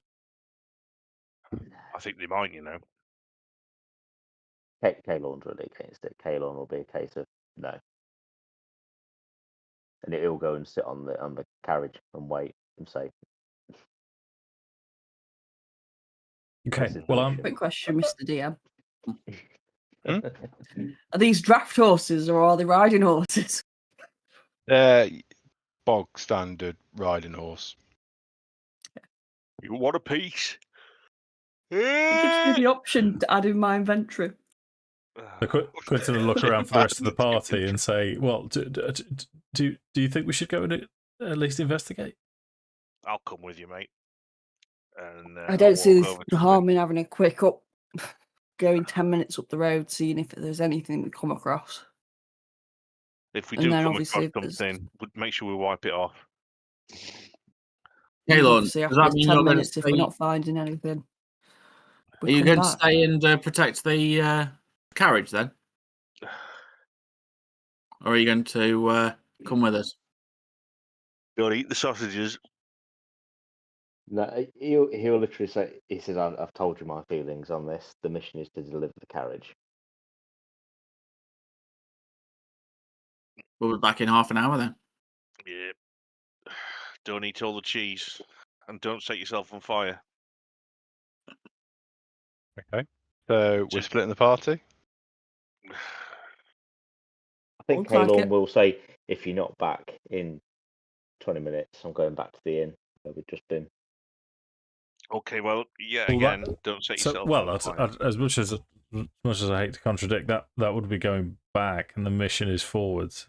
I think they might, Kalon's really against it. Kalon will be a case of no. And he'll go and sit on the carriage and wait and say. Okay, well, quick question, Mr. DM. Hmm? Are these draft horses or are they riding horses? Bog standard riding horse. You want a piece? It gives me the option to add in my inventory. Quinton will look around for the rest of the party and say, "Well, do you think we should go and at least investigate?" I'll come with you, mate. And I don't see the harm in having a quick up, going 10 minutes up the road, seeing if there's anything we come across. If we And do then come obviously across if there's- something, we'd make sure we wipe it off. and Kalon, obviously does after that mean 10 you're going to minutes, if we're stay? not finding anything, Are we you come going to back. stay and protect the carriage then, or are you going to come with us? Gotta eat the sausages. No, he'll literally say, he says, I've told you my feelings on this. The mission is to deliver the carriage. We'll be back in half an hour then. Yeah. Don't eat all the cheese, and don't set yourself on fire. Okay. So we're splitting the party. I think Looks like Kalon it. will say, if you're not back in 20 minutes, I'm going back to the inn where we've just been. Okay, well, yeah, Well, again, don't set So, yourself well, on fire. as much as I hate to contradict that, that would be going back, and the mission is forwards.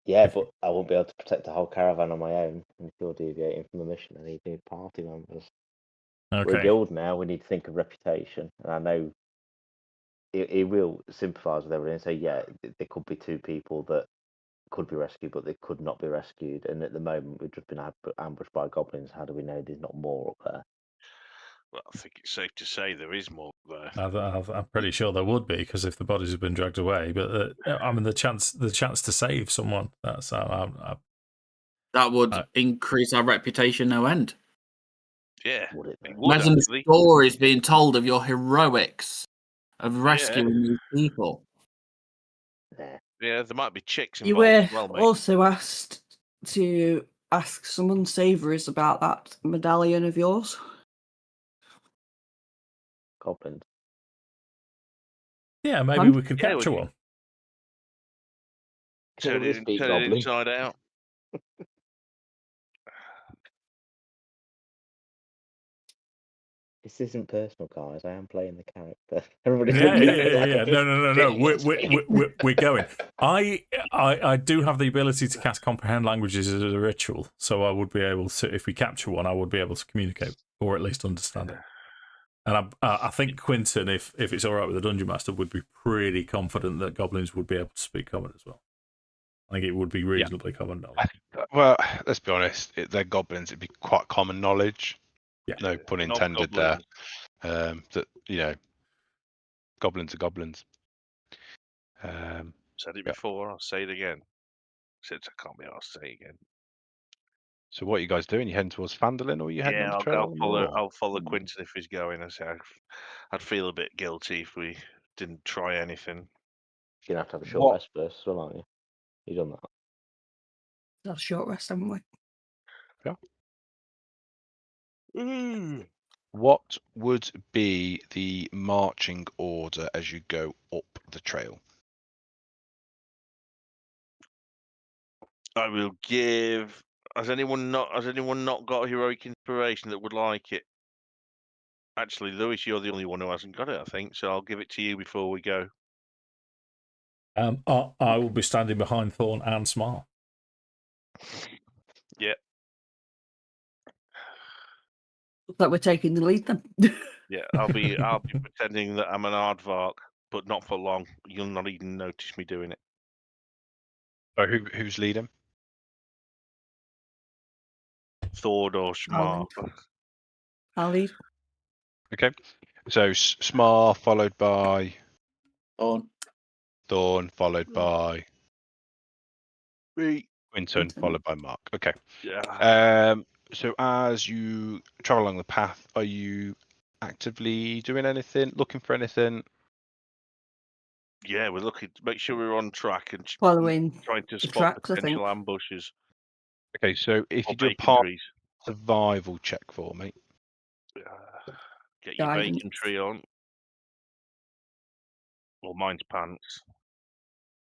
Yeah, but I won't be able to protect the whole caravan on my own. And if you're deviating from the mission, I need party members. We're a Okay, guild now, we need to think of reputation. And I know he will sympathise with everyone and say, yeah, there could be two people that could be rescued, but they could not be rescued. And at the moment, we've just been ambushed by goblins. How do we know there's not more up there? Well, I think it's safe to say there is more there. I'm pretty sure there would be, because if the bodies have been dragged away. But I mean, the chance to save someone, that's That would increase our reputation no end. Yeah, Would it? it would Imagine the actually. stories being told of your heroics of rescuing these people. Yeah. Yeah, there might be chicks You involved were as well, mate. also asked to ask some unsavouries about that medallion of yours. Goblins. yeah, maybe Pardon? we could Yeah, we capture could- one. Turn They it speak turn it goblin. inside out. This isn't personal, guys. I am playing the character. Everybody's Yeah, looking at me like yeah. No. "Don't We're going. I do have the ability to cast comprehend languages as a ritual, so I would be able to, if we capture one, I would be able to communicate or at least understand it. And I think Quinton, if it's all right with the dungeon master, would be pretty confident that goblins would be able to speak common as well. I think it would be reasonably common knowledge. Well, let's be honest. They're goblins. It'd be quite common knowledge. Yeah. No pun intended there. Hobgoblins. That goblins are goblins. Said it Yeah. before, I'll say it again. Since I can't be asked to say it again. So what are you guys doing? You heading towards Fandolin, or are you heading on the trail? I'll follow Quinton if he's going. I say I'd feel a bit guilty if we didn't try anything. You're going to have a short What- rest first, as well, aren't you? You done that? That's a short rest, haven't we? What would be the marching order as you go up the trail? I will give. Has anyone not got a heroic inspiration that would like it? Actually, Lewis, you're the only one who hasn't got it, I think. So I'll give it to you before we go. I will be standing behind Thorn and Smart. Yeah, Looks like we're taking the lead then. yeah. I'll be pretending that I'm an aardvark, but not for long. You'll not even notice me doing it. So who's leading? Thord or Schmar. I'll lead. Okay. So Smar followed by Thorn followed by Me. Quinton followed by Mark. Okay. Yeah. So as you travel along the path, are you actively doing anything, looking for anything? Yeah, we're looking to make sure we're on track and Following trying to the spot tracks, I think. potential ambushes Okay, so if or you do a bacon part trees. survival check for me. Get your Guidance. bacon tree on. Well, mine's pants.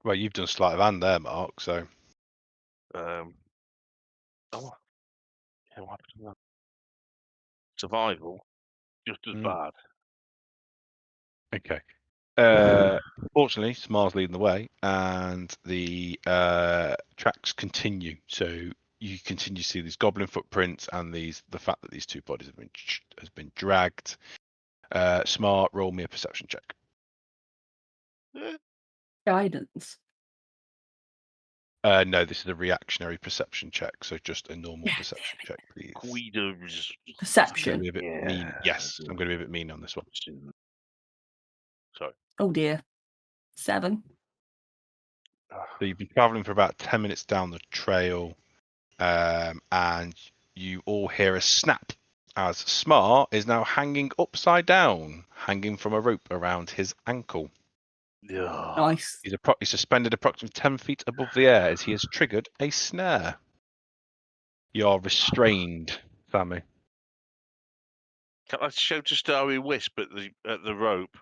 Well, you've done sleight of hand there, Mark, so Oh, yeah, what happened to that? Survival, just as bad. okay. Fortunately, Smar's leading the way, and the tracks continue. So you continue to see these goblin footprints and the fact that these two bodies has been dragged. Smart, roll me a perception check. Guidance. No, this is a reactionary perception check, so just a normal Yeah, perception check, please. Guidos. I'm going to Perception. be a bit mean. Yes, I'm going to be a bit mean on this one. Sorry. Oh dear. 7. So you've been traveling for about 10 minutes down the trail, and you all hear a snap as Smart is now hanging upside down, hanging from a rope around his ankle. Yeah. Nice. He's suspended approximately 10 feet above the air as he has triggered a snare. You're restrained, Sammy. Can I shout a starry wisp at the rope?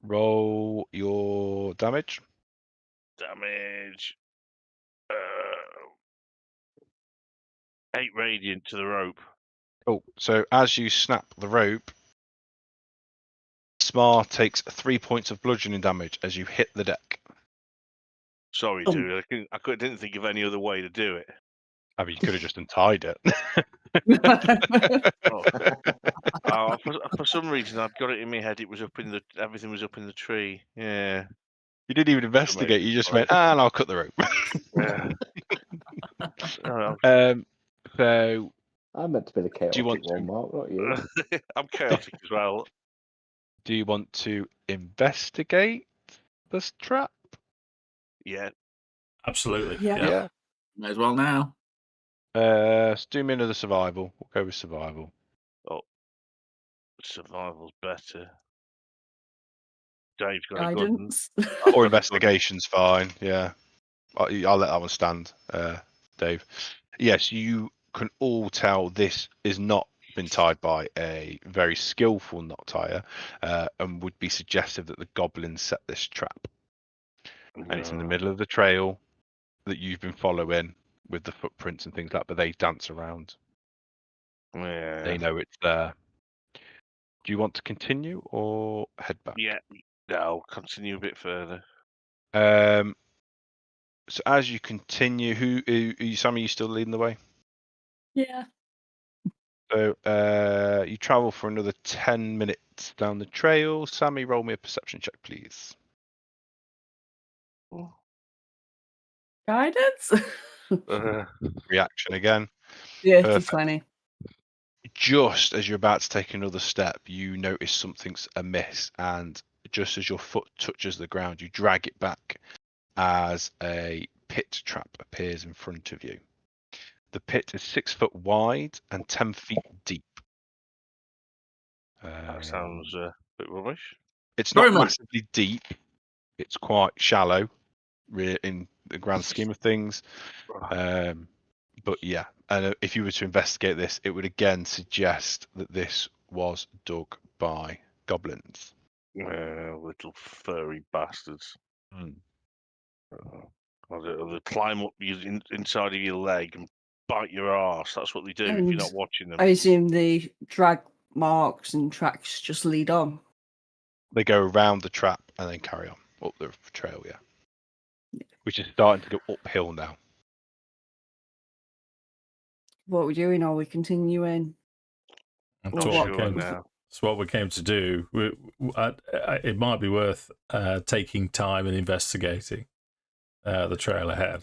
Roll your damage. Damage. 8 radiant to the rope. Oh, so as you snap the rope, Smart takes 3 points of bludgeoning damage as you hit the deck. Sorry, Oh. dude. Didn't think of any other way to do it. I mean, you could have just untied it. For some reason, I'd got it in my head. Everything was up in the tree. Yeah. You didn't even investigate. You just went, and I'll cut the rope. Yeah. So I'm meant to be the chaotic want one, to- Mark, not you. I'm chaotic as well. do you want to investigate this trap? Yeah. Absolutely. Yeah. May as well now. So do me another survival. We'll go with survival. Survival's better. Dave's got a good one. Guidance. Or investigation's fine. Yeah, I'll let that one stand, Dave. Yes, you can all tell this is not been tied by a very skillful knot tire, and would be suggestive that the goblins set this trap. And it's in the middle of the trail that you've been following with the footprints and things like that, but they dance around. Yeah. They know it's there. Do you want to continue or head back? Yeah. No, continue a bit further. So as you continue, Sam, are you still leading the way? Yeah. So you travel for another 10 minutes down the trail. Sammy, roll me a perception check, please. Guidance. Reaction again. Yeah, Perfect. 20. Just as you're about to take another step, you notice something's amiss, and just as your foot touches the ground, you drag it back as a pit trap appears in front of you. The pit is 6 foot wide and 10 feet deep. That sounds a bit rubbish. It's Very not much. massively deep. It's quite shallow, in the grand scheme of things. But yeah, and if you were to investigate this, it would again suggest that this was dug by goblins. Little furry bastards. Hmm. They climb up inside of your leg and bite your arse. That's what they do if And you're not watching them. I assume the drag marks and tracks just lead on. They go around the trap and then carry on up the trail, yeah. Which is starting to go uphill now. What are we doing? Are we continuing? That's Not what, sure now. that's what we came to do. It might be worth taking time and investigating the trail ahead.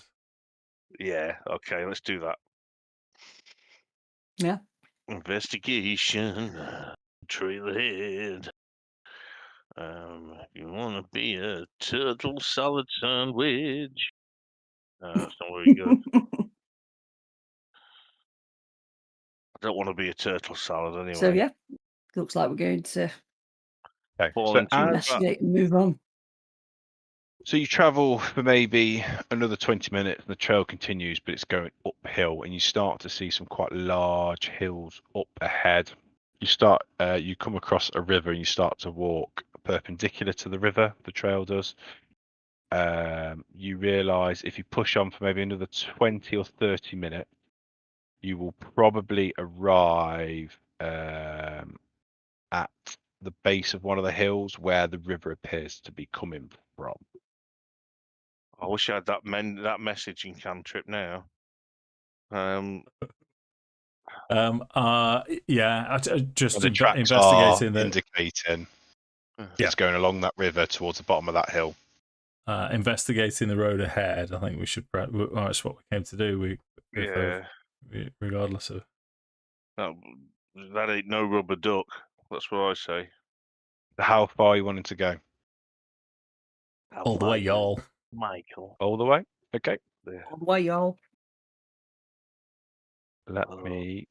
Yeah, okay, let's do that. Yeah. Investigation, trail ahead. You want to be a turtle salad sandwich? That's not very good. I don't want to be a turtle salad anyway. So yeah, looks like we're going to Okay. Fall So, into a investigate and move on. so you travel for maybe another 20 minutes and the trail continues, but it's going uphill and you start to see some quite large hills up ahead. You come across a river and you start to walk perpendicular to the river, the trail does. You realise if you push on for maybe another 20 or 30 minutes, you will probably arrive at the base of one of the hills where the river appears to be coming from. I wish I had that messaging cantrip now. Yeah, just And the tracks investigating are the. indicating Yeah. it's going along that river towards the bottom of that hill. investigating the road ahead. I think we should. Well, that's what we came to do. Regardless of. That ain't no rubber duck. That's what I say. How far you wanting to go? All the way, y'all. Michael. All the way? Okay. Yeah. All the way, y'all. Let me.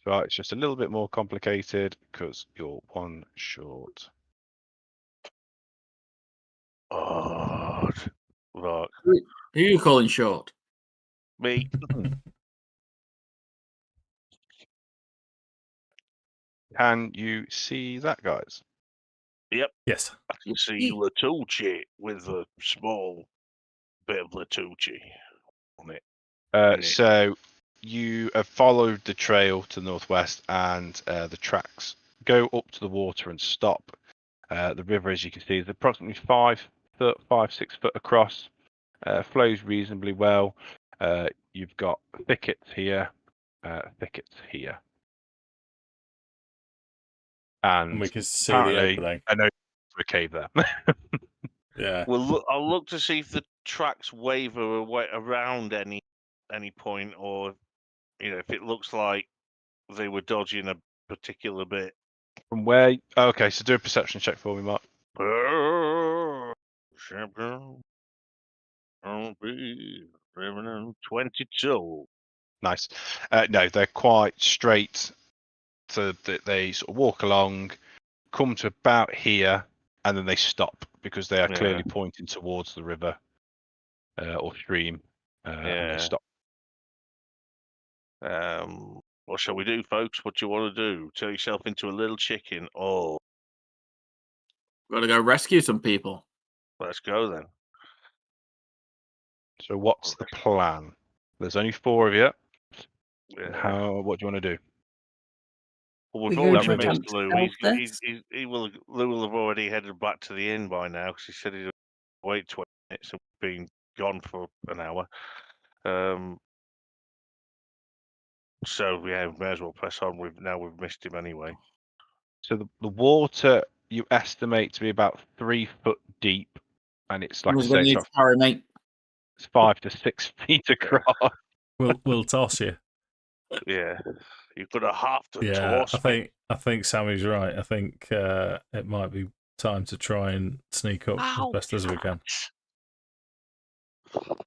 Right, it's just a little bit more complicated because you're one short. Oh, right. Who are you calling short? Me. Can you see that, guys? Yep. Yes. I can see Latucci with a small bit of Latucci on it. So you have followed the trail to the northwest, and the tracks go up to the water and stop. The river, as you can see, is approximately 5 foot, 6 foot across. Flows reasonably well. You've got thickets here, and we can see the apparently, opening. I know a cave there. Yeah. Well, I'll look to see if the tracks waver away around any point, or if it looks like they were dodging a particular bit. From where? Okay, so do a perception check for me, Mark. Champion. I'll be 22. Nice. No, they're quite straight. So that they sort of walk along, come to about here, and then they stop because they are clearly pointing towards the river or stream, and they stop. What shall we do, folks? What do you want to do? Turn yourself into a little chicken? Oh, Gotta go rescue some people. let's go then. So what's the plan? There's only 4 of you. Yeah. What do you want to do? Well, we've We're going already to missed attempt Lou. to stealth this. Lou will have already headed back to the inn by now because he said he'd wait 20 minutes and been gone for an hour. So yeah, we may as well press on. We've missed him anyway. So the water you estimate to be about 3 foot deep, and it's like I Who's say, gonna need to carry, mate? it's 5 to 6 feet across. We'll toss you. Yeah, you're gonna have to Yeah, toss me. I think Sammy's right. I think it might be time to try and sneak up as best as we can.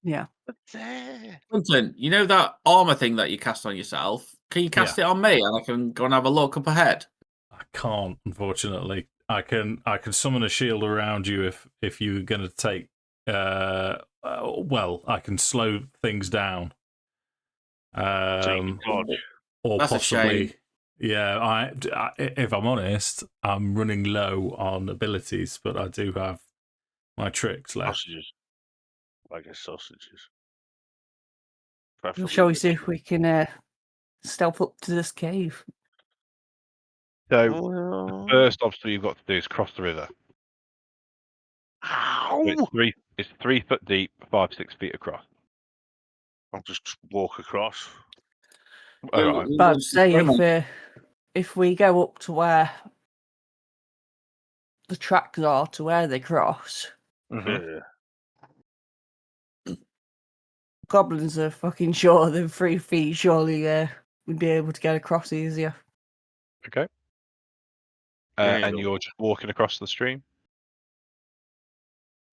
Yeah. There. Quinton, you know that armor thing that you cast on yourself? Can you cast it on me and I can go and have a look up ahead? I can't, unfortunately. I can summon a shield around you if you're going to take. Well, I can slow things down. So you can dodge. Or That's possibly. a shame. Yeah, if I'm honest, I'm running low on abilities, but I do have my tricks left. Sausages. I guess sausages. Well, Preferably shall we see biscuit. if we can stealth up to this cave? So the first obstacle you've got to do is cross the river. Ow! So it's 3 foot deep, 5, 6 feet across. I'll just walk across. All right. But say if we go up to where the tracks are, to where they cross, Mhm. Yeah. goblins are fucking shorter than 3 feet. Surely we'd be able to get across easier. Okay. Yeah, And you you're just walking across the stream?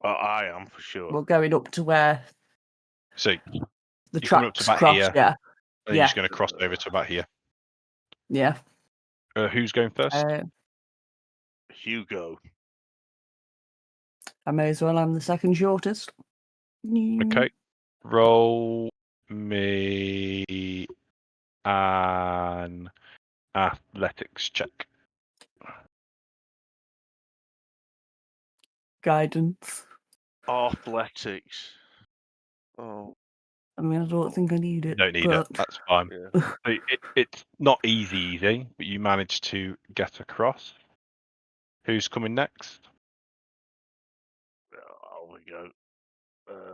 I am for sure. We're going up to where So the you're coming up to tracks about cross. here, Yeah, and you're just going to cross over to about here. yeah. Who's going first? Hugo. I may as well. I'm the second shortest. Okay. Roll me an athletics check. Guidance. Athletics. Oh. I mean, I don't think I need it. Don't need but... it. That's fine. Yeah. So it's not easy, but you managed to get across. Who's coming next? go.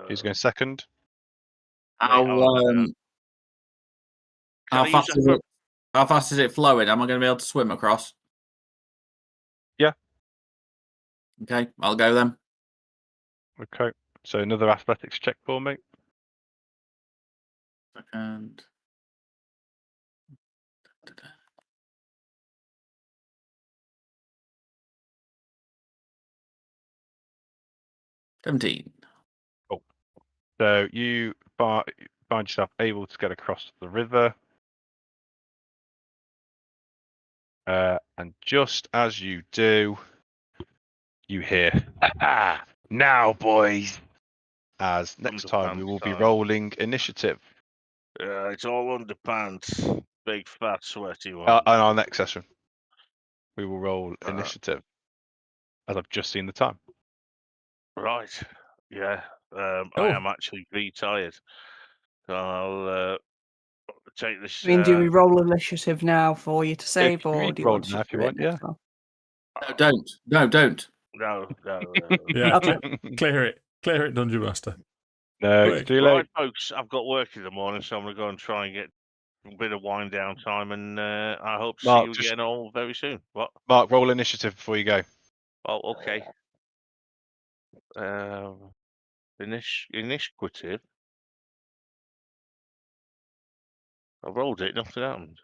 Who's going second? Mate, How, Can I how use fast that is for- it? How fast is it flowing? Am I going to be able to swim across? Yeah. Okay, I'll go then. Okay. So another athletics check for me. Second. 17. So you find yourself able to get across the river. And just as you do, you hear, now, boys. As next time we will be Underpants time. rolling initiative. It's all underpants. Big, fat, sweaty one. On our next session, we will roll Uh, initiative. As I've just seen the time. Right. Yeah. I Oh. am actually retired. So I'll take this. I mean, do we roll initiative now for you to save, you or can do you roll want it to now if you do it want, yeah. next time? No, don't. No, don't. No. Yeah, Okay. clear it, Dungeon Master. No, Quick. it's too Right, late. folks. I've got work in the morning, so I'm going to go and try and get a bit of wind down time, and I hope to see Mark, you just- again all very soon. What? Mark, roll initiative before you go. Oh, okay. Initiative. I rolled it. Nothing happened.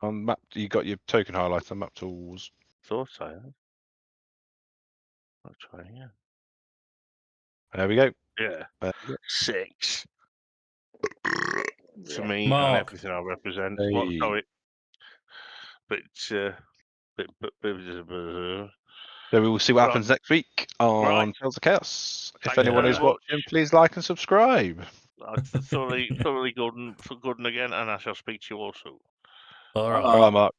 On map, you got your token highlighter on map tools. Thought I had. I'll try again. There we go. Yeah. There we go. 6. To Yeah. me and Mark. everything I represent. Hey. What? Sorry. But So we will see what Right. happens next week on Right. Tales of Chaos. If Thank you anyone very is much. watching, please like and subscribe. Thoroughly good and again, and I shall speak to you all soon. All right. Bye, Mark.